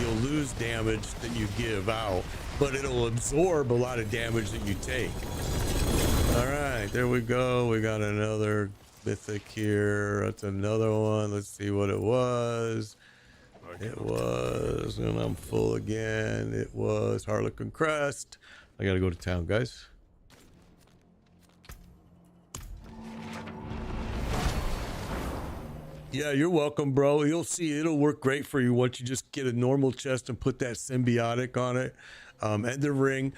You'll lose damage that you give out, but it'll absorb a lot of damage that you take. All right, there we go. We got another mythic here. That's another one. Let's see what it was. It was, and I'm full again. It was Harlequin Crest. I gotta go to town, guys. Yeah, you're welcome, bro. You'll see it'll work great for you once you just get a normal chest and put that symbiotic on it, and the ring.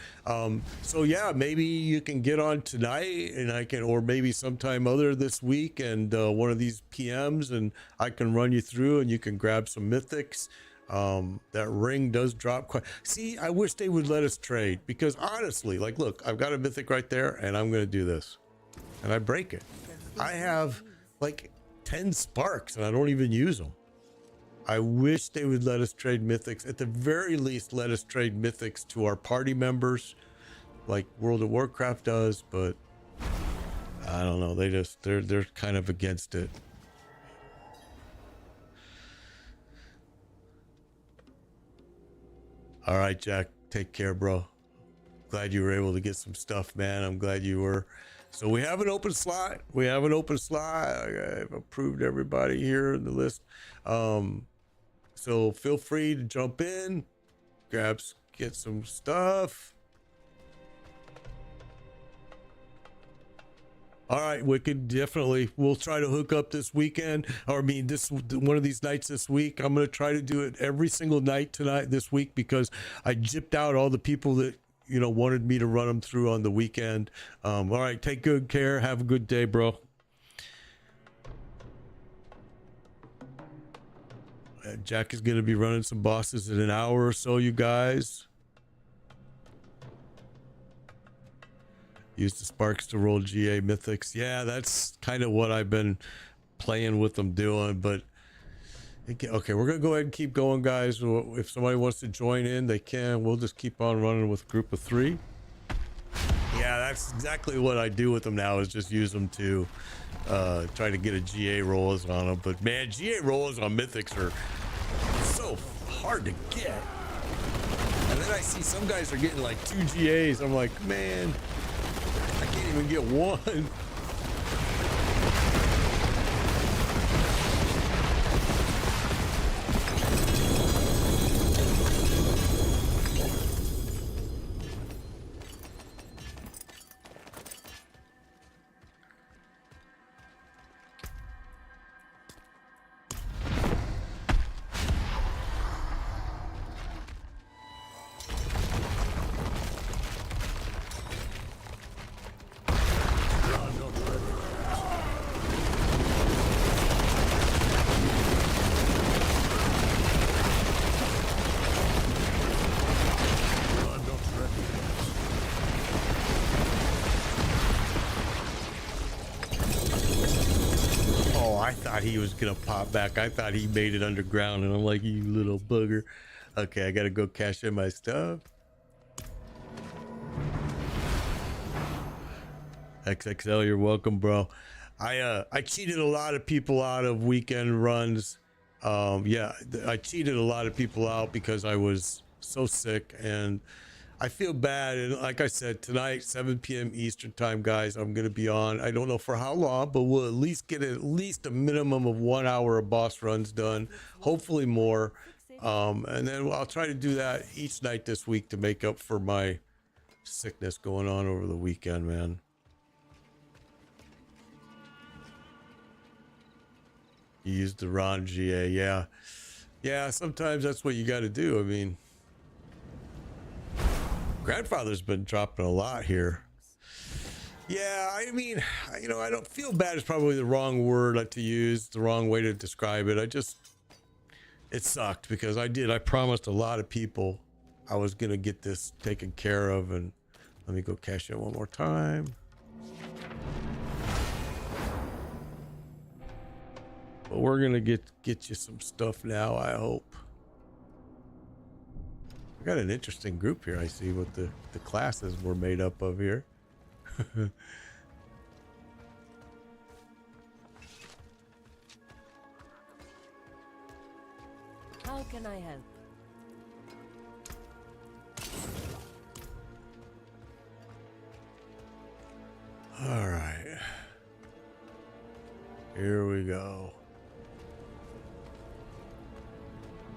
So yeah, maybe you can get on tonight, and I can, or maybe sometime other this week, and one of these PMs, and I can run you through, and you can grab some mythics. That ring does drop quite. See, I wish they would let us trade, because honestly, like, look, I've got a mythic right there, and I'm gonna do this, and I break it. I have like 10 sparks and I don't even use them. I wish they would let us trade mythics. At the very least, let us trade mythics to our party members like World of Warcraft does, but I don't know. They're kind of against it. All right, Jack, take care, bro. Glad you were able to get some stuff, man. I'm glad you were. So we have an open slot. I've approved everybody here in the list. So feel free to jump in, get some stuff. All right, Wicked, definitely. We'll try to hook up this weekend, or I mean, this one of these nights this week. I'm going to try to do it every single night this week, because I gypped out all the people that wanted me to run them through on the weekend. All right, take good care. Have a good day, bro. Jack is going to be running some bosses in an hour or so, you guys. Use the sparks to roll GA mythics. Yeah, that's kind of what I've been playing with them doing, but okay, we're gonna go ahead and keep going, guys. If somebody wants to join in, they can. We'll just keep on running with a group of 3. Yeah, that's exactly what I do with them now, is just use them to try to get a GA rolls on them. But man, GA rolls on mythics are so hard to get. And then I see some guys are getting like 2 GAs. I'm like, man, I can't even get 1. He was gonna pop back. I thought he made it underground, and I'm like, you little bugger. Okay, I gotta go cash in my stuff. XXL, you're welcome, bro. I cheated a lot of people out of weekend runs. Yeah, I cheated a lot of people out because I was so sick, and I feel bad. And like I said, tonight, 7 p.m. Eastern time, guys, I'm going to be on. I don't know for how long, but we'll at least get a minimum of 1 hour of boss runs done, hopefully more. And then I'll try to do that each night this week to make up for my sickness going on over the weekend, man. You used the Ron GA, yeah. Yeah, sometimes that's what you got to do. I mean, Grandfather's been dropping a lot here. Yeah, I mean, you know, I don't feel bad is probably the wrong word to use, the wrong way to describe it. It sucked because I promised a lot of people I was going to get this taken care of. And let me go cash in one more time. But we're going to get you some stuff now, I hope. I got an interesting group here. I see what the classes were made up of here. How can I help? All right. Here we go.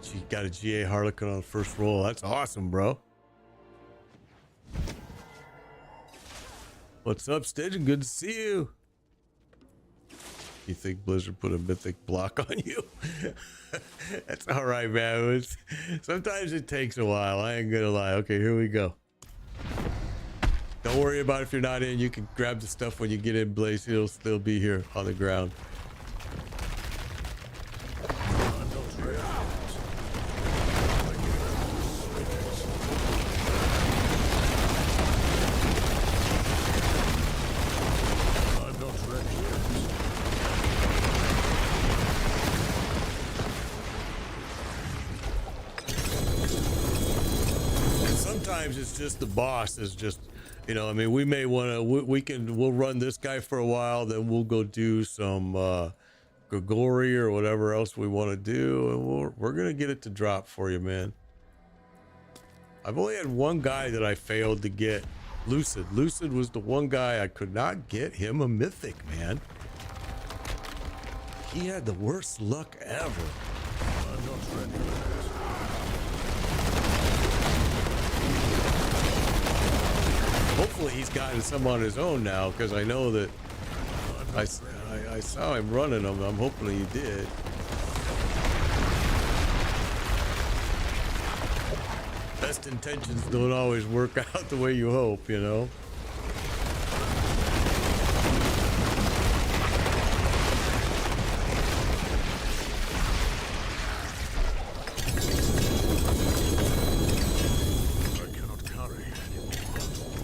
She got a GA Harlequin on the first roll. That's awesome, bro. What's up, Stage? Good to see you. You think Blizzard put a mythic block on you? That's all right, man. Sometimes it takes a while. I ain't gonna lie. Okay, here we go. Don't worry about if you're not in. You can grab the stuff when you get in, Blaze. It'll still be here on the ground. It's just the boss is just, you know, I mean, we may want to, we'll run this guy for a while, then we'll go do some Grigori or whatever else we want to do, and we're gonna get it to drop for you, man. I've only had one guy that I failed to get. Lucid was the one guy I could not get him a mythic, man. He had the worst luck ever. I'm not ready for this. Hopefully he's gotten some on his own now, because I know that I saw him running them. I'm hoping he did. Best intentions don't always work out the way you hope, you know?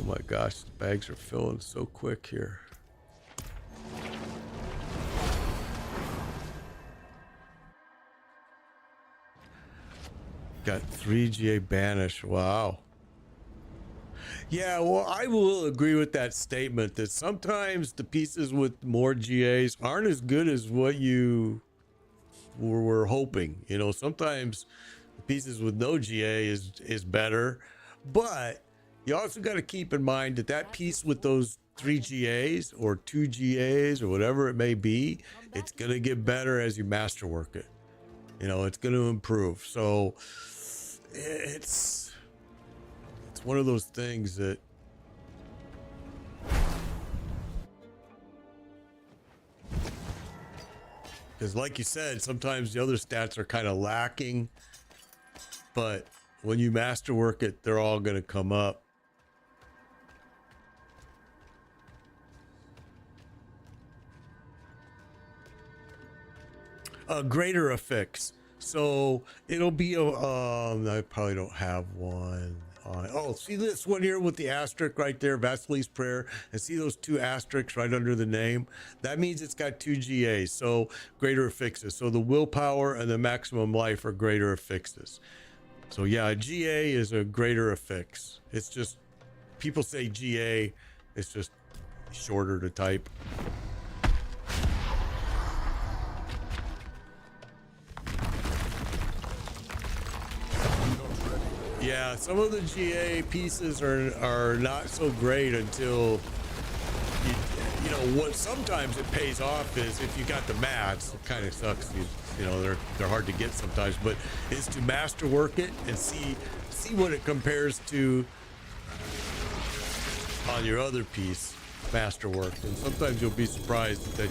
my gosh, the bags are filling so quick here. Got 3 GA banish. Wow. Yeah, well, I will agree with that statement that sometimes the pieces with more GAs aren't as good as what you were hoping. You know, sometimes the pieces with no GA is better, but you also got to keep in mind that that piece with those 3 GAs or 2 GAs or whatever it may be, it's going to get better as you masterwork it. You know, it's going to improve. So it's one of those things that because like you said, sometimes the other stats are kind of lacking, but when you masterwork it, they're all going to come up. Greater affix. So it'll be a I probably don't have one on. Oh, see this one here with the asterisk right there, Vasily's Prayer, and see those 2 asterisks right under the name? That means it's got 2 GAs, so greater affixes. So the willpower and the maximum life are greater affixes. So yeah, a GA is a greater affix. It's just, people say GA, it's just shorter to type. Yeah, some of the GA pieces are not so great until you know what. Sometimes it pays off is if you got the mats. It kind of sucks. You know they're hard to get sometimes, but is to masterwork it and see what it compares to on your other piece, masterworked. And sometimes you'll be surprised that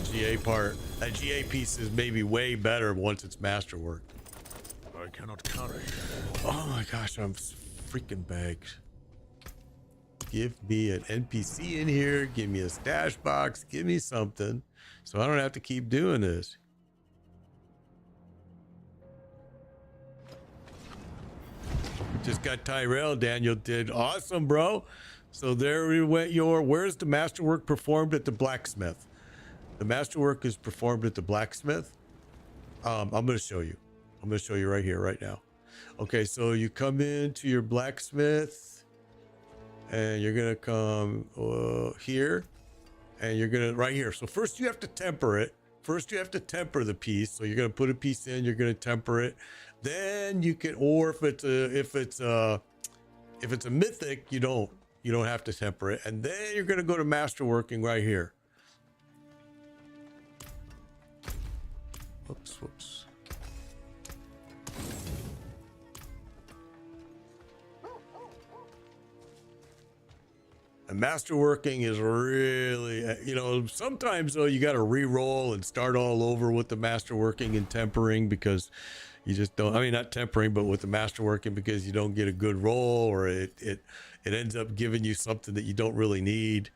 that GA piece is maybe way better once it's masterworked. I cannot carry. Oh my gosh, I'm freaking bagged. Give me an NPC in here. Give me a stash box. Give me something so I don't have to keep doing this. Just got Tyrell. Daniel did. Awesome, bro. So there we went. Where's the masterwork performed? At the blacksmith. The masterwork is performed at the blacksmith. I'm going to show you. I'm going to show you right here, right now. Okay, so you come into your blacksmith and you're going to come here and you're going to right here. So first you have to temper it. First you have to temper the piece. So you're going to put a piece in, you're going to temper it. Then you can, or if it's a mythic, you don't have to temper it. And then you're going to go to masterworking right here. Whoops. And masterworking is really, you know, sometimes though you got to re-roll and start all over with the masterworking and tempering because you just don't, I mean, not tempering, but with the masterworking because you don't get a good roll or it ends up giving you something that you don't really need.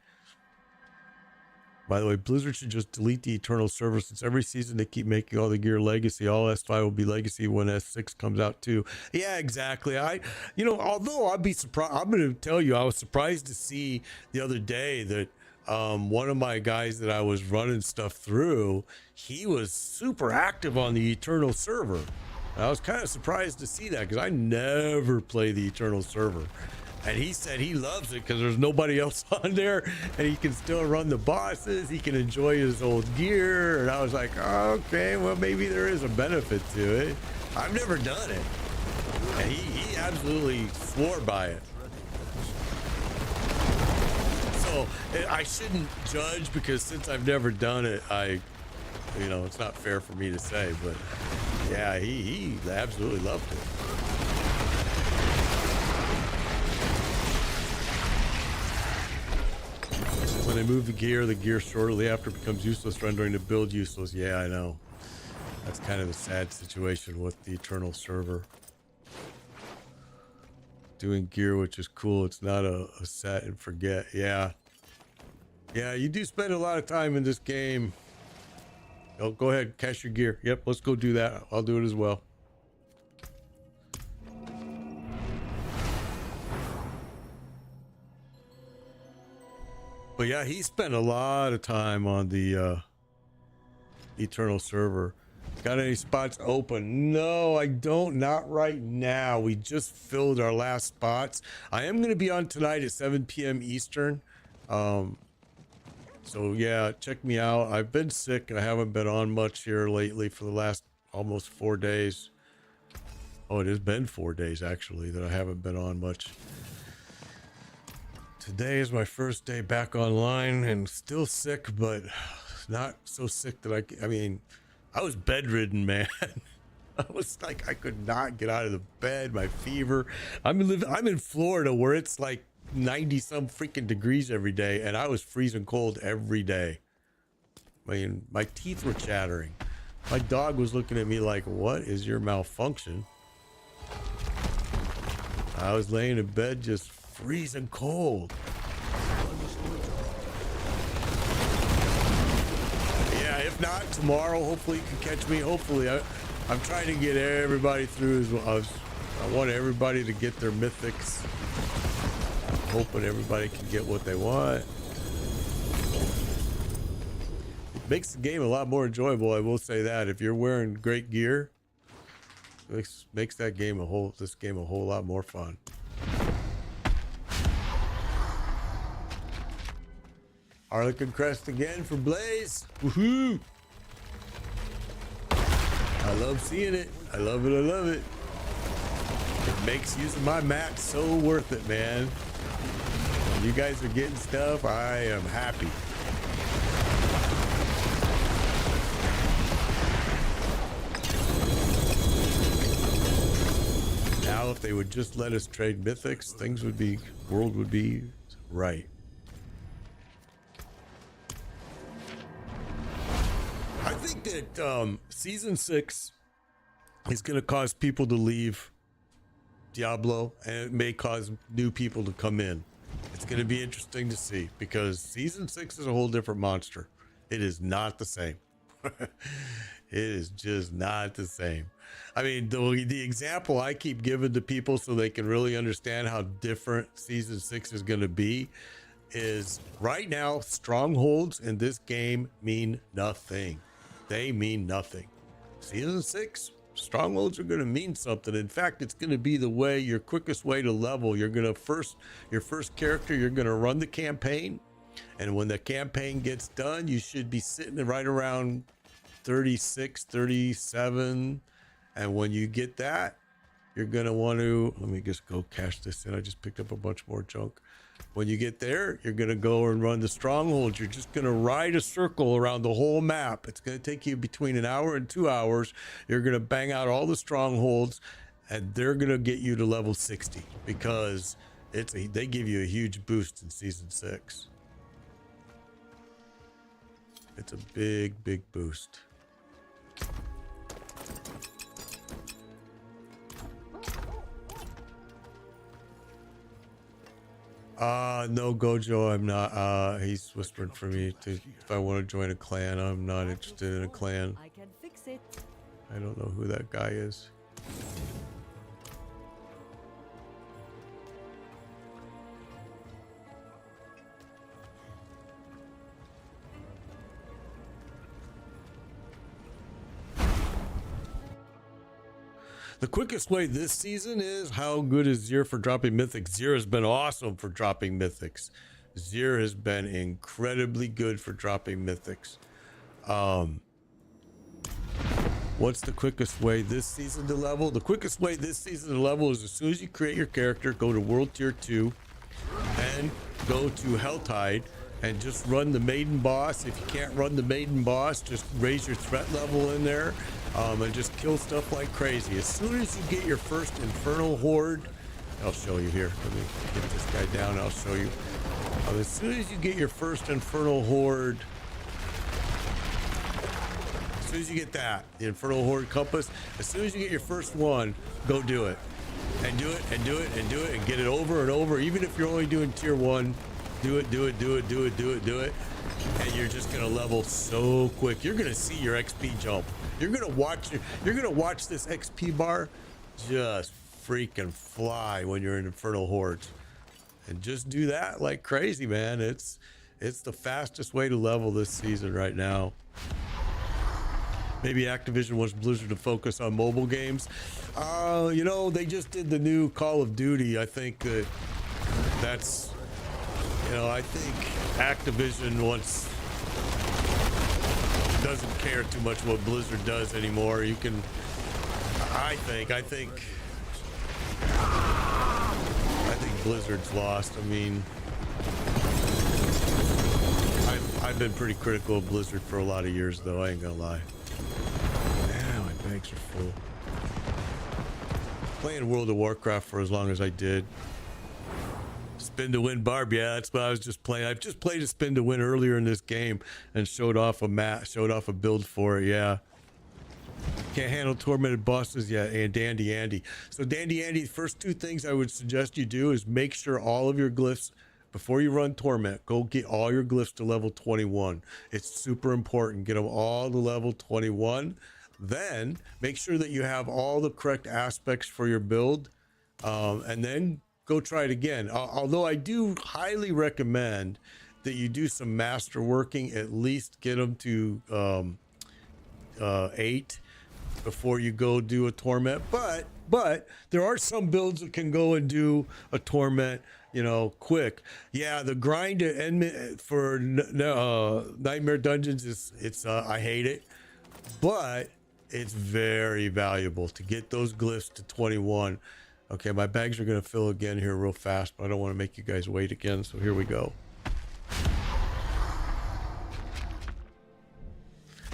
By the way, Blizzard should just delete the Eternal server since every season they keep making all the gear legacy. All S5 will be legacy when S6 comes out too. Yeah, exactly. Although I'd be surprised, I'm going to tell you, I was surprised to see the other day that one of my guys that I was running stuff through, he was super active on the Eternal server. And I was kind of surprised to see that because I never play the Eternal server. And he said he loves it because there's nobody else on there and he can still run the bosses. He can enjoy his old gear. And I was like, oh, okay, well, maybe there is a benefit to it. I've never done it. And he absolutely swore by it. So I shouldn't judge because since I've never done it, it's not fair for me to say, but yeah, he absolutely loved it. When they move the gear shortly after becomes useless, rendering the build useless. Yeah, I know. That's kind of a sad situation with the Eternal server. Doing gear, which is cool. It's not a set and forget. Yeah. Yeah, you do spend a lot of time in this game. Oh, go ahead, cache your gear. Yep, let's go do that. I'll do it as well. But yeah, he spent a lot of time on the Eternal server. Got any spots open? No, I don't. Not right now. We just filled our last spots. I am going to be on tonight at 7 p.m. Eastern. So yeah, check me out. I've been sick and I haven't been on much here lately for the last almost 4 days. Oh, it has been 4 days actually that I haven't been on much. Today is my first day back online and still sick, but not so sick that I mean, I was bedridden, man. I was like, I could not get out of the bed. My fever. I'm in Florida where it's like 90 some freaking degrees every day, and I was freezing cold every day. I mean, my teeth were chattering. My dog was looking at me like, what is your malfunction? I was laying in bed just freezing cold. Yeah, if not tomorrow, hopefully you can catch me. Hopefully, I'm trying to get everybody through as well. I want everybody to get their mythics. I'm hoping everybody can get what they want. It makes the game a lot more enjoyable, I will say that. If you're wearing great gear, it makes this game a whole lot more fun. Harlequin crest again for Blaze. Woohoo! I love seeing it. I love it. I love it. It makes using my map so worth it, man. When you guys are getting stuff, I am happy. Now, if they would just let us trade mythics, world would be right. I think that season 6 is going to cause people to leave Diablo, and it may cause new people to come in. It's going to be interesting to see because season 6 is a whole different monster. It is not the same. It is just not the same. I mean, the example I keep giving to people so they can really understand how different season 6 is going to be is right now, strongholds in this game mean nothing. They mean nothing. Season 6, strongholds are going to mean something. In fact, it's going to be your quickest way to level. Your first character, you're going to run the campaign. And when the campaign gets done, you should be sitting right around 36, 37. And when you get that, you're going to want to, let me just go cash this in. I just picked up a bunch more junk. When you get there, you're going to go and run the strongholds. You're just going to ride a circle around the whole map. It's going to take you between an hour and 2 hours. You're going to bang out all the strongholds, and they're going to get you to level 60 because they give you a huge boost in season 6. It's a big, big boost. No, Gojo, I'm not. He's whispering for me if I want to join a clan. I'm not interested in a clan. I can fix it. I don't know who that guy is. The quickest way this season is how good is Zir for dropping mythics? Zir has been awesome for dropping mythics. Zir has been incredibly good for dropping mythics. What's the quickest way this season to level? The quickest way this season to level is as soon as you create your character, go to World Tier 2, and go to Helltide, and just run the maiden boss. If you can't run the maiden boss, just raise your threat level in there, and just kill stuff like crazy. As soon as you get your first Infernal Horde, I'll show you here. Let me get this guy down, I'll show you. As soon as you get your first Infernal Horde, as soon as you get that, the Infernal Horde Compass, as soon as you get your first one, go do it. And do it, and do it, and do it, and get it over and over. Even if you're only doing tier 1, do it, do it, do it, do it, do it, do it. And you're just gonna level so quick. You're gonna see your XP jump. You're gonna watch this XP bar just freaking fly when you're in Infernal Hordes. And just do that like crazy, man. It's It's the fastest way to level this season right now. Maybe Activision wants Blizzard to focus on mobile games. You know, they just did the new Call of Duty. I think that's, you know, I think Activision doesn't care too much what Blizzard does anymore. You can, I think Blizzard's lost. I mean, I've been pretty critical of Blizzard for a lot of years, though. I ain't gonna lie. Man, my bags are full. Playing World of Warcraft for as long as I did. Spin to win Barb, yeah, that's what I was just playing. I've just played a spin to win earlier in this game and showed off a build for it. Yeah. Can't handle tormented bosses yet, and Dandy Andy. So Dandy Andy, the first two things I would suggest you do is make sure all of your glyphs, before you run Torment, go get all your glyphs to level 21. It's super important. Get them all to level 21. Then make sure that you have all the correct aspects for your build, and then go try it again. Although I do highly recommend that you do some master working, at least get them to 8 before you go do a Torment. But there are some builds that can go and do a Torment, you know, quick. Yeah, the grind for Nightmare Dungeons is I hate it, but it's very valuable to get those glyphs to 21. Okay, my bags are gonna fill again here real fast, but I don't want to make you guys wait again, so here we go.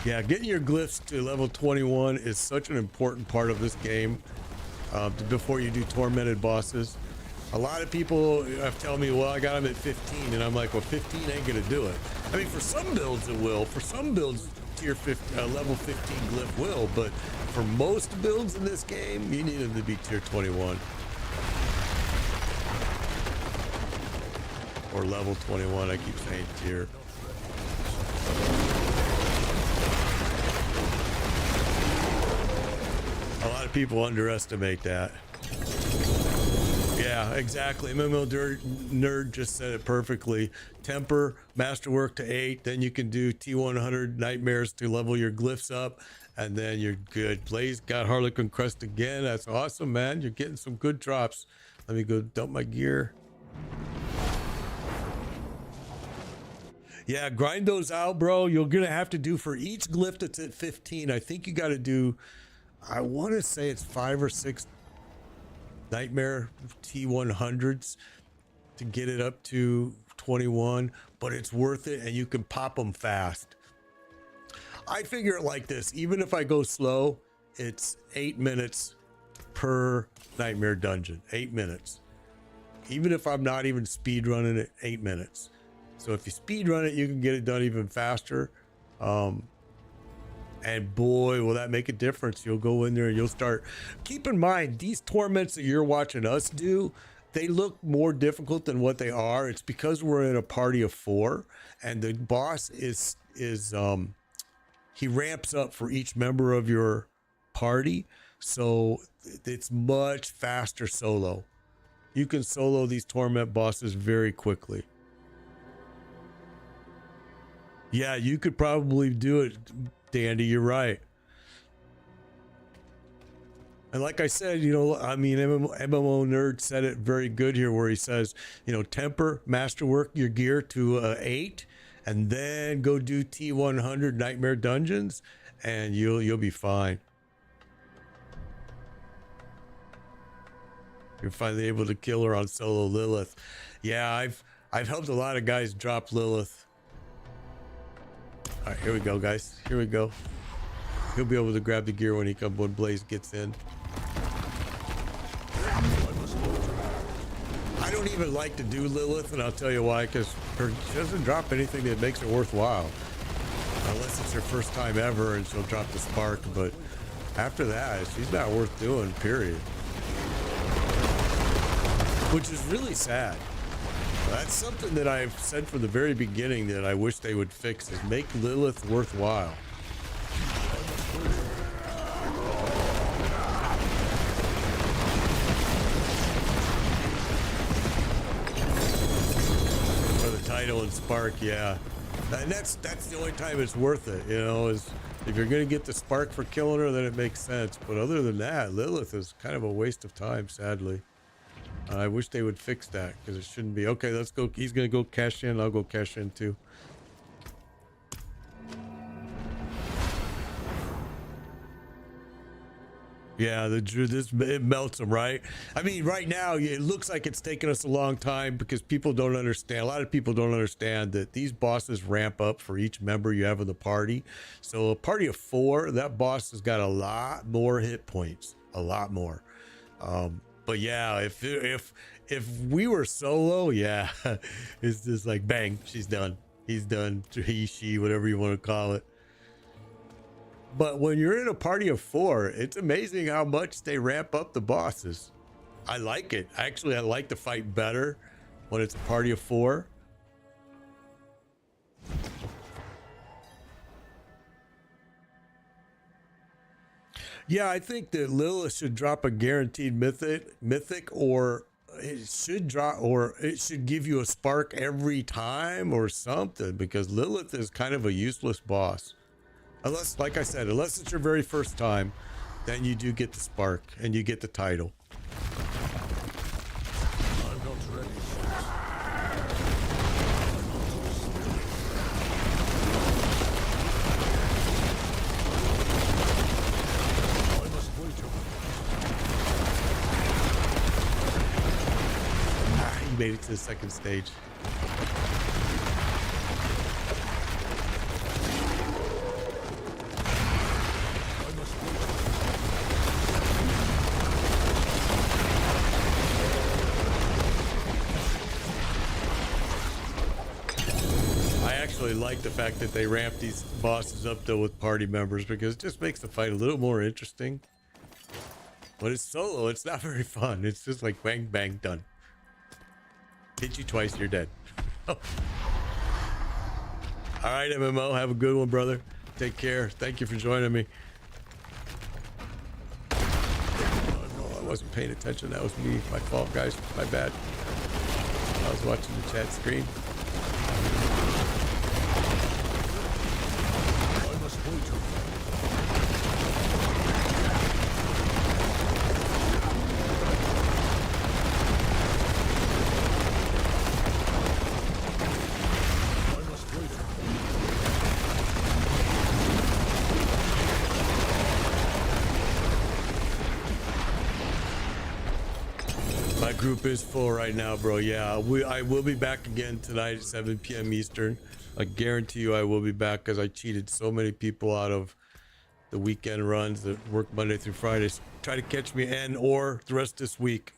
Yeah, getting your glyphs to level 21 is such an important part of this game before you do tormented bosses. A lot of people have told me, well, I got them at 15, and I'm like, well, 15 ain't gonna do it. I mean, for some builds it will. For some builds, level 15 glyph will, but for most builds in this game, you need them to be tier 21. Or level 21, I keep saying tier. A lot of people underestimate that. Yeah, exactly. MMO Nerd just said it perfectly. Temper, Masterwork to 8, then you can do T100 Nightmares to level your glyphs up, and then you're good. Blaze got Harlequin Crest again. That's awesome, man. You're getting some good drops. Let me go dump my gear. Yeah, grind those out, bro. You're gonna have to do for each glyph that's at 15. I think you got to do, I want to say it's 5 or 6 Nightmare T100s to get it up to 21, but it's worth it, and you can pop them fast. I figure it like this: even if I go slow, it's 8 minutes per Nightmare dungeon. 8 minutes. Even if I'm not even speed running it, 8 minutes. So if you speed run it, you can get it done even faster. And boy, will that make a difference. You'll go in there and you'll start. Keep in mind, these torments that you're watching us do, they look more difficult than what they are. It's because we're in a party of 4, and the boss is he ramps up for each member of your party. So it's much faster solo. You can solo these torment bosses very quickly. Yeah, you could probably do it, Dandy. You're right. And like I said, you know, I mean, MMO Nerd said it very good here, where he says, you know, temper, masterwork your gear to 8, and then go do T100 Nightmare Dungeons, and you'll be fine. You're finally able to kill her on solo Lilith. Yeah, I've helped a lot of guys drop Lilith. All right, here we go, guys. Here we go. He'll be able to grab the gear when Blaze gets in. I don't even like to do Lilith, and I'll tell you why, because she doesn't drop anything that makes it worthwhile. Unless it's her first time ever and she'll drop the spark, but after that, she's not worth doing, period. Which is really sad. That's something that I've said from the very beginning that I wish they would fix, is make Lilith worthwhile. By the title and spark, yeah. And that's the only time it's worth it, you know, is if you're gonna get the spark for killing her, then it makes sense. But other than that, Lilith is kind of a waste of time, sadly. I wish they would fix that, because it shouldn't be. Okay, let's go. He's gonna go cash in. I'll go cash in too. Yeah, it melts them, right? I mean, right now it looks like it's taking us a long time because people don't understand. A lot of people don't understand that these bosses ramp up for each member you have in the party. So a party of 4, that boss has got a lot more hit points, a lot more. But yeah, if we were solo, yeah, it's just like bang, she's done. He's done. He, she, whatever you want to call it. But when you're in a party of 4, it's amazing how much they ramp up the bosses. I like it. Actually, I like the fight better when it's a party of 4. Yeah, I think that Lilith should drop a guaranteed mythic, or it should drop, or it should give you a spark every time or something, because Lilith is kind of a useless boss. Unless, like I said, unless it's your very first time, then you do get the spark and you get the title. I'm not ready yet. I must wait a Ah, he made it to the second stage. I like the fact that they ramp these bosses up though with party members, because it just makes the fight a little more interesting. When it's solo, it's not very fun. It's just like bang bang, done. Hit you twice, you're dead. All right, MMO, have a good one, brother. Take care. Thank you for joining me. Oh, I wasn't paying attention. That was me. My fault, guys. My bad. I was watching the chat screen. Group is full right now, bro. Yeah, I will be back again tonight at 7 p.m. Eastern. I guarantee you I will be back, because I cheated so many people out of the weekend runs that work Monday through Friday. So try to catch me, and or the rest of this week.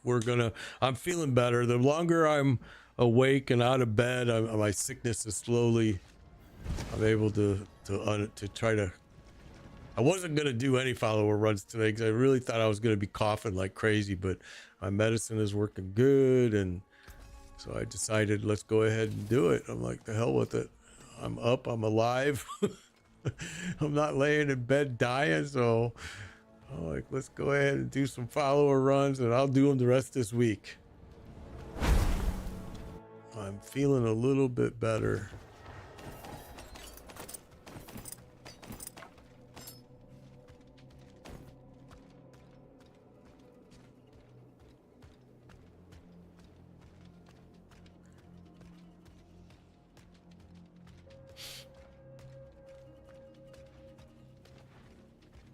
I'm feeling better. The longer I'm awake and out of bed, my sickness is slowly, I'm able to try to. I wasn't going to do any follower runs today because I really thought I was going to be coughing like crazy, but my medicine is working good, and so I decided let's go ahead and do it. I'm like, the hell with it. I'm up, I'm alive. I'm not laying in bed dying, so I'm like, let's go ahead and do some follower runs, and I'll do them the rest of this week. I'm feeling a little bit better.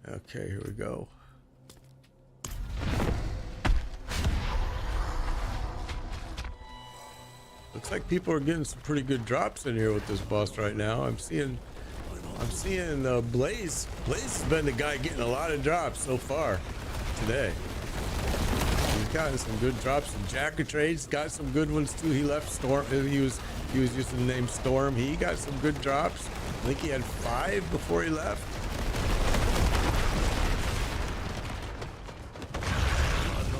Okay, here we go. Looks like people are getting some pretty good drops in here with this boss right now. I'm seeing Blaze. Blaze has been the guy getting a lot of drops so far today. He's gotten some good drops. And Jack of Trades got some good ones too. He left Storm. He was using the name Storm. He got some good drops. I think he had 5 before he left.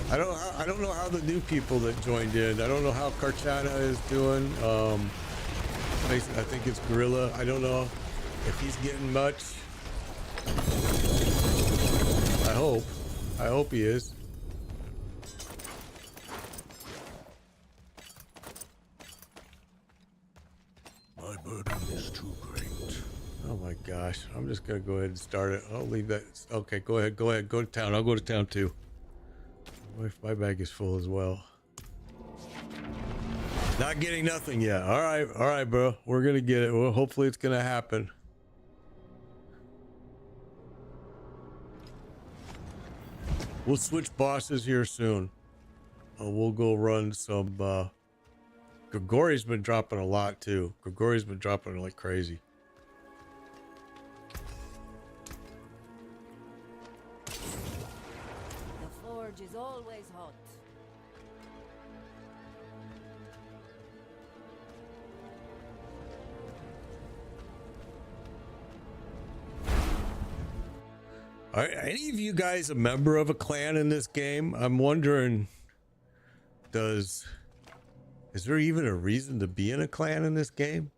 I don't know how the new people that joined in. I don't know how Karchana is doing. I think it's Gorilla. I don't know if he's getting much. I hope he is. burden is too great. Oh my gosh. I'm just gonna go ahead and start it. I'll leave that. Okay, go ahead. Go ahead. Go to town. I'll go to town too. My bag is full as well. Not getting nothing yet. All right, bro. We're gonna get it. Well, hopefully it's gonna happen. We'll switch bosses here soon. We'll go run some. Grigori's been dropping a lot too. Grigori's been dropping like crazy. The forge is always hot. Are any of you guys a member of a clan in this game? I'm wondering, is there even a reason to be in a clan in this game?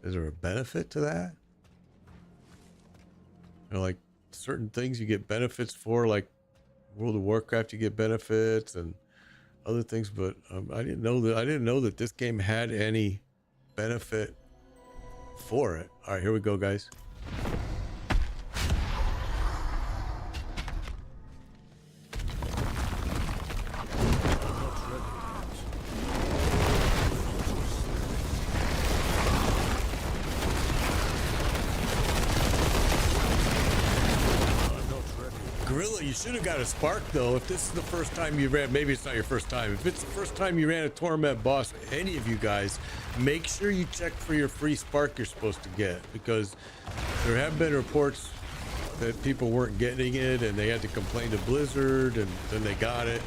Is there a benefit to that? You know, like certain things you get benefits for, like World of Warcraft, you get benefits and other things, but I didn't know that this game had any benefit for it. All right, here we go, guys. Gorilla, you should have got a spark though. If this is the first time you ran, maybe it's not your first time. If it's the first time you ran a torment boss, any of you guys, make sure you check for your free spark you're supposed to get, because there have been reports that people weren't getting it and they had to complain to Blizzard and then they got it.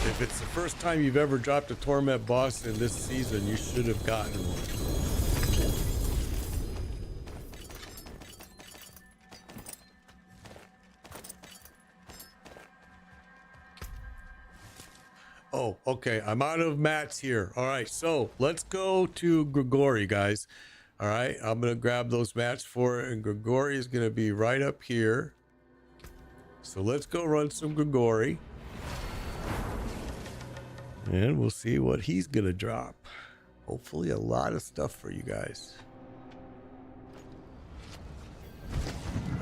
If it's the first time you've ever dropped a torment boss in this season, you should have gotten one. Oh, okay. I'm out of mats here. All right, so let's go to Grigori, guys. All right, I'm gonna grab those mats for it, and Grigori is gonna be right up here. So let's go run some Grigori, and we'll see what he's gonna drop. Hopefully, a lot of stuff for you guys.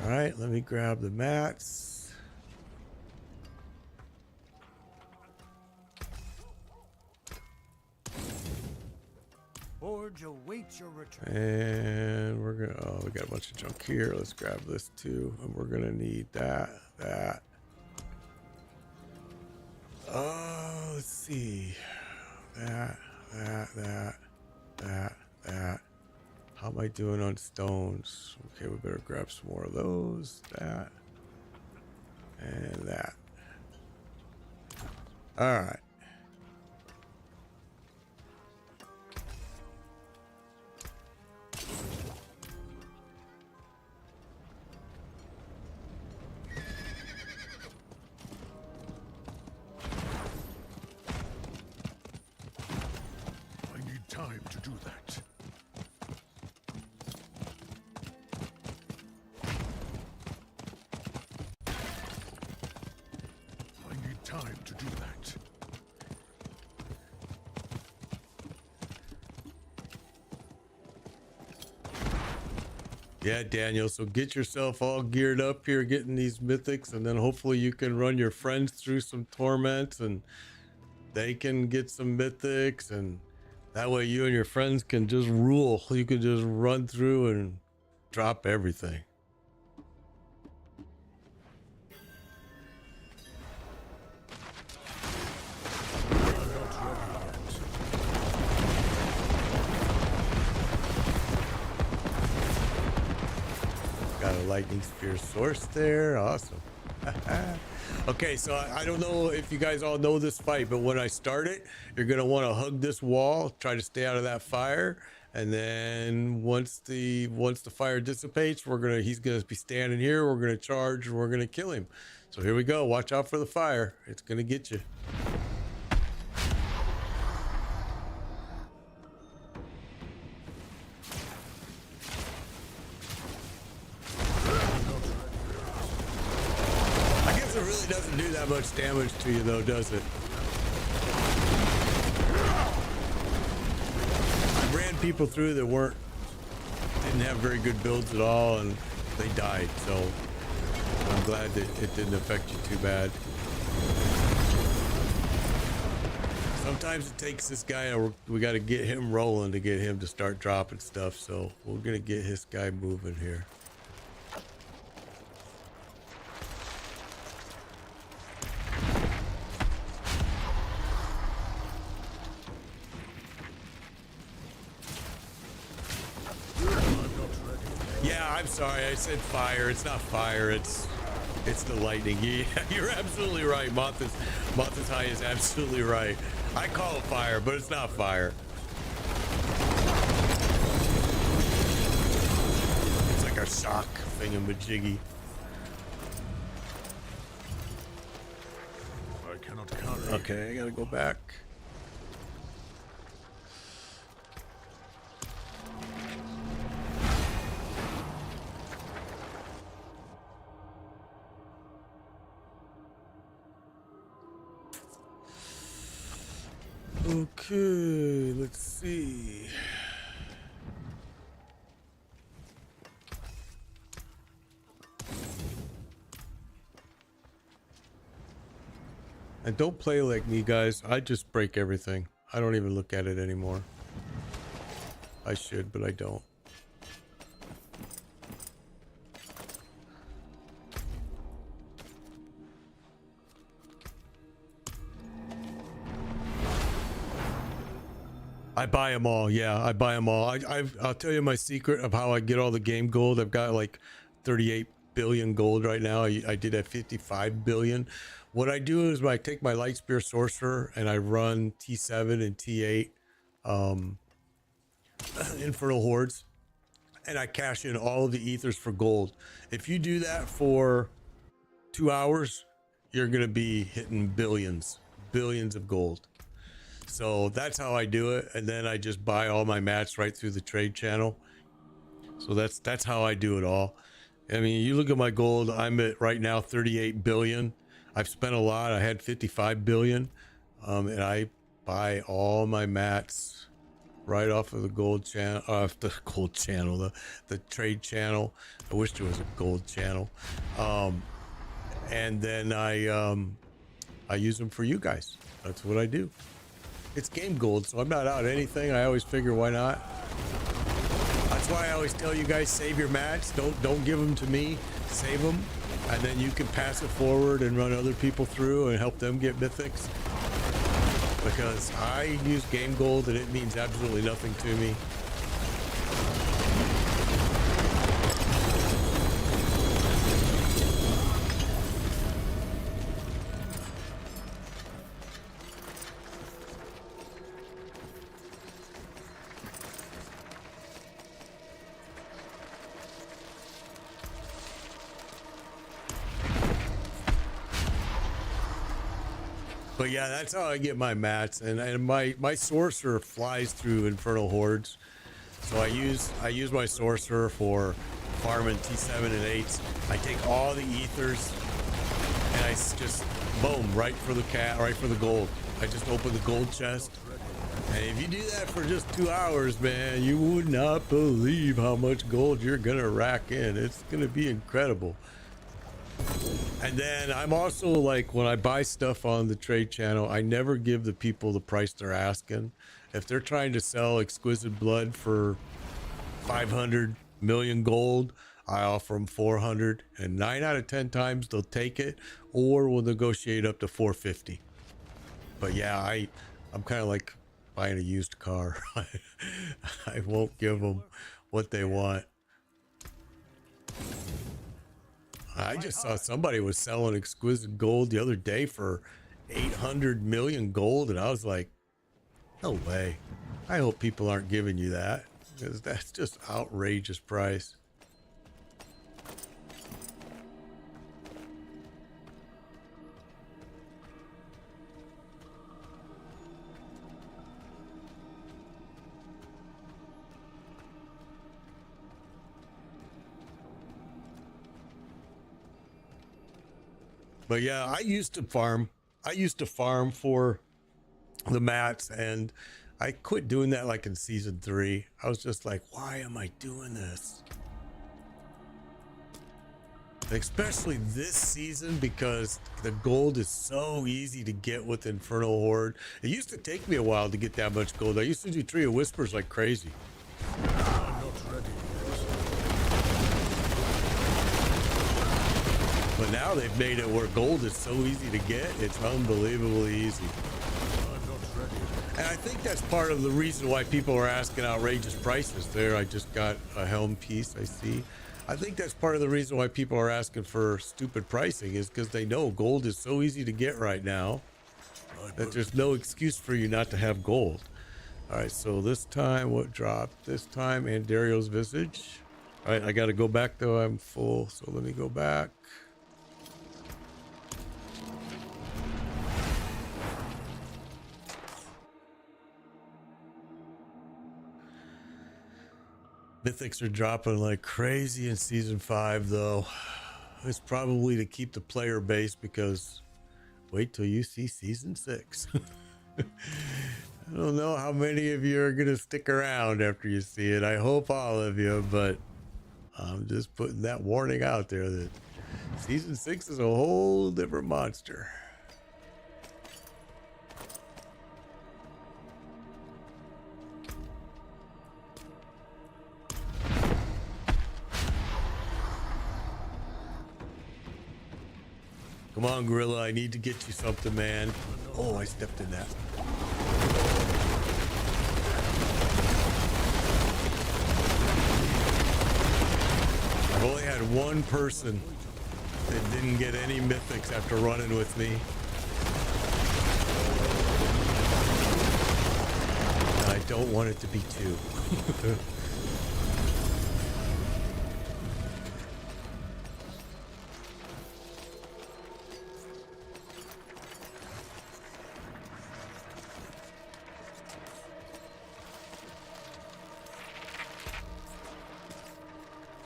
All right, let me grab the mats. Forge awaits your return. And we're gonna, oh, we got a bunch of junk here. Let's grab this too. And we're gonna need that. Oh, let's see. That. How am I doing on stones? Okay, we better grab some more of those. That. And that. All right. Time to do that. I need time to do that. Yeah, Daniel, so get yourself all geared up here, getting these mythics, and then hopefully you can run your friends through some torments and they can get some mythics, and that way you and your friends can just rule. You can just run through and drop everything. Got a lightning spear source there. Awesome. Okay, so I don't know if you guys all know this fight, but when I start it, you're gonna want to hug this wall, try to stay out of that fire, and then once the fire dissipates, he's gonna be standing here. We're gonna charge and we're gonna kill him. So here we go. Watch out for the fire. It's gonna get you. It really doesn't do that much damage to you though, does it? people through that didn't have very good builds at all, and they died. So I'm glad that it didn't affect you too bad. Sometimes it takes this guy, we got to get him rolling to get him to start dropping stuff. So we're gonna get this guy moving here. Yeah, I'm sorry. I said fire. It's not fire. It's the lightning. Yeah, you're absolutely right. Moth's High is absolutely right. I call it fire, but it's not fire. It's like a shock thingamajiggy. I cannot carry. Okay, I gotta go back. Okay, let's see. And don't play like me, guys. I just break everything. I don't even look at it anymore. I should, but I don't. I buy them all. Yeah, I buy them all. I'll tell you my secret of how I get all the game gold. I've got like 38 billion gold right now. I did at 55 billion. What I do is I take my light spear sorcerer and I run T7 and T8 infernal hordes, and I cash in all of the ethers for gold. If you do that for 2 hours, you're gonna be hitting billions of gold. So that's how I do it, and then I just buy all my mats right through the trade channel. So that's how I do it all. I mean, you look at my gold, I'm at right now 38 billion. I've spent a lot. I had 55 billion, and I buy all my mats right off of the gold channel, the trade channel. I wish there was a gold channel. And then I use them for you guys. That's what I do. It's game gold, so I'm not out anything. I always figure, why not? That's why I always tell you guys, save your mats. Don't give them to me. Save them, and then you can pass it forward and run other people through and help them get mythics. Because I use game gold and it means absolutely nothing to me. But yeah, that's how I get my mats, and my sorcerer flies through infernal hordes. So I use my sorcerer for farming T7 and 8s. I take all the ethers and I just boom right for the gold. I just open the gold chest. And if you do that for just 2 hours, man, you would not believe how much gold you're gonna rack in. It's gonna be incredible. And then I'm also like, when I buy stuff on the trade channel, I never give the people the price they're asking. If they're trying to sell exquisite blood for 500 million gold, I offer them 400, and 9 out of 10 times they'll take it, or we'll negotiate up to 450. But yeah, I'm kind of like buying a used car. I won't give them what they want. I just saw somebody was selling exquisite gold the other day for 800 million gold, and I was like, no way. I hope people aren't giving you that, because that's just outrageous price. But yeah, I used to farm for the mats, and I quit doing that like in season 3. I was just like, why am I doing this? Especially this season, because the gold is so easy to get with Infernal Horde. It used to take me a while to get that much gold. I used to do Tree of Whispers like crazy. I'm not ready yet. But now they've made it where gold is so easy to get. It's unbelievably easy. I'm not ready yet. And I think that's part of the reason why people are asking outrageous prices. There, I just got a helm piece, I see. I think that's part of the reason why people are asking for stupid pricing, is because they know gold is so easy to get right now that there's no excuse for you not to have gold. All right, so this time, what dropped? This time, Andario's Visage. All right, I got to go back though. I'm full, so let me go back. Mythics are dropping like crazy in season 5 though. It's probably to keep the player base, because wait till you see season 6. I don't know how many of you are gonna stick around after you see it. I hope all of you, but I'm just putting that warning out there that season 6 is a whole different monster. Come on, Gorilla, I need to get you something, man. Oh, I stepped in that. I've only had one person that didn't get any mythics after running with me. And I don't want it to be 2.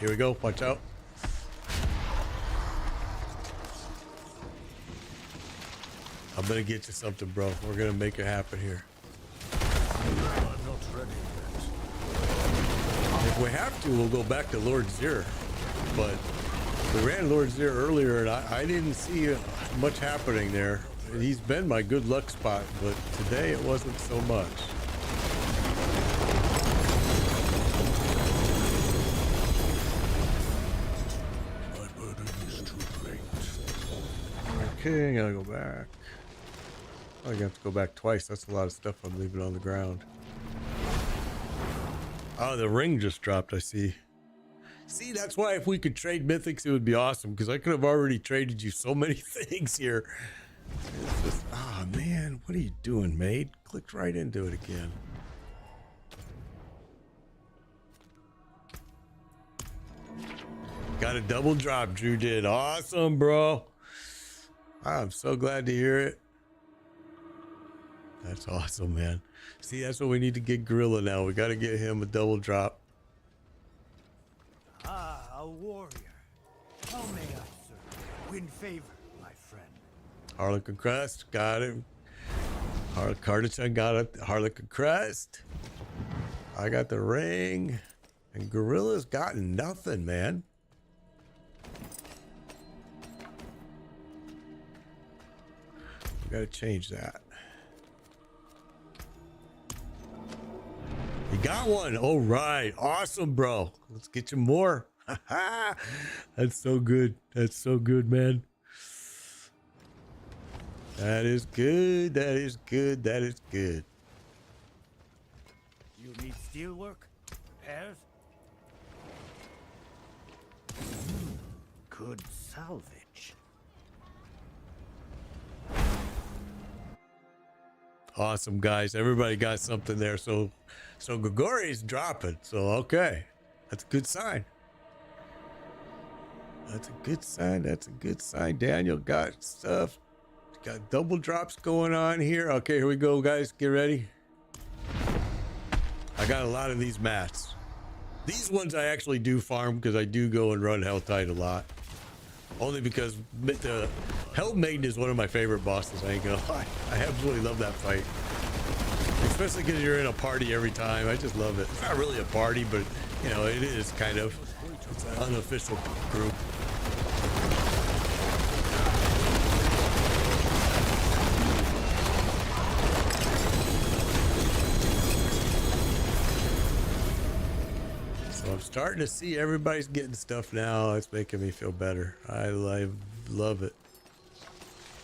Here we go, watch out. I'm gonna get you something, bro. We're gonna make it happen here. I'm not ready yet. If we have to, we'll go back to Lord Zir. But we ran Lord Zir earlier, and I didn't see much happening there. He's been my good luck spot, but today it wasn't so much. Okay, I gotta go back. Oh, I have to go back twice. That's a lot of stuff I'm leaving on the ground. Oh, the ring just dropped, I see. See, that's why if we could trade mythics, it would be awesome, because I could have already traded you so many things here. It's just, oh man, what are you doing, mate? Clicked right into it again. Got a double drop, Drew did. Awesome, bro. I'm so glad to hear it. That's awesome, man. See, that's what we need to get Gorilla now. We got to get him a double drop. Ah, a warrior. How may I serve? Win favor, my friend. Harlequin Crest, got him. Cardigan got it. Harlequin Crest. I got the ring. And Gorilla's got nothing, man. We gotta change that. You got one. All right. Awesome, bro. Let's get you more. That's so good. That's so good, man. That is good. That is good. That is good. You need steelwork? Repairs? Good salvage. Awesome, guys. Everybody got something there. So Grigori's dropping. So, okay. That's a good sign. That's a good sign. That's a good sign. Daniel got stuff. Got double drops going on here. Okay, here we go, guys. Get ready. I got a lot of these mats. These ones I actually do farm because I do go and run Helltide a lot. Only because the Hell Maiden is one of my favorite bosses, I ain't gonna lie. I absolutely love that fight. especially because you're in a party every time. I just love it. It's not really a party, but you know, it is kind of. It's an unofficial group. So I'm starting to see everybody's getting stuff now. It's making me feel better. I love it.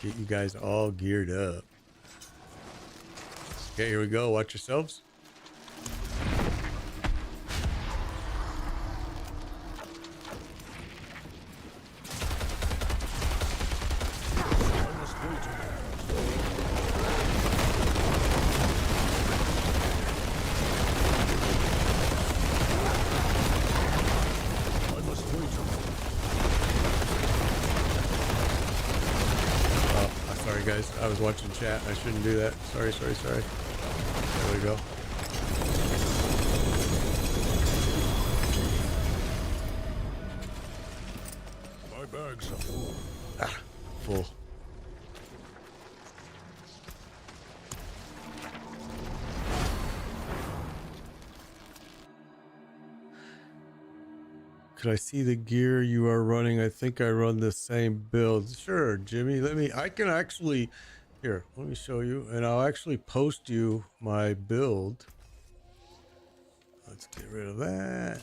Get you guys all geared up. Okay, here we go. Watch yourselves. Guys, I was watching chat. I shouldn't do that. Sorry. There we go. My bags are full. Ah, full. Could I see the gear you are running? I think I run the same build. Sure, Jimmy. I can actually, here, let me show you, and I'll actually post you my build. Let's get rid of that.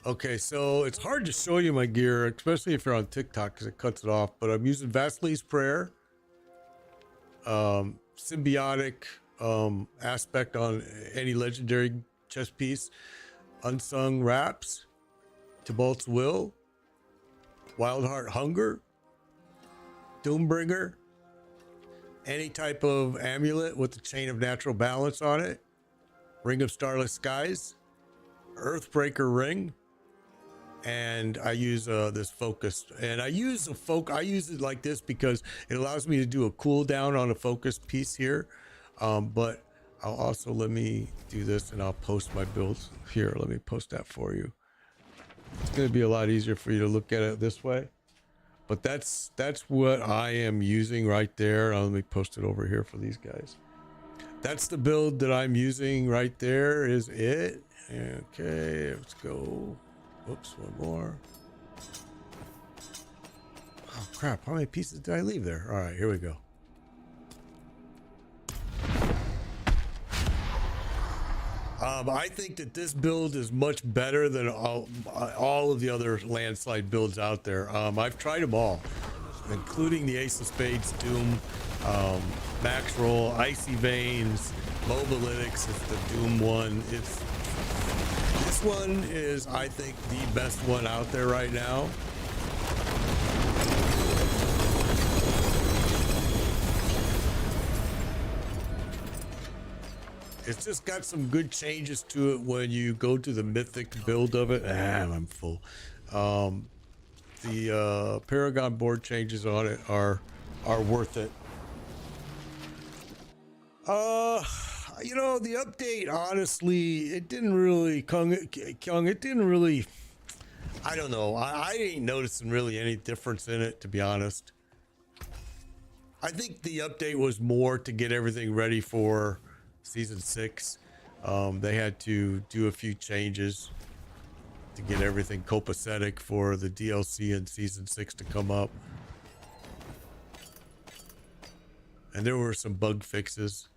Okay, so it's hard to show you my gear, especially if you're on TikTok, because it cuts it off, but I'm using Vasili's Prayer, symbiotic aspect on any legendary chess piece, unsung raps, Tybalt's Will, Wildheart Hunger, Doombringer, any type of amulet with the Chain of Natural Balance on it, Ring of Starless Skies, Earthbreaker Ring, and I use this focus. And I use it like this because it allows me to do a cooldown on a focus piece here. But I'll also, let me do this and I'll post my builds here. Let me post that for you. It's going to be a lot easier for you to look at it this way, but that's what I am using right there. Let me post it over here for these guys. That's the build that I'm using right there. Is it? Okay, let's go. Whoops, one more. Oh crap, how many pieces did I leave there? All right, here we go. I think that this build is much better than all of the other landslide builds out there. I've tried them all, including the Ace of Spades, Doom, Max Roll, Icy Veins, Mobilytics is the Doom one. This one is, I think, the best one out there right now. It's just got some good changes to it when you go to the mythic build of it. I'm full. The Paragon board changes on it are worth it. You know, the update, honestly, it didn't really, Kung, it didn't really, I don't know. I ain't noticing really any difference in it, to be honest. I think the update was more to get everything ready for Season 6. They had to do a few changes to get everything copacetic for the DLC in Season 6 to come up. And there were some bug fixes.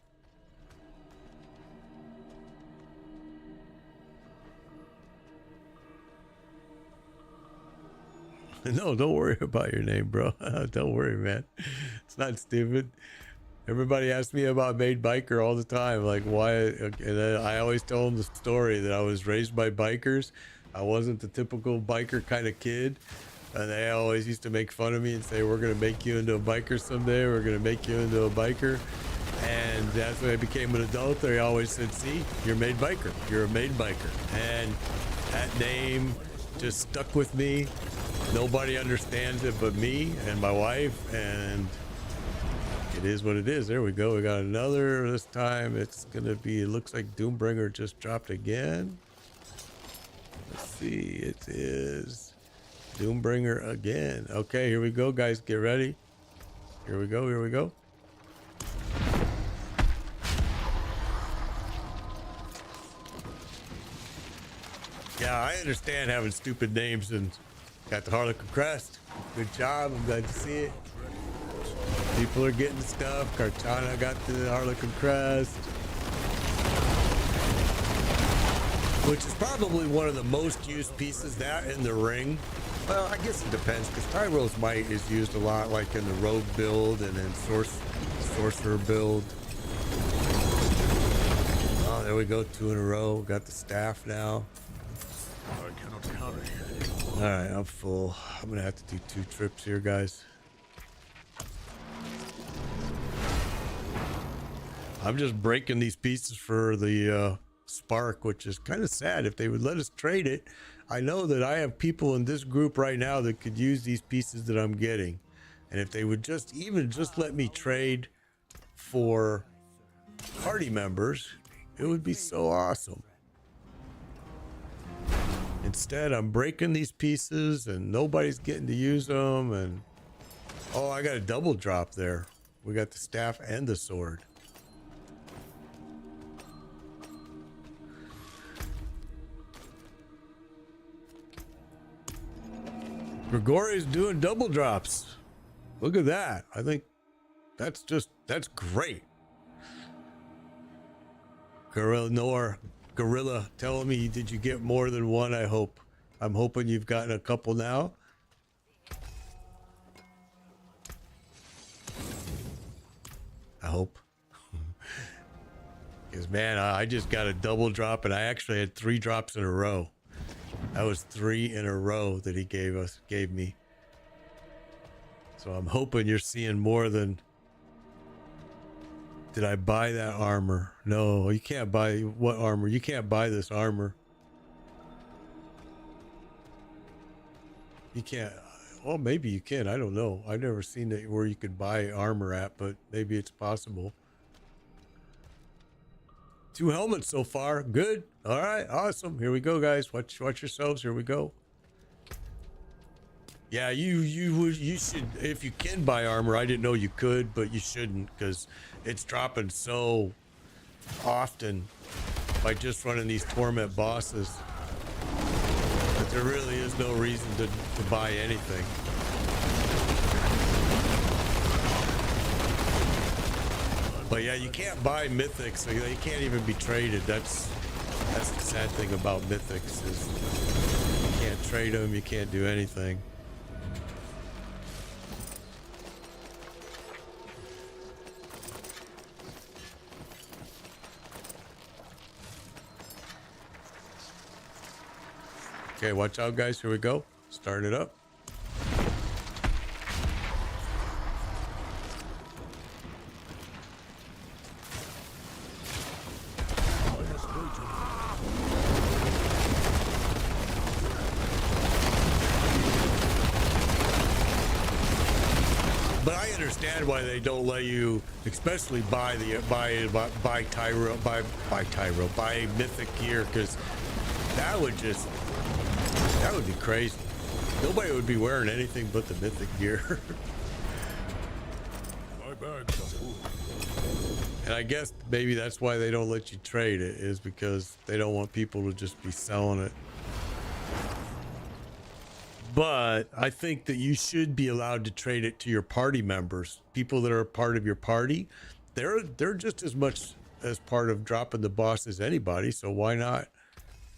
No, don't worry about your name, bro. Don't worry, man. It's not stupid. Everybody asks me about Made Biker all the time, like why, and then I always tell them the story that I was raised by bikers. I wasn't the typical biker kind of kid, and they always used to make fun of me and say, we're going to make you into a biker someday, we're going to make you into a biker. And that's when I became an adult. They always said, see, you're Made Biker, you're a Made Biker. And that name just stuck with me. Nobody understands it but me and my wife, and it is what it is. There we go. We got another. This time it's gonna be, it looks like Doombringer just dropped again. Let's see, it is Doombringer again. Okay, here we go, guys. Get ready. Here we go. Yeah, I understand having stupid names and got the Harlequin crest. Good job. I'm glad to see it. People are getting stuff. Karchana got the Harlequin crest. Which is probably one of the most used pieces, that in the ring. Well, I guess it depends, because Tyro's Might is used a lot, like in the Rogue build and in Sorcerer build. Oh, there we go, 2 in a row. Got the staff now. I cannot carry. All right, I'm full. I'm gonna have to do 2 trips here, guys. I'm just breaking these pieces for the Spark, which is kind of sad. If they would let us trade it, I know that I have people in this group right now that could use these pieces that I'm getting, and if they would just let me trade for party members, it would be so awesome. Instead, I'm breaking these pieces and nobody's getting to use them. And oh, I got a double drop there. We got the staff and the sword. Grigori's doing double drops. Look at that. I think that's great. Gorilla telling me, did you get more than one? I hope. I'm hoping you've gotten a couple now. I hope. Because man, I just got a double drop and I actually had 3 drops in a row. That was 3 in a row that he gave me. So I'm hoping you're seeing more than... Did I buy that armor? No, you can't buy... What armor? You can't buy this armor. You can't... Well, maybe you can. I don't know. I've never seen it where you could buy armor at, but maybe it's possible. 2 helmets so far. Good. All right. Awesome. Here we go, guys. Watch yourselves. Here we go. Yeah, you should, if you can buy armor. I didn't know you could, but you shouldn't, because it's dropping so often by just running these torment bosses that there really is no reason to buy anything. But yeah, you can't buy mythics. So they can't even be traded. That's the sad thing about mythics, is you can't trade them. You can't do anything. Okay, watch out, guys. Here we go. Start it up. But I understand why they don't let you, especially buy mythic gear, because that would be crazy. Nobody would be wearing anything but the mythic gear. My bags are full. And I guess maybe that's why they don't let you trade it, is because they don't want people to just be selling it. But I think that you should be allowed to trade it to your party members. People that are a part of your party, they're just as much as part of dropping the boss as anybody. So why not,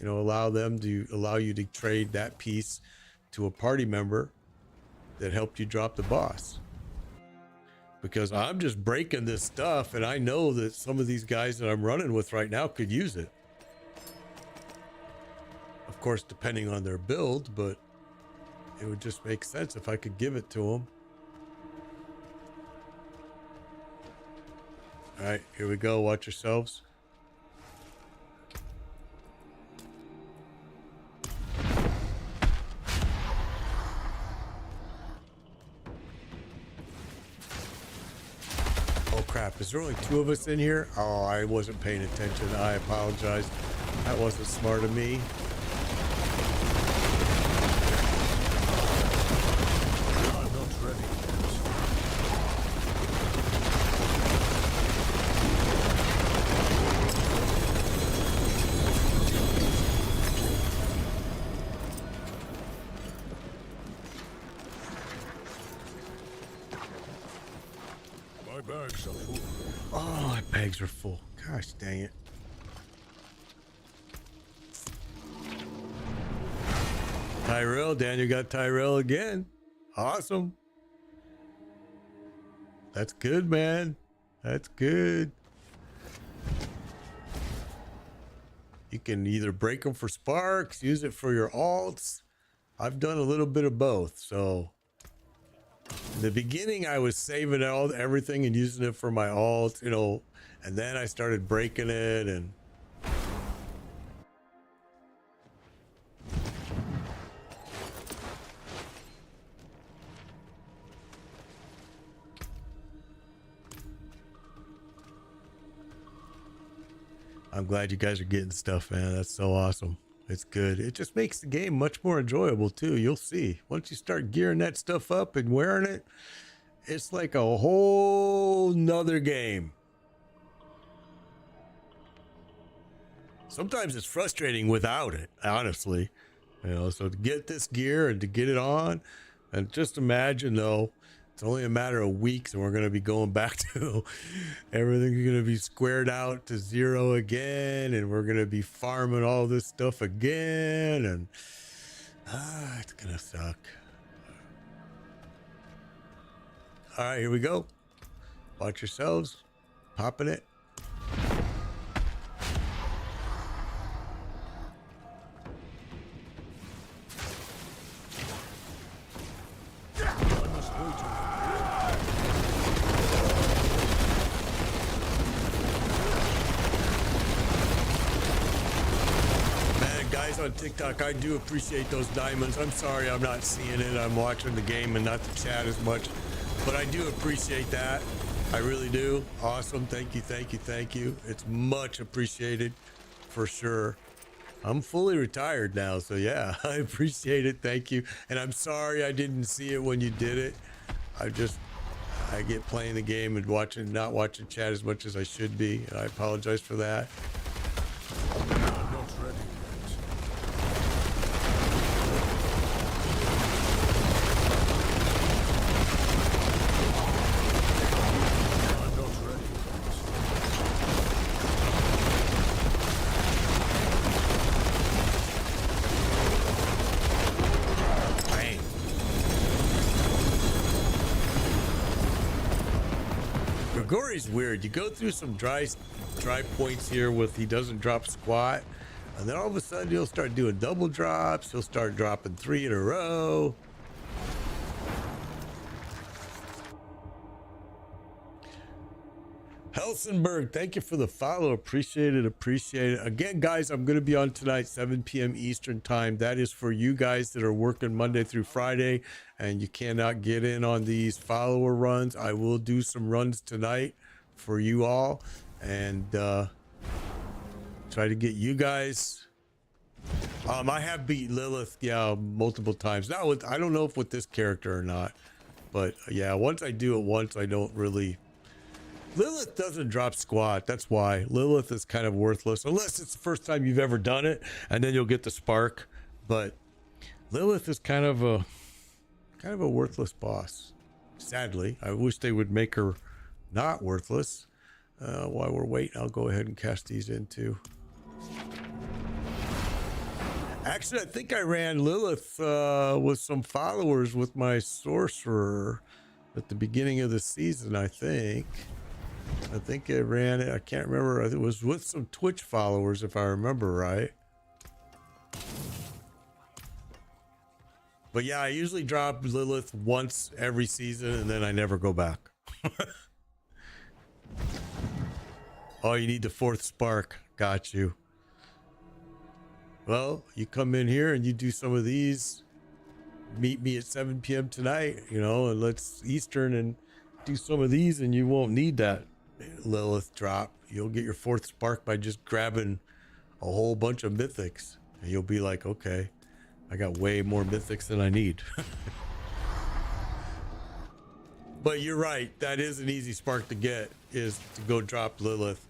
allow you to trade that piece to a party member that helped you drop the boss? Because I'm just breaking this stuff, and I know that some of these guys that I'm running with right now could use it. Of course, depending on their build, but it would just make sense if I could give it to them. All right, here we go. Watch yourselves. Oh crap, is there only 2 of us in here? Oh, I wasn't paying attention. I apologize. That wasn't smart of me. I'm not ready. bags are full. Gosh dang it. Tyrell, Daniel got Tyrell again. Awesome. That's good, man. That's good. You can either break them for sparks, use it for your alts. I've done a little bit of both. So in the beginning, I was saving everything and using it for my alts, you know, and then I started breaking it and I'm glad you guys are getting stuff, man. That's so awesome. It's good. It just makes the game much more enjoyable too. You'll see. Once you start gearing that stuff up and wearing it, it's like a whole nother game. Sometimes it's frustrating without it, honestly. You know, so to get this gear and to get it on, and just imagine though, it's only a matter of weeks and we're going to be going back to everything's going to be squared out to 0 again, and we're going to be farming all this stuff again, and it's going to suck. All right, here we go. Watch yourselves. Popping it. On TikTok, I do appreciate those diamonds. I'm sorry I'm not seeing it. I'm watching the game and not the chat as much, but I do appreciate that. I really do. Awesome. Thank you, thank you, thank you. It's much appreciated for sure. I'm fully retired now, so yeah, I appreciate it. Thank you. And I'm sorry I didn't see it when you did it. I get playing the game and not watching chat as much as I should be. I apologize for that. Gory's weird. You go through some dry points here with he doesn't drop squat, and then all of a sudden he'll start doing double drops. He'll start dropping 3 in a row. Helsenberg, thank you for the follow. Appreciate it. Appreciate it. Again, guys, I'm going to be on tonight, 7 p.m. Eastern time. That is for you guys that are working Monday through Friday and you cannot get in on these follower runs. I will do some runs tonight for you all and try to get you guys. I have beat Lilith, multiple times. Not with, I don't know if with this character or not, but yeah, once I do it once, I don't really. Lilith doesn't drop squat. That's why Lilith is kind of worthless unless it's the first time you've ever done it, and then you'll get the spark. But Lilith is kind of a worthless boss. Sadly, I wish they would make her not worthless. While we're waiting, I'll go ahead and cast these in too. Actually, I think I ran Lilith with some followers with my sorcerer at the beginning of the season. I think I ran it. I can't remember. It was with some Twitch followers, if I remember right. But yeah, I usually drop Lilith once every season, and then I never go back. Oh, you need the 4th spark. Got you. Well, you come in here and you do some of these. Meet me at 7 p.m. tonight, and let's Eastern and do some of these, and you won't need that Lilith drop. You'll get your 4th spark by just grabbing a whole bunch of mythics, and you'll be like, okay, I got way more mythics than I need. But you're right, that is an easy spark to get, is to go drop Lilith.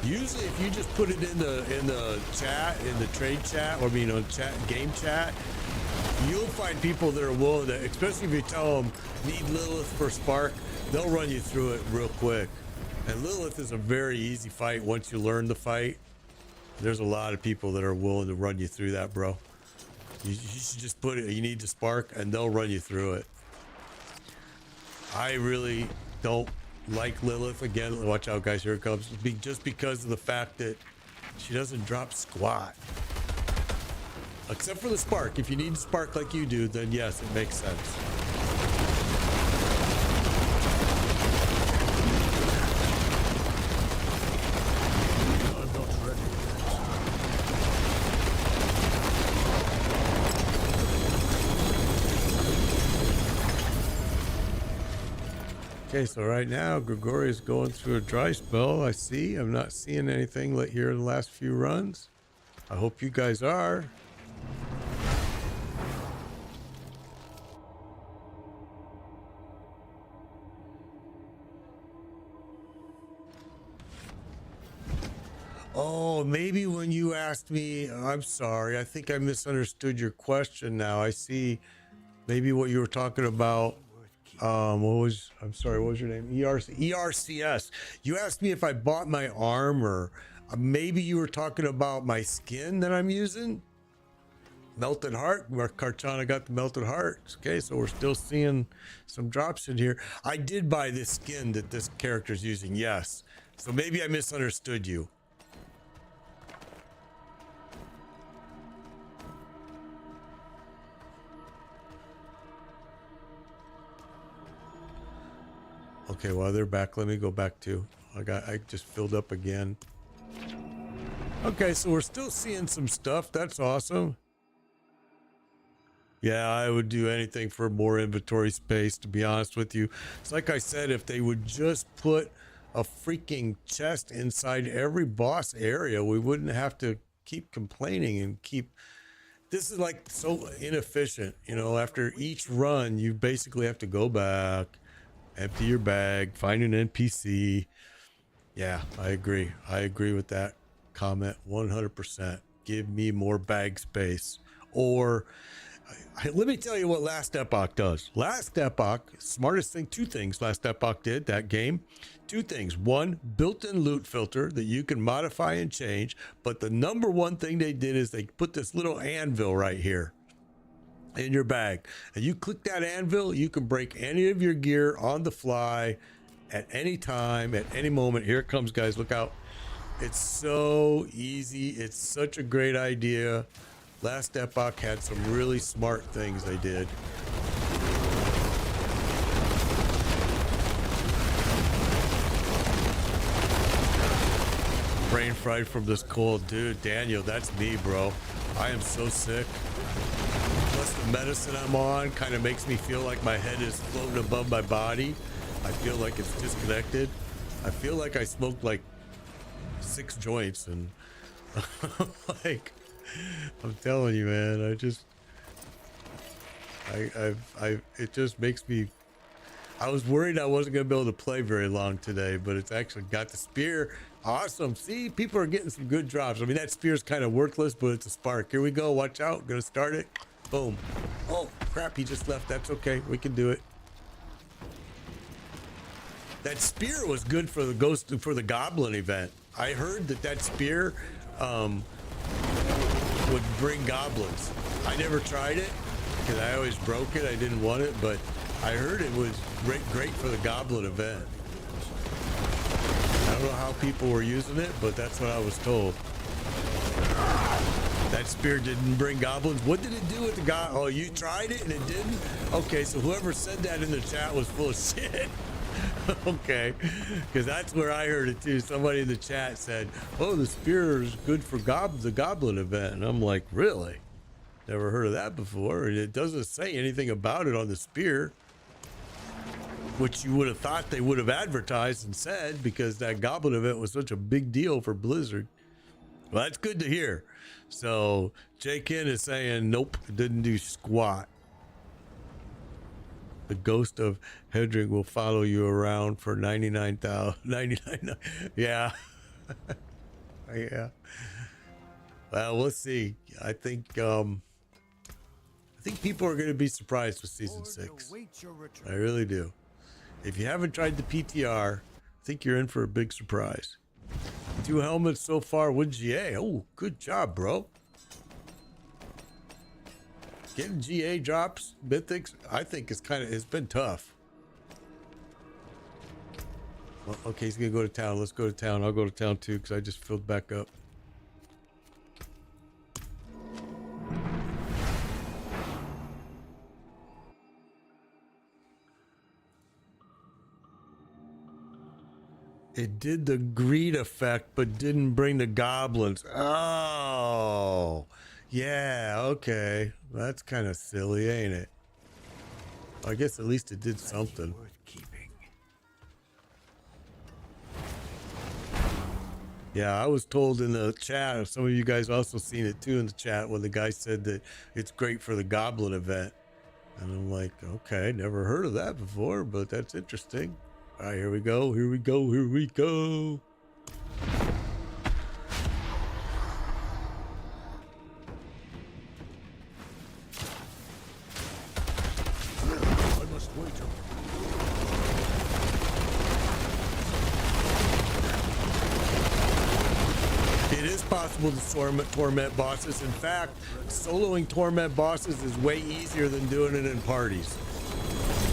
Usually if you just put it in the chat, in the trade chat, or game chat, you'll find people that are willing to, especially if you tell them need Lilith for spark, they'll run you through it real quick. And Lilith is a very easy fight once you learn the fight. There's a lot of people that are willing to run you through that, bro. You should just put it, you need to spark, and they'll run you through it. I really don't like Lilith. Again, watch out, guys. Here it comes. Just because of the fact that she doesn't drop squat. Except for the spark. If you need to spark like you do, then yes, it makes sense. I'm not ready yet. Okay, so right now, Grigori is going through a dry spell. I see. I'm not seeing anything here in the last few runs. I hope you guys are. Oh, maybe when you asked me, I'm sorry. I think I misunderstood your question now. I see maybe what you were talking about. I'm sorry, what was your name? ERCS. You asked me if I bought my armor. Maybe you were talking about my skin that I'm using. Melted Heart, where Karchana got the Melted Heart. Okay, so we're still seeing some drops in here. I did buy this skin that this character's using, yes. So maybe I misunderstood you. Okay, while they're back, let me go back to, I just filled up again. Okay, so we're still seeing some stuff. That's awesome. Yeah, I would do anything for more inventory space, to be honest with you. It's like I said, if they would just put a freaking chest inside every boss area, we wouldn't have to keep complaining and keep... This is like so inefficient. You know, after each run, you basically have to go back, empty your bag, find an NPC. Yeah, I agree. I agree with that comment 100%. Give me more bag space. Or let me tell you what Last Epoch does. Last Epoch, smartest thing, two things Last Epoch did, that game. Two things. One, built-in loot filter that you can modify and change. But the number one thing they did is they put this little anvil right here in your bag, and you click that anvil, you can break any of your gear on the fly at any time, at any moment. Here it comes, guys, look out. It's so easy. It's such a great idea. Last Epoch had some really smart things they did. Brain fried from this cold. Dude, Daniel, that's me, bro. I am so sick. Plus the medicine I'm on kind of makes me feel like my head is floating above my body. I feel like it's disconnected. I feel like I smoked like 6 joints, and like, I'm telling you, man, it just makes me, I was worried I wasn't going to be able to play very long today, but it's actually got the spear. Awesome. See, people are getting some good drops. I mean, that spear's kind of worthless, but it's a spark. Here we go. Watch out. Gonna start it. Boom. Oh, crap. He just left. That's okay. We can do it. That spear was good for the goblin event. I heard that spear would bring goblins. I never tried it because I always broke it. I didn't want it, but I heard it was great for the goblin event. I don't know how people were using it, but that's what I was told. That spear didn't bring goblins. What did it do with the guy? Oh, you tried it and it didn't? Okay, so whoever said that in the chat was full of shit. Okay, because that's where I heard it too. Somebody in the chat said, oh, the spear is good for the goblin event. And I'm like, really? Never heard of that before. And it doesn't say anything about it on the spear, which you would have thought they would have advertised and said, because that goblin event was such a big deal for Blizzard. Well, that's good to hear. So J-Ken is saying, nope, it didn't do squat. The ghost of Hedrig will follow you around for 99,000. Yeah. Yeah. Well, we'll see. I think people are going to be surprised with season 6. I really do. If you haven't tried the PTR, I think you're in for a big surprise. 2 helmets so far with GA. Oh, good job, bro. Getting GA drops, mythics, I think it's been tough. Well, okay, he's gonna go to town. Let's go to town. I'll go to town too because I just filled back up. It did the greed effect, but didn't bring the goblins. Oh, yeah, okay. That's kind of silly, ain't it? I guess at least it did something. Worth keeping. Yeah, I was told in the chat, some of you guys also seen it too in the chat, when the guy said that it's great for the goblin event. And I'm like, okay, never heard of that before, but that's interesting. All right, here we go, here we go, here we go. I must wait a It is possible to torment bosses. In fact, soloing torment bosses is way easier than doing it in parties.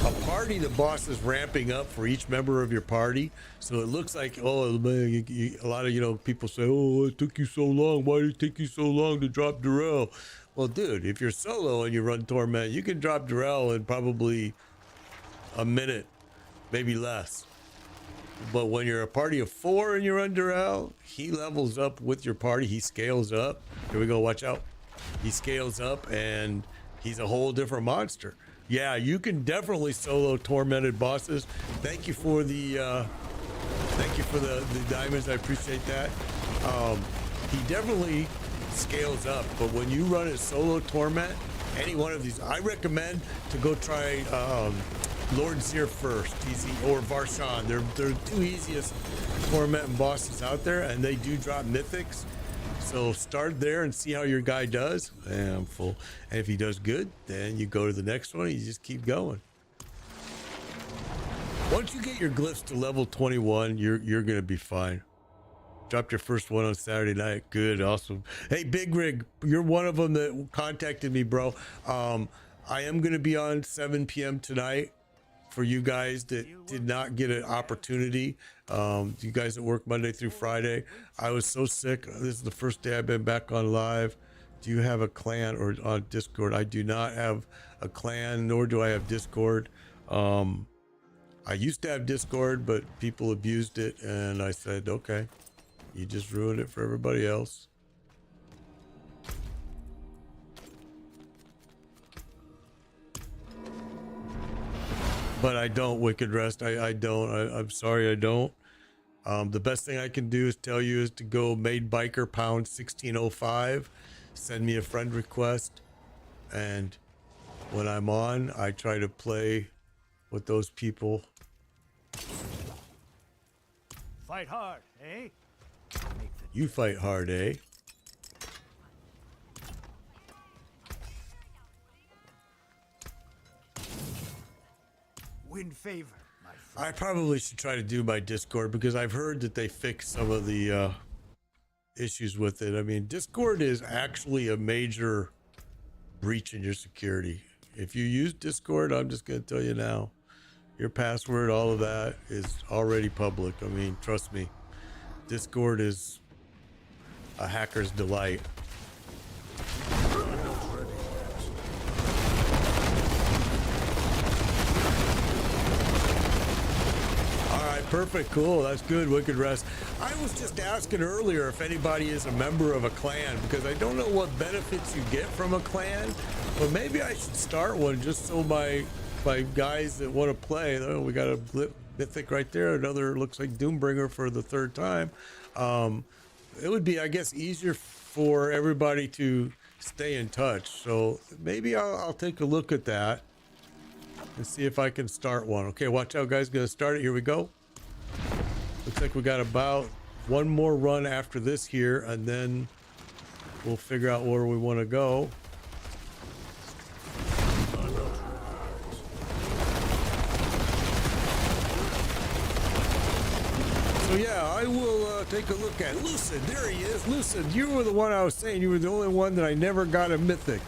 A party, the boss is ramping up for each member of your party, so it looks like, oh man, a lot of people say, oh, it took you so long. Why did it take you so long to drop Darrell? Well, dude, if you're solo and you run torment, you can drop Darrell in probably a minute, maybe less. But when you're a party of 4 and you're on Darrell, he levels up with your party. He scales up. Here we go. Watch out. He scales up and he's a whole different monster. Yeah, you can definitely solo tormented bosses. Thank you for the diamonds. I appreciate that. He definitely scales up, but when you run a solo torment, any one of these, I recommend to go try Lord Zir first, or Varshan. They're the 2 easiest torment bosses out there, and they do drop mythics. So start there and see how your guy does. And I'm full. And if he does good, then you go to the next one. And you just keep going. Once you get your glyphs to level 21, you're gonna be fine. Dropped your first one on Saturday night. Good, awesome. Hey, Big Rig, you're one of them that contacted me, bro. I am gonna be on 7 p.m. tonight. For you guys that did not get an opportunity, you guys that work Monday through Friday, I was so sick. This is the first day I've been back on live. Do you have a clan or on Discord? I do not have a clan, nor do I have Discord. I used to have Discord, but people abused it, and I said, okay, you just ruined it for everybody else. But I don't, Wicked Rest. I don't. I'm sorry, I don't. The best thing I can do is tell you is to go Made Biker pound 1605. Send me a friend request. And when I'm on, I try to play with those people. Fight hard, eh? You fight hard, eh? Win favor, my friend. I probably should try to do my Discord because I've heard that they fixed some of the issues with it. I mean, Discord is actually a major breach in your security. If you use Discord, I'm just going to tell you now, your password, all of that is already public. I mean, trust me, Discord is a hacker's delight. Perfect, cool, that's good, Wicked Rest. I was just asking earlier if anybody is a member of a clan, because I don't know what benefits you get from a clan, but maybe I should start one just so my guys that want to play, oh, we got a mythic right there, another looks like Doombringer for the 3rd time. It would be, I guess, easier for everybody to stay in touch, so maybe I'll take a look at that and see if I can start one. Okay, watch out, guys, gonna start it, here we go. Looks like we got about 1 more run after this here, and then we'll figure out where we want to go. I will take a look at Lucid. There he is. Lucid, you were the one I was saying. You were the only one that I never got a mythic.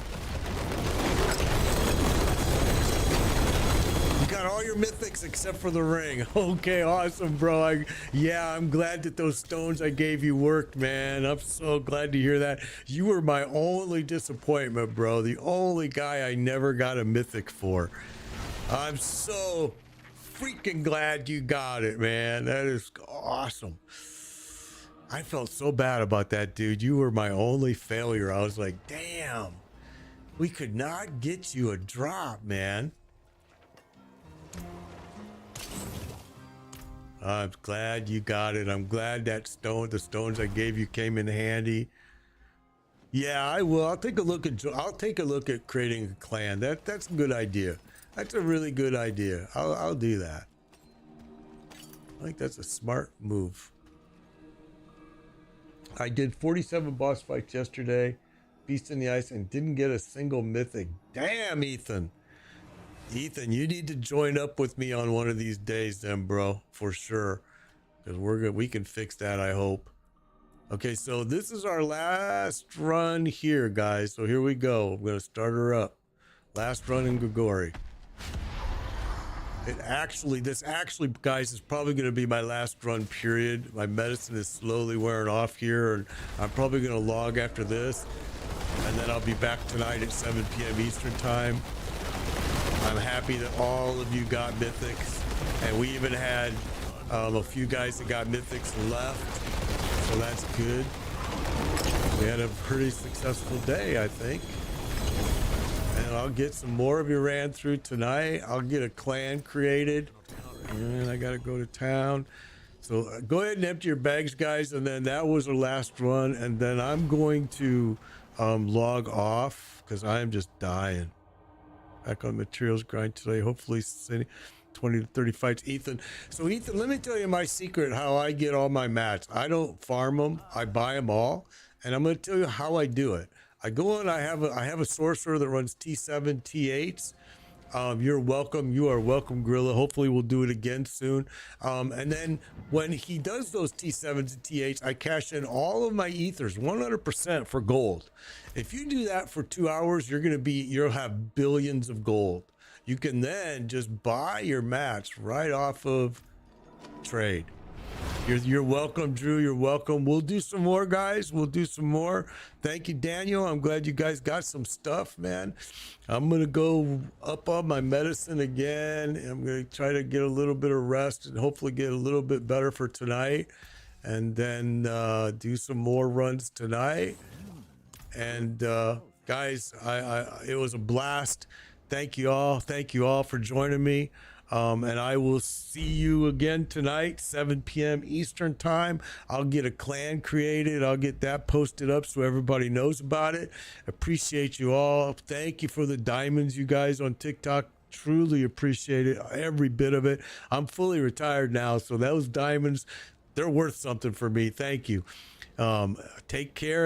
You got all your mythics except for the ring. Okay, awesome, bro. Yeah, I'm glad that those stones I gave you worked, man. I'm so glad to hear that. You were my only disappointment, bro. The only guy I never got a mythic for. I'm so freaking glad you got it, man. That is awesome. I felt so bad about that, dude. You were my only failure. I was like, damn, we could not get you a drop, man. I'm glad you got it. I'm glad that the stones I gave you came in handy. Yeah, I will. I'll take a look at creating a clan. That's a good idea. That's a really good idea. I'll do that. I think that's a smart move. I did 47 boss fights yesterday, Beast in the Ice, and didn't get a single mythic. Damn, Ethan. Ethan, you need to join up with me on one of these days then, bro, for sure. Because we can fix that, I hope. Okay, so this is our last run here, guys. So here we go. I'm going to start her up. Last run in Grigori. This actually, guys, is probably going to be my last run, period. My medicine is slowly wearing off here, and I'm probably going to log after this, and then I'll be back tonight at 7 p.m. Eastern time. I'm happy that all of you got mythics, and we even had a few guys that got mythics left, so that's good. We had a pretty successful day, I think. And I'll get some more of you ran through tonight. I'll get a clan created. And I got to go to town. So go ahead and empty your bags, guys. And then that was our last run. And then I'm going to log off because I'm just dying. Back on materials grind today. Hopefully 20 to 30 fights. Ethan. So Ethan, let me tell you my secret, how I get all my mats. I don't farm them. I buy them all. And I'm going to tell you how I do it. I go in, I have a sorcerer that runs T7, T8s. You're welcome. You are welcome, Gorilla. Hopefully we'll do it again soon. And then when he does those T7s and T8s, I cash in all of my ethers, 100% for gold. If you do that for 2 hours, you'll have billions of gold. You can then just buy your mats right off of trade. You're welcome, Drew. You're welcome. We'll do some more, guys. We'll do some more. Thank you, Daniel. I'm glad you guys got some stuff, man. I'm going to go up on my medicine again. I'm going to try to get a little bit of rest and hopefully get a little bit better for tonight. And then do some more runs tonight. And guys, it was a blast. Thank you all. Thank you all for joining me. And I will see you again tonight, 7 p.m. Eastern time. I'll get a clan created. I'll get that posted up so everybody knows about it. Appreciate you all. Thank you for the diamonds, you guys, on TikTok. Truly appreciate it, every bit of it. I'm fully retired now, so those diamonds, they're worth something for me. Thank you. Take care.